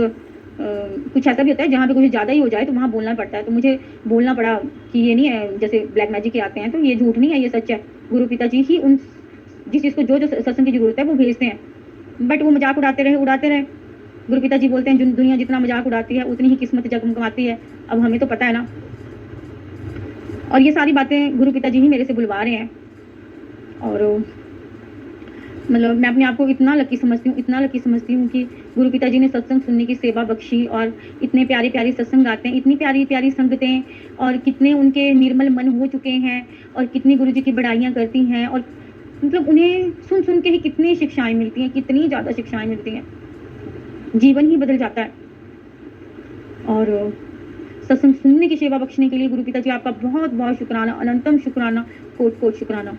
कुछ ऐसा भी होता है जहाँ पे कुछ ज़्यादा ही हो जाए तो वहाँ बोलना पड़ता है। तो मुझे बोलना पड़ा कि ये नहीं है जैसे ब्लैक मैजिक के आते हैं, तो ये झूठ नहीं है, ये सच है। गुरु पिताजी ही उन जिस चीज़ को जो सत्संग की जरूरत है वो भेजते हैं, बट वो मजाक उड़ाते रहे। गुरु पिताजी बोलते हैं दुनिया जितना मजाक उड़ाती है उतनी ही किस्मत जगमगाती है। अब हमें तो पता है ना। और ये सारी बातें गुरु पिताजी ही मेरे से बुलवा रहे हैं। और मतलब मैं अपने आप को इतना लकी समझती हूँ कि गुरु पिताजी ने सत्संग सुनने की सेवा बख्शी, और इतने प्यारे प्यारे सत्संग गाते हैं, इतनी प्यारी प्यारी संगतें, और कितने उनके निर्मल मन हो चुके हैं, और कितनी गुरु जी की बड़ाइयाँ करती हैं। और मतलब उन्हें सुन सुन के ही कितनी शिक्षाएं मिलती हैं, कितनी ज़्यादा शिक्षाएं मिलती हैं, जीवन ही बदल जाता है। और सत्संग सुनने की सेवा बख्शने के लिए गुरु पिताजी आपका बहुत बहुत शुक्राना, अनंतम शुक्राना, कोट कोट शुक्राना।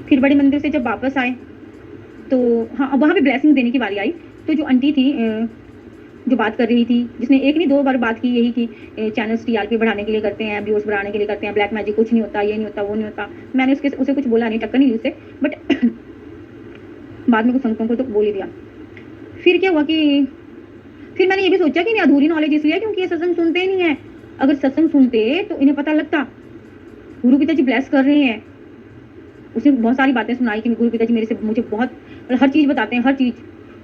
फिर बड़े मंदिर से जब वापस आए तो हाँ, वहाँ पे ब्लेसिंग देने की बारी आई। तो जो आंटी थी जो बात कर रही थी, जिसने एक नहीं 2 बार बात की यही कि चैनल्स टीआरपी बढ़ाने के लिए करते हैं, व्यूअर्स बढ़ाने के लिए करते हैं, ब्लैक मैजिक कुछ नहीं होता, ये नहीं होता, वो नहीं होता। मैंने उसे कुछ बोला नहीं, टक्कर नहीं दी उसे, बट बाद में कुछ संगतों को तो बोल ही दिया। फिर क्या हुआ कि फिर मैंने ये भी सोचा कि इन्हें अधूरी नॉलेज इसलिए है क्योंकि ये सत्संग सुनते ही नहीं है। अगर सत्संग सुनते तो इन्हें पता लगता। गुरु पिताजी ब्लेस कर रहे हैं। उसने बहुत सारी बातें सुनाई कि गुरु पिताजी मेरे से मुझे बहुत हर चीज़ बताते हैं, हर चीज़।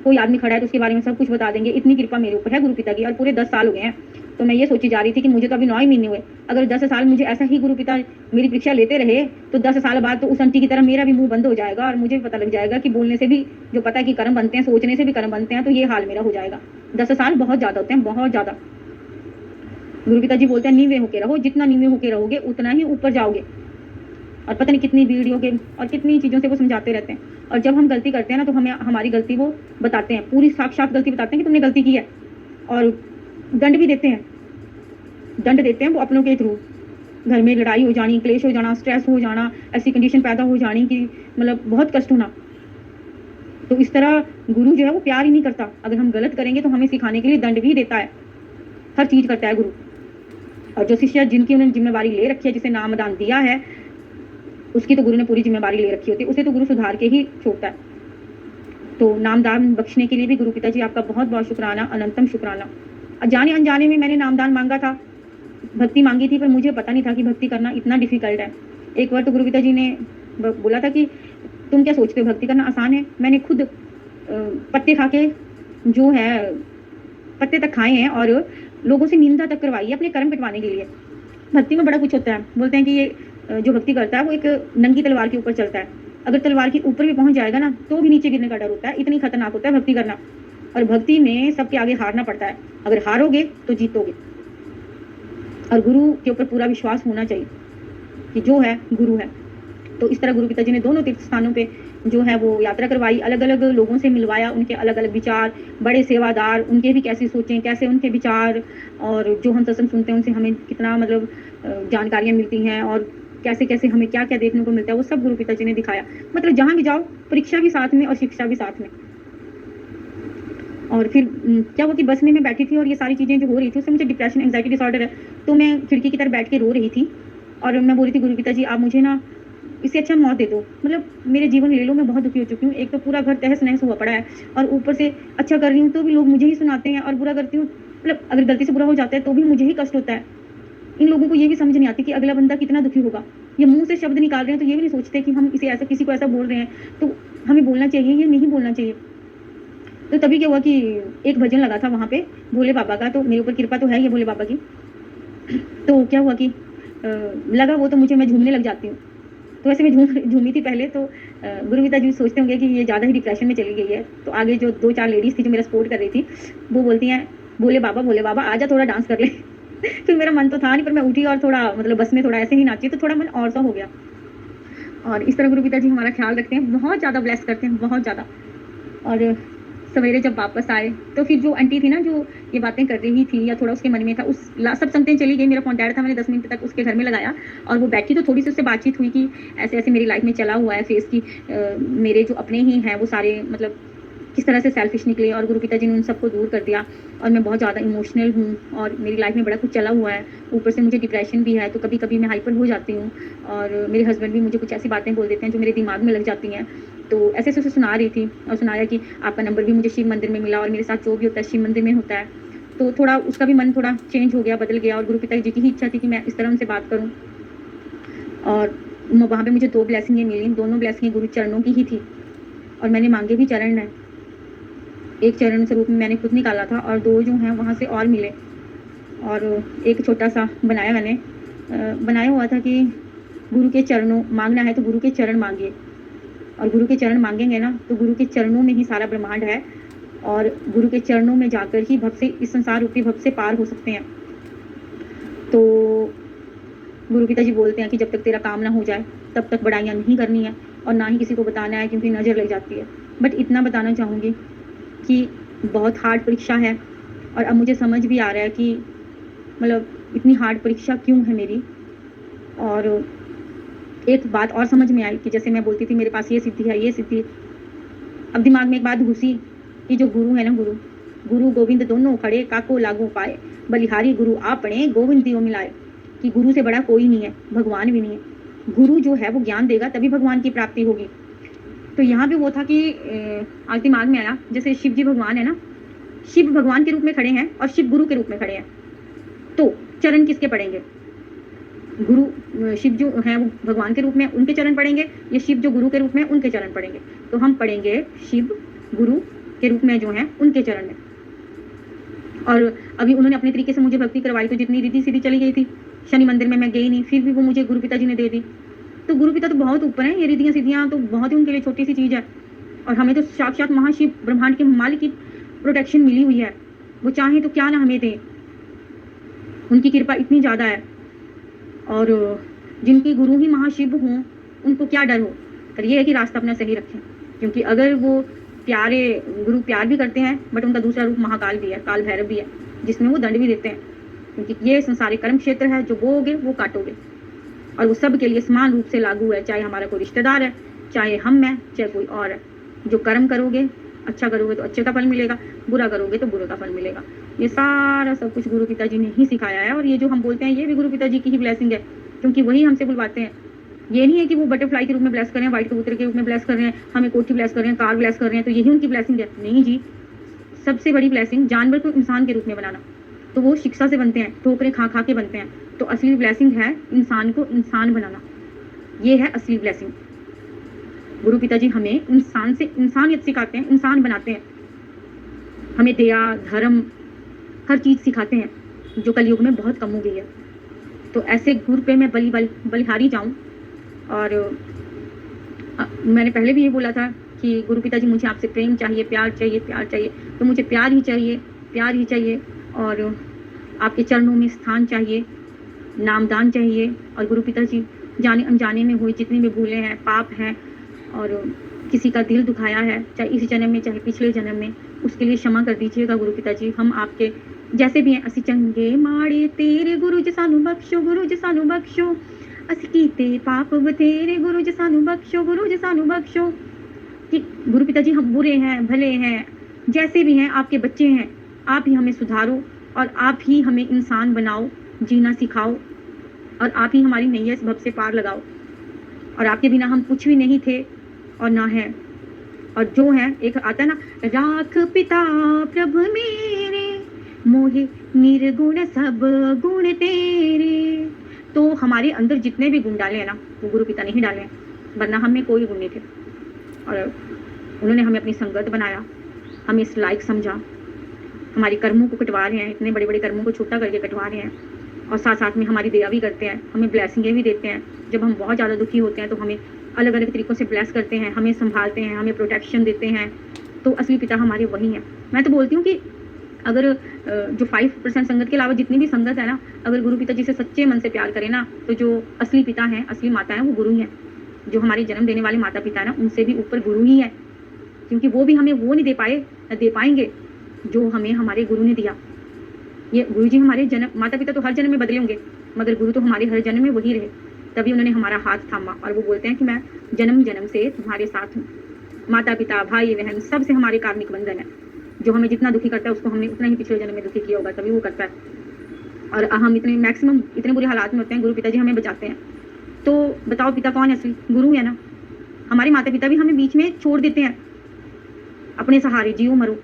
कोई आदमी खड़ा है तो उसके बारे में सब कुछ बता देंगे। इतनी कृपा मेरे ऊपर है गुरु पिता की। और पूरे 10 साल हो गए हैं। तो मैं ये सोची जा रही थी कि मुझे तो अभी 9 ही महीने हुए, अगर 10 साल मुझे ऐसा ही गुरु पिता मेरी परीक्षा लेते रहे तो 10 साल बाद तो उस आंटी की तरह मेरा भी मुंह बंद हो जाएगा और मुझे भी पता लग जाएगा कि बोलने से भी जो पता है कि कर्म बनते हैं, सोचने से भी कर्म बनते हैं, तो ये हाल मेरा हो जाएगा। 10 साल बहुत ज़्यादा होते हैं, बहुत ज़्यादा। गुरु पिताजी बोलते हैं नीवे होके रहो, जितना नीवे होके रहोगे उतना ही ऊपर जाओगे। और पता नहीं कितनी वीडियो के और कितनी चीज़ों से वो समझाते रहते हैं। और जब हम गलती करते हैं ना तो हमें हमारी गलती वो बताते हैं, पूरी साक्षात गलती बताते हैं कि तुमने गलती की है। और दंड भी देते हैं, दंड देते हैं वो अपनों के थ्रू। घर में लड़ाई हो जानी, क्लेश हो जाना, स्ट्रेस हो जाना, ऐसी कंडीशन पैदा हो जानी कि मतलब बहुत कष्ट होना। तो इस तरह गुरु जो है वो प्यार ही नहीं करता। अगर हम गलत करेंगे तो हमें सिखाने के लिए दंड भी देता है, हर चीज़ करता है गुरु। और जो शिष्य जिनकी उन्होंने जिम्मेवारी ले रखी है, जिसे नामदान दिया है, उसकी तो गुरु ने पूरी जिम्मेवारी ले रखी होती है, उसे तो गुरु सुधार के ही छोड़ता है। तो नामदान बख्शने के लिए भी गुरु पिताजी आपका बहुत बहुत शुक्राना, अनंतम शुक्राना। जाने अनजाने में मैंने नामदान मांगा था, भक्ति मांगी थी, पर मुझे पता नहीं था कि भक्ति करना इतना डिफिकल्ट है। एक बार तो गुरु पिताजी ने बोला था कि तुम क्या सोचते हो भक्ति करना आसान है। मैंने खुद पत्ते खा के जो है पत्ते तक खाए हैं और लोगों से निंदा तक करवाई है अपने कर्म पिटवाने के लिए। भक्ति में बड़ा कुछ होता है। बोलते हैं कि ये जो भक्ति करता है वो एक नंगी तलवार के ऊपर चलता है। अगर तलवार के ऊपर भी पहुंच जाएगा ना तो भी नीचे गिरने का डर होता है, इतनी खतरनाक होता है भक्ति करना। और भक्ति में सबके आगे हारना पड़ता है, अगर हारोगे तो जीतोगे। और गुरु के ऊपर पूरा विश्वास होना चाहिए कि जो है गुरु है। तो इस तरह गुरु पिताजी ने दोनों तीर्थ स्थानों पे जो है वो यात्रा करवाई, अलग अलग लोगों से मिलवाया, उनके अलग अलग विचार, बड़े सेवादार, उनके भी कैसे सोचें, कैसे उनके विचार, और जो हम सत्संग सुनते हैं उनसे हमें कितना मतलब जानकारियाँ मिलती हैं और कैसे कैसे हमें क्या क्या देखने को मिलता है, वो सब गुरु पिताजी ने दिखाया। मतलब जहाँ भी जाओ परीक्षा भी साथ में और शिक्षा भी साथ में। और फिर क्या हुआ कि बस में मैं बैठी थी और ये सारी चीज़ें जो हो रही थी उससे मुझे डिप्रेशन एंजाइटी डिसऑर्डर है। तो मैं खिड़की की तरफ बैठ के रो रही थी और मैं बोल रही थी गुरु पिताजी आप मुझे ना इससे अच्छा मौत दे दो, मतलब मेरे जीवन ले लो, मैं बहुत दुखी हो चुकी हूँ। एक तो पूरा घर तहस नहस हुआ पड़ा है और ऊपर से अच्छा कर रही हूँ तो भी लोग मुझे ही सुनाते हैं, और बुरा करती हूँ मतलब अगर गलती से बुरा हो जाता है तो भी मुझे ही कष्ट होता है। इन लोगों को ये भी समझ नहीं आती कि अगला बंदा कितना दुखी होगा। ये मुंह से शब्द निकाल रहे हैं तो ये भी नहीं सोचते कि हम इसे ऐसा किसी को ऐसा बोल रहे हैं तो हमें बोलना चाहिए या नहीं बोलना चाहिए। तो तभी क्या हुआ कि एक भजन लगा था वहाँ पे भोले बाबा का, तो मेरे ऊपर कृपा तो है ये भोले बाबा की। तो क्या हुआ कि लगा वो तो मुझे, मैं झूमने लग जाती हूँ। तो वैसे मैं झूमी थी पहले। तो गुरु पिताजी सोचते होंगे कि ये ज़्यादा ही डिप्रेशन में चली गई है। तो आगे जो 2-4 लेडीज़ थी जो मेरा सपोर्ट कर रही थी वो बोलती हैं भोले बाबा आजा थोड़ा डांस कर ले। फिर मेरा मन तो था नहीं, पर मैं उठी और थोड़ा मतलब बस में थोड़ा ऐसे ही नाची तो थोड़ा मन और सा हो गया। और इस तरह गुरु पिताजी हमारा ख्याल रखते हैं, बहुत ज़्यादा ब्लेस करते हैं, बहुत ज़्यादा। और सवेरे जब वापस आए तो फिर जो आंटी थी ना जो ये बातें कर रही थी या थोड़ा उसके मन में था, उस सब संगतें चली गई। मेरा फोन डैड था, मैंने 10 मिनट तक उसके घर में लगाया और वो बैठी तो थोड़ी सी उससे बातचीत हुई कि ऐसे ऐसे मेरी लाइफ में चला हुआ है फेस की, मेरे जो अपने ही हैं वो सारे मतलब किस तरह से सेल्फिश निकले और गुरु पिताजी ने उन सबको दूर कर दिया। और मैं बहुत ज़्यादा इमोशनल हूँ और मेरी लाइफ में बड़ा कुछ चला हुआ है, ऊपर से मुझे डिप्रेशन भी है, तो कभी कभी मैं हाइपर हो जाती हूँ और मेरे हस्बैंड भी मुझे कुछ ऐसी बातें बोल देते हैं जो मेरे दिमाग में लग जाती हैं। तो ऐसे ऐसे सुना रही थी और सुनाया कि आपका नंबर भी मुझे शिव मंदिर में मिला और मेरे साथ जो भी होता है शिव मंदिर में होता है। तो थोड़ा उसका भी मन थोड़ा चेंज हो गया, बदल गया। और गुरु पिताजी की ही इच्छा थी कि मैं इस तरह उनसे बात करूँ। और वहाँ पे मुझे 2 ब्लेसिंगें मिली, दोनों ब्लेसिंगें गुरु चरणों की ही थी और मैंने मांगे भी चरण है। एक चरण स्वरूप में मैंने खुद निकाला था और 2 जो हैं वहाँ से और मिले। और एक छोटा सा बनाया मैंने, बनाया हुआ था कि गुरु के चरणों मांगना है तो गुरु के चरण मांगिए, और गुरु के चरण मांगेंगे ना तो गुरु के चरणों में ही सारा ब्रह्मांड है और गुरु के चरणों में जाकर ही भव से, इस संसार रूपी भव से पार हो सकते हैं। तो गुरु पिताजी बोलते हैं कि जब तक तेरा काम ना हो जाए तब तक बड़ाइयाँ नहीं करनी है और ना ही किसी को बताना है क्योंकि नज़र लग जाती है। बट इतना बताना चाहूँगी कि बहुत हार्ड परीक्षा है और अब मुझे समझ भी आ रहा है कि मतलब इतनी हार्ड परीक्षा क्यों है मेरी। और एक बात और समझ में आई कि जैसे मैं बोलती थी मेरे पास ये सिद्धि है, ये सिद्धि, अब दिमाग में एक बात घुसी कि जो गुरु है ना, गुरु गोविंद दोनों खड़े काको लागू पाए, बलिहारी गुरु आपने गोविंद दियो मिलाए, कि गुरु से बड़ा कोई नहीं है, भगवान भी नहीं है। गुरु जो है वो ज्ञान देगा तभी भगवान की प्राप्ति होगी। तो यहाँ पे वो था कि आज दिमाग में आया, जैसे शिव जी भगवान है ना, शिव भगवान के रूप में खड़े हैं और शिव गुरु के रूप में खड़े हैं, तो चरण किसके पड़ेंगे? गुरु शिव जो हैं वो भगवान के रूप में उनके चरण पड़ेंगे, या शिव जो गुरु के रूप में उनके चरण पड़ेंगे? तो हम पड़ेंगे शिव गुरु के रूप में जो हैं उनके चरण में। और अभी उन्होंने अपने तरीके से मुझे भक्ति करवाई, तो जितनी रिद्धि सीधी चली गई थी, शनि मंदिर में मैं गई नहीं, फिर भी वो मुझे गुरु पिता जी ने दे दी। तो गुरु पिता तो बहुत ऊपर हैं, ये रिद्धियाँ सीधियाँ तो बहुत ही उनके लिए छोटी सी चीज़ है। और हमें तो साक्षात महाशिव ब्रह्मांड के मालिक की प्रोटेक्शन मिली हुई है, वो चाहें तो क्या ना हमें दें, उनकी कृपा इतनी ज़्यादा है। और जिनकी गुरु ही महाशिव हों उनको क्या डर हो, पर ये है कि रास्ता अपना सही रखें, क्योंकि अगर वो प्यारे गुरु प्यार भी करते हैं, बट उनका दूसरा रूप महाकाल भी है, काल भैरव भी है, जिसमें वो दंड भी देते हैं, क्योंकि ये संसारिक कर्म क्षेत्र है, जो बोओगे वो काटोगे, और वो सब के लिए समान रूप से लागू है, चाहे हमारा कोई रिश्तेदार है, चाहे हम हैं, चाहे कोई और है। जो कर्म करोगे, अच्छा करोगे तो अच्छे का फल मिलेगा, बुरा करोगे तो बुरे का फल मिलेगा। ये सारा सब कुछ गुरु पिताजी ने ही सिखाया है, और ये जो हम बोलते हैं ये भी गुरु पिताजी की ही ब्लेसिंग है, क्योंकि वही हमसे बुलवाते हैं। ये नहीं है कि वो बटरफ्लाई के रूप में ब्लेस कर रहे हैं, व्हाइट कबूतर के रूप में ब्लेस कर रहे हैं, हमें कोठी ब्लेस कर रहे हैं, कार ब्लेस कर रहे हैं, तो यही उनकी ब्लेसिंग है। नहीं जी, सबसे बड़ी ब्लेसिंग जानवर को इंसान के रूप में बनाना, तो वो शिक्षा से बनते हैं, ठोकरें खा खा के बनते हैं, तो असली ब्लेसिंग है इंसान को इंसान बनाना, ये है असली ब्लेसिंग। गुरु पिताजी हमें इंसान से इंसानियत सिखाते हैं, इंसान बनाते हैं, हमें दया धर्म हर चीज़ सिखाते हैं, जो कलयुग में बहुत कम हो गई है। तो ऐसे गुरु पे मैं बलिहारी जाऊँ। और मैंने पहले भी ये बोला था कि गुरु पिताजी मुझे आपसे प्रेम चाहिए, प्यार चाहिए, प्यार चाहिए, तो मुझे प्यार ही चाहिए, प्यार ही चाहिए, और आपके चरणों में स्थान चाहिए, नामदान चाहिए। और गुरु पिताजी जाने अनजाने में हुई जितनी भी भूलें हैं, पाप हैं, और किसी का दिल दुखाया है, चाहे इस जन्म में चाहे पिछले जन्म में, उसके लिए क्षमा कर दीजिएगा गुरु पिताजी। हम आपके जैसे भी हैं, असी चंगे माड़े तेरे गुरु जी सानू बख्शो, गुरु जी सानू बख्शो, असी कीते पाप बथेरे गुरु जी सानू बख्शो, गुरु जी सानू बख्शो। कि गुरु पिताजी हम बुरे हैं, भले हैं, जैसे भी हैं, आपके बच्चे हैं, आप ही हमें सुधारो, और आप ही हमें इंसान बनाओ, जीना सिखाओ, और आप ही हमारी नैया इस भव से पार लगाओ। और आपके बिना हम कुछ भी नहीं थे और ना है, और जो है एक आता है ना, राख पिता प्रभु मेरे, मोहे निर्गुण सब गुण तेरे। तो हमारे अंदर जितने भी गुण डाले हैं ना, वो गुरु पिता ने ही डाले हैं, वरना हम में कोई गुण नहीं थे। और उन्होंने हमें अपनी संगत बनाया, हमें इस लायक समझा, हमारी कर्मों को कटवा रहे हैं, इतने बड़े बड़े कर्मों को छोटा करके कटवा रहे हैं, और साथ साथ में हमारी दया भी करते हैं, हमें ब्लेसिंगें भी देते हैं। जब हम बहुत ज़्यादा दुखी होते हैं तो हमें अलग अलग तरीक़ों से ब्लेस करते हैं, हमें संभालते हैं, हमें प्रोटेक्शन देते हैं। तो असली पिता हमारे वही हैं। मैं तो बोलती हूँ कि अगर जो 5% संगत के अलावा जितनी भी संगत है ना, अगर गुरु पिता जी से सच्चे मन से प्यार करें ना, तो जो असली पिता हैं, असली माता हैं, वो गुरु ही हैं। जो हमारे जन्म देने वाले माता पिता है ना, उनसे भी ऊपर गुरु ही है, क्योंकि वो भी हमें वो नहीं दे पाए, न दे पाएंगे जो हमें हमारे गुरु ने दिया। ये गुरु जी हमारे जन्म माता पिता तो हर जन्म में बदले होंगे, मगर गुरु तो हमारे हर जन्म में वही रहे, तभी उन्होंने हमारा हाथ थामा। और वो बोलते हैं कि मैं जन्म जन्म से तुम्हारे साथ हूँ। माता पिता भाई बहन सब से हमारे कार्मिक बंधन है। जो हमें जितना दुखी करता है उसको हमने उतना ही पिछले जन्म में दुखी किया होगा, तभी वो करता है। और हम इतने मैक्सिमम इतने बुरे हालात में होते हैं, गुरु पिताजी हमें बचाते हैं। तो बताओ पिता कौन है? असली गुरु है ना। हमारे माता पिता भी हमें बीच में छोड़ देते हैं, अपने सहारे जियो मरो,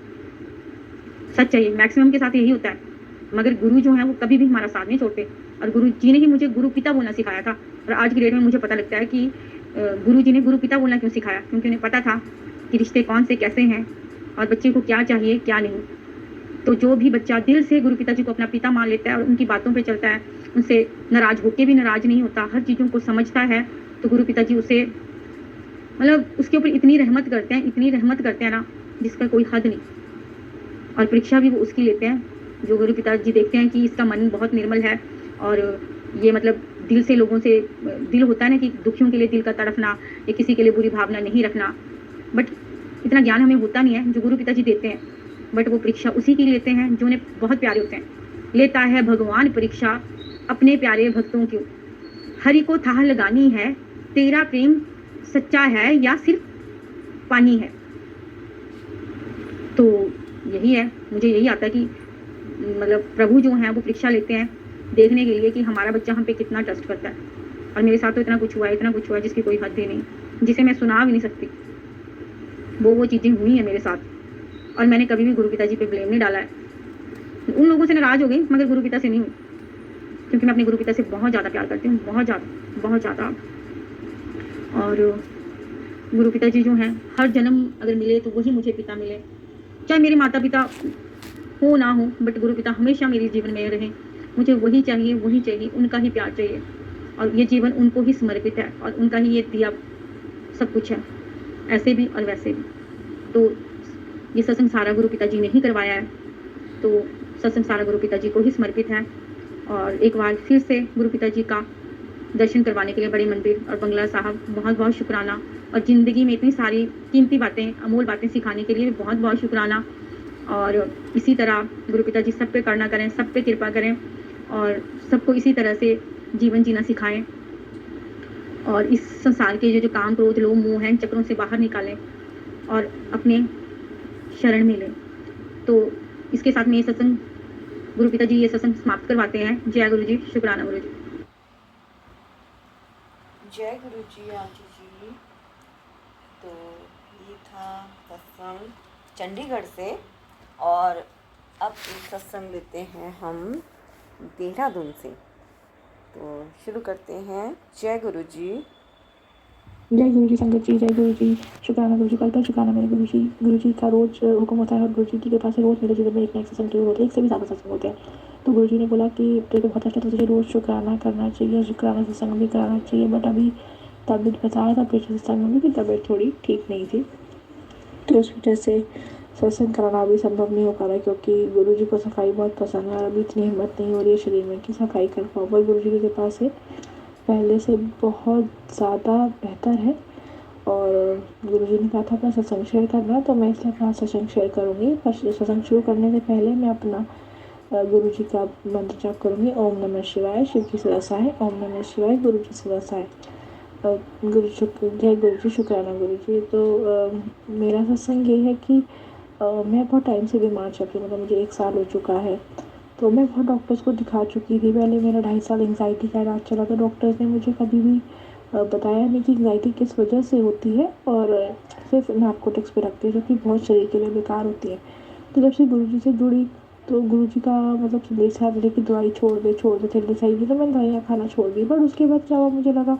सच है ये, मैक्सिमम के साथ यही होता है। मगर गुरु जो है वो कभी भी हमारा साथ नहीं छोड़ते। और गुरु जी ने ही मुझे गुरु पिता बोलना सिखाया था। और आज की डेट में मुझे पता लगता है कि गुरु जी ने गुरु पिता बोलना क्यों सिखाया, क्योंकि उन्हें पता था कि रिश्ते कौन से कैसे हैं और बच्चे को क्या चाहिए क्या नहीं। तो जो भी बच्चा दिल से गुरु पिताजी को अपना पिता मान लेता है और उनकी बातों पे चलता है, उनसे नाराज होके भी नाराज नहीं होता, हर चीज़ों को समझता है, तो गुरु पिताजी उसे मतलब उसके ऊपर इतनी रहमत करते हैं, इतनी रहमत करते हैं ना जिसका कोई हद नहीं। और परीक्षा भी वो उसकी लेते हैं जो गुरु पिताजी देखते हैं कि इसका मन बहुत निर्मल है और ये मतलब दिल से लोगों से दिल होता है ना कि दुखियों के लिए दिल का तड़फना या किसी के लिए बुरी भावना नहीं रखना। बट इतना ज्ञान हमें होता नहीं है जो गुरु पिताजी देते हैं। बट वो परीक्षा उसी की लेते हैं जो उन्हें बहुत प्यारे होते हैं। लेता है भगवान परीक्षा अपने प्यारे भक्तों की, हरि को थाह लगानी है, तेरा प्रेम सच्चा है या सिर्फ पानी है। तो यही है, मुझे यही आता है कि मतलब प्रभु जो हैं वो परीक्षा लेते हैं देखने के लिए कि हमारा बच्चा हम पे कितना ट्रस्ट करता है। और मेरे साथ तो इतना कुछ हुआ है जिसकी कोई हद ही नहीं, जिसे मैं सुना भी नहीं सकती। वो चीज़ें हुई हैं मेरे साथ, और मैंने कभी भी गुरु पिताजी पे ब्लेम नहीं डाला है। उन लोगों से नाराज़ हो गई, मगर गुरु पिता से नहीं हुई, क्योंकि मैं अपने गुरु पिता से बहुत ज़्यादा प्यार करती हूँ, बहुत ज़्यादा। और गुरु पिताजी जो हैं, हर जन्म अगर मिले तो वही मुझे पिता मिले, चाहे मेरे माता पिता हो ना हो, बट गुरु पिता हमेशा मेरे जीवन में रहें। मुझे वही चाहिए, उनका ही प्यार चाहिए, और ये जीवन उनको ही समर्पित है, और उनका ही ये दिया सब कुछ है, ऐसे भी और वैसे भी। तो ये सत्संग सारा गुरु पिताजी ने ही करवाया है, तो सत्संग सारा गुरु पिताजी को ही समर्पित है। और एक बार फिर से गुरु पिताजी का दर्शन करवाने के लिए बड़े मंदिर और बंगला साहब बहुत बहुत शुक्राना, और ज़िंदगी में इतनी सारी कीमती बातें, अमूल बातें सिखाने के लिए बहुत बहुत शुक्राना। और इसी तरह गुरु पिताजी सब पे करुणा करें, सब पे कृपा करें, और सबको इसी तरह से जीवन जीना सिखाएं, और इस संसार के जो काम क्रोध लोभ मोह हैं, चक्रों से बाहर निकालें और अपने शरण में लें। तो इसके साथ में ये सत्संग गुरु पिताजी ये सत्संग समाप्त करवाते हैं। जय गुरु जी, शुक्राना गुरु जी। जय गुरु जी आंटी जी। तो ये था सत्संग चंडीगढ़ से, और अब एक सत्संग लेते हैं हम देहरादून से। तो शुरू करते हैं। जय गुरु जी। जय गुरु जी संगत जी, जय गुरु जी, शुक्राना गुरु जी, कल शुक्राना मेरे गुरु जी का रोज़ हुक्म होता है, और गुरु जी की कृपा से रोज़ मेरे जीवन में एक नए सत्संग जरूर होते हैं, एक से भी ज़्यादा सत्संग होते हैं। तो गुरु जी ने बोला कि तेरे को बहुत अच्छा, तो तुझे रोज़ शुक्राना करना चाहिए, शुक्राना सत्संग भी कराना चाहिए। बट अभी तबीयत बताया था पिछले सत्संग में भी कि तबीयत थोड़ी ठीक नहीं थी, तो उस वजह से सत्संग कराना अभी संभव नहीं हो पा रहा है, क्योंकि गुरु जी को सफाई बहुत पसंद है, और अभी इतनी हिम्मत नहीं हो रही है शरीर में कि सफाई कर पाओ। पर गुरु जी की कृपा से पहले से बहुत ज़्यादा बेहतर है। और गुरु जी ने कहा था अपना सत्संग शेयर करना, तो मैं इसलिए अपना सत्संग शेयर करूँगी। पर सत्संग शुरू करने से पहले मैं अपना गुरु जी का मंत्र जाप करूँगी। ओम नमः शिवाय, शिव की सदा सहाय। ओम नमः शिवाय, गुरु जी सदा सहाय। जय गुरु जी, शुक्राना गुरु जी। तो मेरा सत्संग ये है कि मैं बहुत टाइम से बीमार चल रही हूँ, मतलब मुझे 1 साल हो चुका है। तो मैं बहुत डॉक्टर्स को दिखा चुकी थी। पहले मेरा 2.5 साल एंग्जाइटी का इलाज चला, तो डॉक्टर्स ने मुझे कभी भी बताया नहीं कि एंग्जाइटी किस वजह से होती है, और सिर्फ नार्कोटिक्स पे रखते हैं, जो कि बहुत शरीर के लिए बेकार होती है। तो जब से गुरु जी से जुड़ी, तो गुरु जी का मतलब संदेश था मुझे कि दवाई छोड़ दे तेरे सही थी, तो मैंने दवाइयाँ खाना छोड़ दी। बट उसके बाद क्या हुआ, मुझे लगा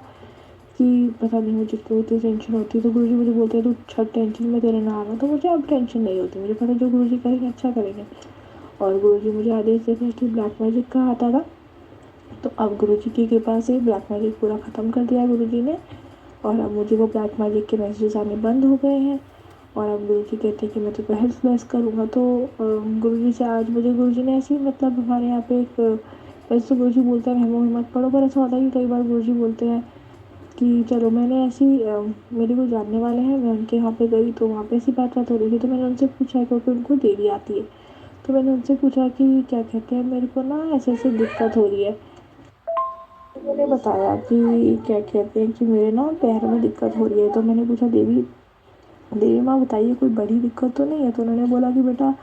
कि पता नहीं मुझे क्यों इतनी टेंशन होती है। तो गुरु जी मुझे बोलते हैं तू छठ टेंशन में तेरे ना आना, तो मुझे अब टेंशन नहीं होती, मुझे पता जो गुरु जी करेंगे अच्छा करेंगे। और गुरु जी मुझे आदेश देते हैं कि ब्लैक मैजिक का आता था, तो अब गुरु जी की कृपा से ब्लैक मैजिक पूरा ख़त्म कर दिया गुरु जी ने, और अब मुझे वो ब्लैक मैजिक के मैसेजेस आने बंद हो गए हैं। और अब गुरु जी कहते हैं कि मैं तो हेल्थ ब्लेस करूँगा। तो गुरु जी से आज मुझे गुरु जी ने ऐसी, मतलब हमारे यहाँ पे एक, वैसे तो गुरु जी बोलते हैं महमो हिम्मत पढ़ो, पर ऐसा होता है कि कई बार गुरु जी बोलते हैं कि चलो, मैंने ऐसी मेरे को जानने वाले हैं, मैं उनके यहाँ पे गई, तो वहाँ पे ऐसी बात हो रही थी। तो मैंने उनसे पूछा, क्योंकि उनको देवी आती है, तो मैंने उनसे पूछा कि क्या कहते हैं, मेरे को ना ऐसे ऐसे दिक्कत हो रही है। तो मैंने बताया कि क्या कहते हैं कि मेरे ना पैर में दिक्कत हो रही है। तो मैंने पूछा देवी माँ बताइए कोई बड़ी दिक्कत तो नहीं है। तो उन्होंने बोला कि बेटा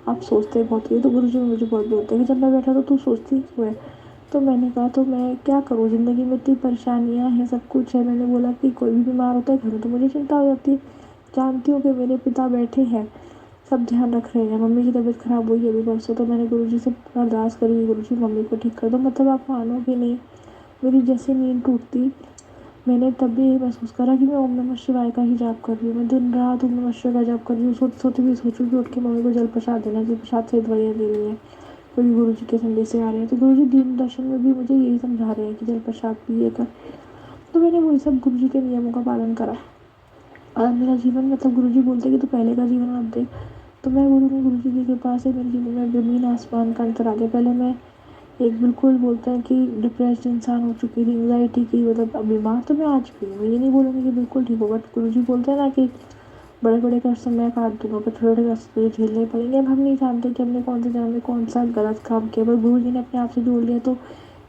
आप सोचते बहुत हो। तो गुरु जी मुझे बहुत बोलते हैं कि जब मैं बैठा तो तू सोचती क्यों है। तो मैंने कहा तो मैं क्या करूँ, ज़िंदगी में इतनी परेशानियाँ हैं, सब कुछ है। मैंने बोला कि कोई भी बीमार होता है घर में तो मुझे चिंता हो जाती है। जानती हूँ कि मेरे पिता बैठे हैं, सब ध्यान रख रहे हैं। मम्मी की तबीयत ख़राब हुई है अभी परसों, तो मैंने गुरु जी से अरदास करी, गुरु जी मम्मी को ठीक कर दो। मतलब आप मानोगे नहीं, मेरी जैसे नींद टूटती, मैंने तब भी यही महसूस करा कि मैं ओम नमः शिवाय का ही जाप कर रही हूँ। मैं दिन रात ओम नमः शिवाय का जाप कर रही हूँ। सोते सोते भी सोचूँ कि उठ के मम्मी को जल प्रसाद देना, जल प्रसाद से दवाइयाँ देनी है, क्योंकि गुरु जी के संदेश से आ रहे हैं। तो गुरु जी दीन दर्शन में भी मुझे यही समझा रहे हैं कि जल प्रसाद पिए कर। तो मैंने वही सब गुरु जी के नियमों का पालन करा, और मेरा जीवन, मतलब गुरु जी बोलते कि तू पहले का जीवन मत देख। तो मैं गुरु जी की कृपा से मेरे जीवन में ज़मीन आसमान का अंतर आ गया। पहले मैं एक बिल्कुल बोलते हैं कि डिप्रेस्ड इंसान हो चुकी थी, एंग्जाइटी की, मतलब अब बीमार तो मैं आज भी हूँ। मैं ये नहीं बोलूँगी कि बिल्कुल ठीक हो, बट गुरु जी बोलते हैं ना कि बड़े बड़े कष्ट मैं काट दूंगा, पर थोड़े थोड़े कष्ट मुझे झेलने पड़ेंगे। अब हम नहीं जानते कि हमने कौन से जन्म में कौन सा गलत काम किया, पर गुरु जी ने अपने आप से जोड़ लिया, तो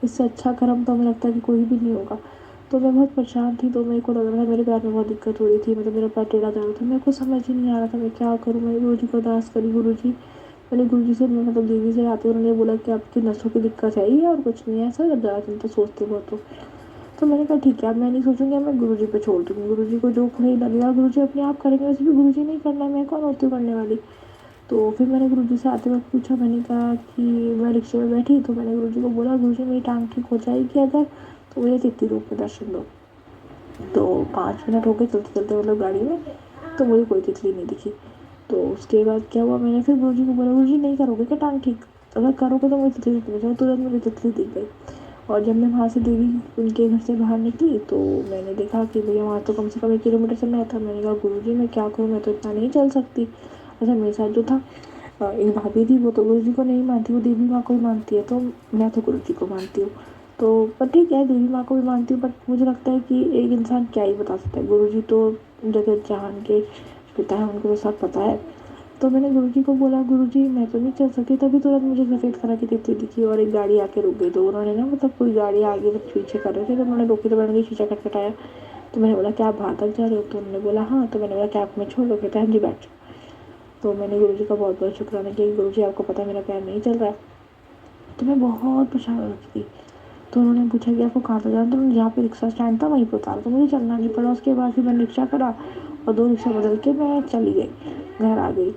इससे अच्छा कर्म तो हमें लगता है कि कोई भी नहीं होगा। तो मैं बहुत परेशान थी, तो मेरे को लग रहा था मेरे पैर में बहुत दिक्कत हो रही थी, मतलब मेरा पैर टेढ़ा जा रहा था। मेरे को समझ ही नहीं आ रहा था मैं क्या करूँ। मैंने गुरु जी को अरदास करी, मैंने गुरु जी से, मतलब देवी से आते, उन्होंने बोला कि आपकी नसों की दिक्कत है ही, और कुछ नहीं है, ऐसा ज़्यादा चिंता सोचते बहुत हो। तो मैंने कहा ठीक है, अब मैं नहीं सोचूंगी, अब मैं गुरुजी पे छोड़ दूँगी, गुरुजी को जो नहीं लगेगा गुरुजी अपने आप करेंगे, वैसे भी गुरुजी नहीं करना, मैं कौन होती हूँ करने वाली। तो फिर मैंने गुरुजी से आते वक्त पूछा, मैंने कहा कि मैं रिक्शे में बैठी तो मैंने गुरुजी को बोला, गुरुजी मेरी टांग ठीक हो जाएगी अगर, तो मुझे तिथि रूप में दर्शन दो। तो 5 मिनट हो गए चलते चलते मतलब गाड़ी में, तो मुझे कोई तितली नहीं दिखी। तो उसके बाद क्या हुआ, मैंने फिर गुरुजी को बोला, गुरुजी नहीं करोगे क्या टांग ठीक, अगर करोगे तो मुझे तितली दिख जाए। तुरंत मुझे तितली दिख गई। और जब मैं वहाँ से देवी उनके घर से बाहर निकली तो मैंने देखा कि भैया वहाँ तो कम से कम 1 किलोमीटर चलना था। मैंने कहा गुरुजी मैं क्या करूँ, मैं तो इतना नहीं चल सकती। अच्छा मेरे साथ जो था एक भाभी थी, वो तो गुरुजी को नहीं मानती, वो देवी माँ को ही मानती है, तो मैं तो गुरुजी को मानती हूँ। तो पर ठीक है, देवी माँ को भी मानती हूँ, बट मुझे लगता है कि एक इंसान क्या ही बता सकता है, गुरुजी तो जगत जहान के पिता है, उनको तो सब पता है। तो मैंने गुरुजी को बोला, गुरुजी मैं तो नहीं चल सकती। तभी तुरंत मुझे सफ़ेद कलर की तितली दिखी और एक गाड़ी आके रुक गई। तो उन्होंने ना मतलब कोई गाड़ी आगे पीछे कर रहे थे, तो उन्होंने रोकी, तो मैंने शीशा खटखटाया। तो मैंने बोला क्या आप बाहर तक जा रहे हो, तो उन्होंने बोला हाँ। तो मैंने बोला क्या आप मैं छोड़ दो, कहते हैं हाँ जी बैठ जाओ। तो मैंने गुरुजी का बहुत बहुत शुक्राना किया कि गुरुजी आपको पता है मेरा पैर नहीं चल रहा है। तो मैं बहुत परेशान हो रखी थी। तो उन्होंने पूछा कि आपको कहाँ तक जाना, तो जहाँ पे रिक्शा स्टैंड था वहीं पर उतारा, तो मुझे चलना नहीं पड़ा। उसके बाद फिर मैंने रिक्शा करा और 2 रिक्शा बदल के मैं चली गई, घर आ गई।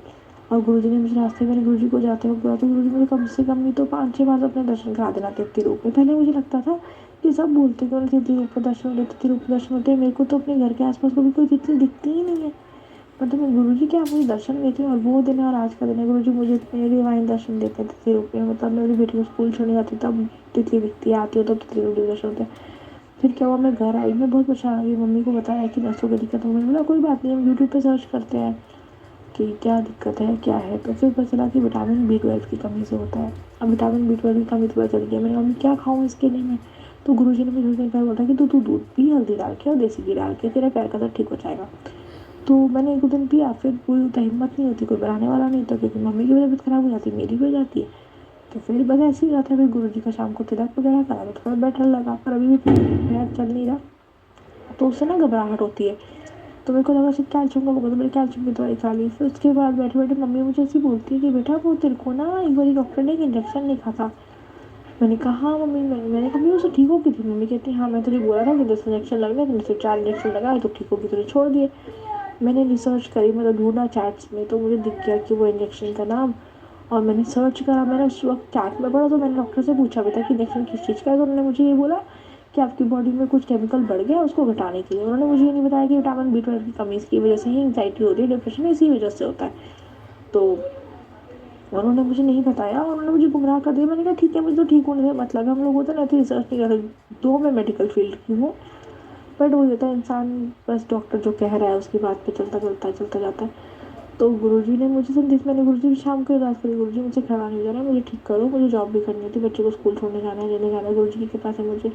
और गुरुजी ने मुझे रास्ते में गुरुजी को जाते हुए बोला, तो गुरुजी मुझे कम से कम नहीं तो 5-6 बार अपने दर्शन करा देना तिथि रूप में। पहले मुझे लगता था कि सब बोलते कि उन्हें तिथि रूप में दर्शन होते, तिथि रूप में दर्शन होते हैं, मेरे को तो अपने घर के आसपास कभी कोई तिथि दिखती ही नहीं है। मतलब मैं गुरुजी क्या मुझे दर्शन देते हैं, और वो दिन और आज का दिन है गुरुजी मुझे इतने डिवाइन दर्शन देते हैं तिथि रूप में। मतलब मेरी बेटी को स्कूल छोड़ने जाती तब तिथि दिखती है, आती हो तब तिथि रूप में दर्शन होते हैं। फिर क्या हुआ, मैं घर आई, मैं बहुत परेशान हुई, मम्मी को बताया कि नसों की दिक्कत हो। मैंने बोला कोई बात नहीं, हम यूट्यूब पे सर्च करते हैं कि क्या दिक्कत है क्या है। तो फिर पता चला कि विटामिन B12 की कमी से होता है। अब विटामिन B12 की कमी तो पता चल गई। मैंने मम्मी क्या खाऊँ इसके लिए मैं, तो गुरुजी ने मुझे एक बार बोला कि तू दूध पी हल्दी डाल के और देसी घी डाल के, तेरा पैर का दर्द ठीक हो जाएगा। तो मैंने 1-2 दिन पिया, फिर पूरी उतना हिम्मत नहीं होती, कोई बनाने वाला नहीं था, क्योंकि मम्मी की तबीयत खराब हो जाती, मेरी भी हो जाती है। तो फिर बस ऐसे ही रहता है। फिर गुरुजी का शाम को तिलक वगैरह करा तो थोड़ा बेटर लगा, पर अभी भी पैर चल नहीं रहा, तो उससे ना घबराहट होती है। तो मेरे को लगा सिर्फ कैल्शियम का होगा, तो मैंने कैल्शियम की दवाई खा ली। फिर उसके बाद बैठे बैठे मम्मी मुझे ऐसी बोलती है कि बेटा वो तेरे को ना एक बार डॉक्टर ने एक इंजेक्शन लिखा था। मैंने कहा हाँ मम्मी, मैंने कहा उससे ठीक होगी थी। मम्मी कहती हाँ मैं तुझे बोला था कि 10 इंजेक्शन लगने, तुमने सिर्फ 4 इंजेक्शन लगाए तो ठीक होगी, तुझे छोड़ दिए। मैंने रिसर्च करी, मतलब ढूंढा चैट्स में, तो मुझे दिख गया कि वो इंजेक्शन का नाम। और मैंने सर्च करा, मैंने उस वक्त चैट में पढ़ा, तो मैंने डॉक्टर से पूछा भी था कि इंजेक्शन किस चीज़ का है। तो उन्होंने मुझे ये बोला कि आपकी बॉडी में कुछ केमिकल बढ़ गया, उसको घटाने के लिए। उन्होंने मुझे ये नहीं बताया कि विटामिन B12 की कमी की वजह से ही एंग्जाइटी होती है, डिप्रेशन इसी वजह से होता है। तो उन्होंने मुझे नहीं बताया, उन्होंने मुझे गुमराह कर दिया। मैंने कहा ठीक है, मुझे तो ठीक होने से मतलब है, हम लोग होते ना तो रिसर्च नहीं करते। दो मैं मेडिकल फील्ड की हूँ, बट वो होता है इंसान बस डॉक्टर जो कह रहा है उसकी बात पे चलता जाता है। तो गुरुजी ने मुझे संदेश, मैंने गुरुजी भी शाम को अरदास करी, गुरुजी मुझे खड़ा नहीं हो जा रहा है, मुझे ठीक करो, मुझे जॉब भी करनी थी, बच्चे को स्कूल छोड़ने जाना है, लेने जाना है। गुरुजी के पास है मुझे।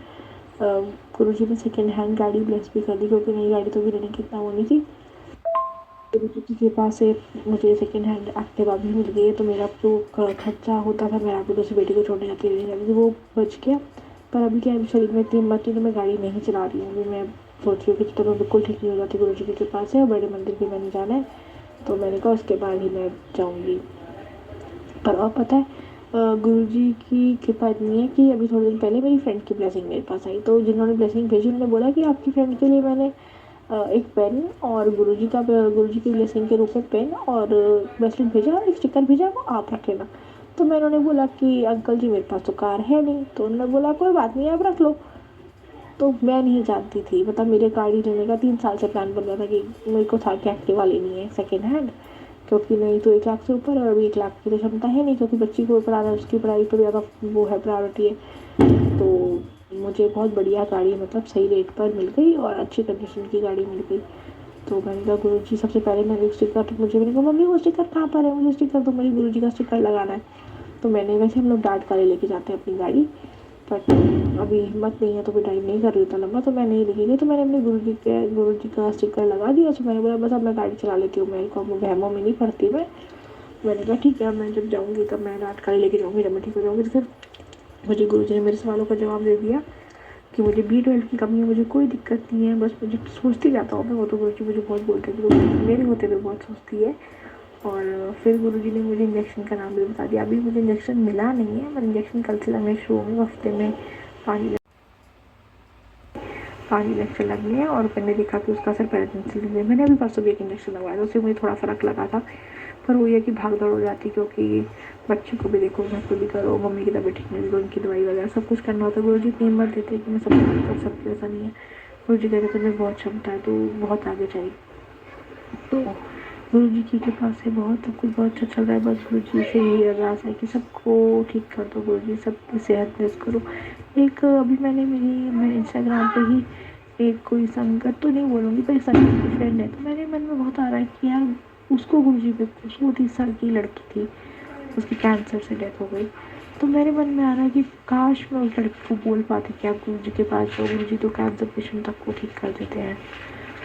गुरुजी ने सेकेंड हैंड गाड़ी ब्लेस भी कर दी, क्योंकि नई गाड़ी तो भी लेने की इतना वो नहीं थी। गुरुजी के पास से मुझे सेकेंड हैंड एक्टिवा भी मिल गई है, तो मेरा जो खर्चा होता था, मैं आपको दूसरी बेटी को छोड़ने जाती लेने जाती थी, वो बच गया। पर अभी क्या है, शरीर में इतनी हिम्मत नहीं, तो मैं गाड़ी नहीं चला रही हूँ। अभी मैं सोच रही हूँ कि तो मैं बिल्कुल ठीक नहीं हो जाती, गुरुजी के पास है और बड़े मंदिर भी मैंने जाना है, तो मैंने कहा उसके बाद ही मैं जाऊँगी। पर और पता है गुरुजी की कृपा इतनी है कि अभी थोड़े दिन पहले मेरी फ्रेंड की ब्लेसिंग मेरे पास आई। तो जिन्होंने ब्लेसिंग भेजी उन्होंने बोला कि आपकी फ्रेंड के लिए मैंने एक पेन और गुरुजी की ब्लेसिंग के रूप में पेन और ब्रेसलेट भेजा और एक स्टिकर भेजा, वो आप रख लेना। तो मैं उन्होंने बोला कि अंकल जी मेरे पास तो कार है नहीं। तो उन्होंने बोला कोई बात नहीं, आप रख लो। तो मैं नहीं जानती थी, मतलब मेरे गाड़ी लेने का 3 साल से प्लान बन रहा था कि मेरे को था कि एक्टिवा लेनी है सेकेंड हैंड, क्योंकि नहीं तो 1 लाख से ऊपर, और अभी 1 लाख की तो क्षमता है नहीं, क्योंकि बच्ची को पढ़ाना है, उसकी पढ़ाई पर ज़्यादा वो है, प्रायोरिटी है। तो मुझे बहुत बढ़िया गाड़ी, मतलब सही रेट पर मिल गई और अच्छी कंडीशन की गाड़ी मिल गई। तो मैंने कहा गुरुजी, सबसे पहले मैंने स्टिकर, तो मैंने कहा मम्मी वो स्टिकर कहाँ पर है, मुझे स्टिकर तो मेरी गुरुजी का स्टिकर लगाना है। तो मैंने, वैसे हम लोग डांट कर लेके जाते हैं अपनी गाड़ी, बट अभी हिम्मत नहीं है तो भी टाइम नहीं कर रही था लंबा, तो मैं नहीं लेके गई। तो मैंने अपने गुरुजी का स्टिकर लगा दिया। तो मैंने बोला बस अब मैं गाड़ी चला लेती हूँ, मेरे को वहमों में नहीं पड़ती मैं। मैंने कहा ठीक है, मैं जब जाऊँगी तब मैं डांट कर लेके जाऊँगी, जब मैं ठीक हो जाऊँगी। तो फिर मुझे गुरुजी ने मेरे सवालों का जवाब दे दिया कि मुझे B12 की कमी है, मुझे कोई दिक्कत नहीं है, बस मुझे सोचती जाता हूँ मैं, वो तो गुरुजी मुझे बहुत बोलते हैं कि मेरे होते हुए बहुत सोचती है। और फिर गुरुजी ने मुझे इंजेक्शन का नाम भी बता दिया। अभी मुझे इंजेक्शन मिला नहीं है, पर इंजेक्शन कल से लगने शुरू होंगे, हफ्ते में 5 5 इंजेक्शन लग गए हैं और मैंने देखा कि उसका असर पहले दिन से नहीं है। मैंने अभी परसों भी एक इंजेक्शन लगवाया था, उससे मुझे थोड़ा फ़र्क लगा था, पर वो ये कि भाग दौड़ हो जाती क्योंकि बच्चे को भी देखो, घर को भी करो, मम्मी की तबीयत ठीक नहीं थी तो उनकी दवाई वगैरह सब कुछ करना होता है। गुरु जी इतनी हिम्मत देते हैं कि मैं सब कुछ कर सकती हूँ, ऐसा नहीं है। गुरु जी कहते तुम्हें बहुत क्षमता है, तो बहुत आगे जाएगी। तो गुरु जी की कृपा से बहुत सब कुछ बहुत अच्छा चल रहा है। बस गुरु जी से यही अरदास है कि सबको ठीक कर दो गुरु जी, सबकी सेहत बेस्ट करो। एक अभी मैं इंस्टाग्राम पे ही एक कोई संगत तो नहीं बोलूँगी, पर एक संगत की फ्रेंड है, तो मेरे मन में बहुत आ रहा है कि यार उसको गुरु जी पे पूछो। वो 30 साल की लड़की थी, उसकी कैंसर से डेथ हो गई। तो मेरे मन में आ रहा है कि काश मैं उस लड़की को बोल पाती कि आप गुरु जी के पास जाओ, गुरु जी तो कैंसर पेशेंट तक को ठीक कर देते हैं।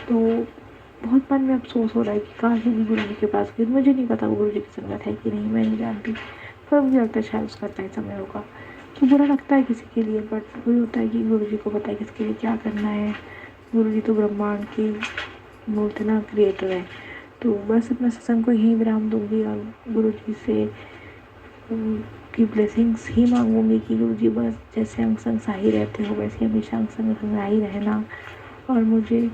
तो बहुत मन में अफसोस हो रहा है कि काश मैं गुरु जी के पास गई। मुझे नहीं पता वो गुरु जी की संगत है कि नहीं, मैं नहीं जानती, पर मुझे लगता है शायद उसका तय समय होगा। तो बुरा लगता है किसी के लिए, बट वही होता है कि गुरु जी को पता है किसके लिए क्या करना है। गुरु जी तो ब्रह्मांड की बोलते ना क्रिएटर है। तो बस अपने सत्संग को यहीं विराम दूंगी और गुरु जी से की ब्लेसिंग्स ही मांगूंगी कि गुरु जी बस जैसे अंग संग साही रहते हो वैसे हमेशा अंग संग ही रहना, और मुझे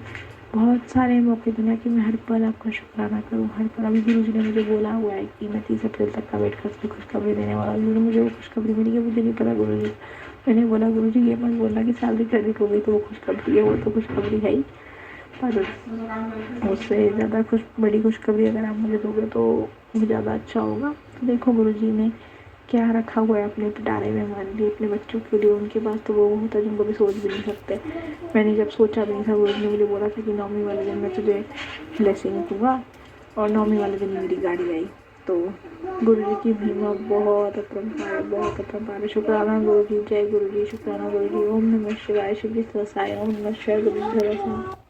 बहुत सारे मौके देना कि मैं हर पल आपका शुक्राना करूँ, हर पल। अभी गुरु जी ने मुझे बोला हुआ है कि मैं 30 अप्रैल तक का वेट करके खुशखबरी देने वाला हूँ। मुझे वो खुशखबरी मिली है, मुझे नहीं पता गुरु जी। मैंने बोला गुरु जी ये मत बोलना कि सैलरी क्रेडिट हो गई तो वो खुशखबरी है, वो तो खुशखबरी है ही, पर उससे ज़्यादा बड़ी खुशखबरी अगर आप मुझे दोगे तो मुझे ज़्यादा अच्छा होगा। तो देखो गुरु जी ने क्या रखा हुआ है अपने पिटारे में हमारे लिए, अपने बच्चों के लिए। उनके पास तो वो होता है जिनको भी सोच भी नहीं सकते। मैंने जब सोचा भी नहीं था, गुरु जी ने मुझे बोला था कि 9वीं वाले दिन मैं तुझे ब्लेसिंग दूंगा, और 9वीं वाले दिन मेरी गाड़ी आई। तो गुरु जी की महिमा बहुत अपरंपार है, बहुत अपरंपार है। शुक्राना गुरु जी, जय गुरु जी, शुक्राना गुरु जी। ओम नमः शिवाय, शिव जी सदासाय, ओम नमः शिवाय, गुरु जी सदासाय।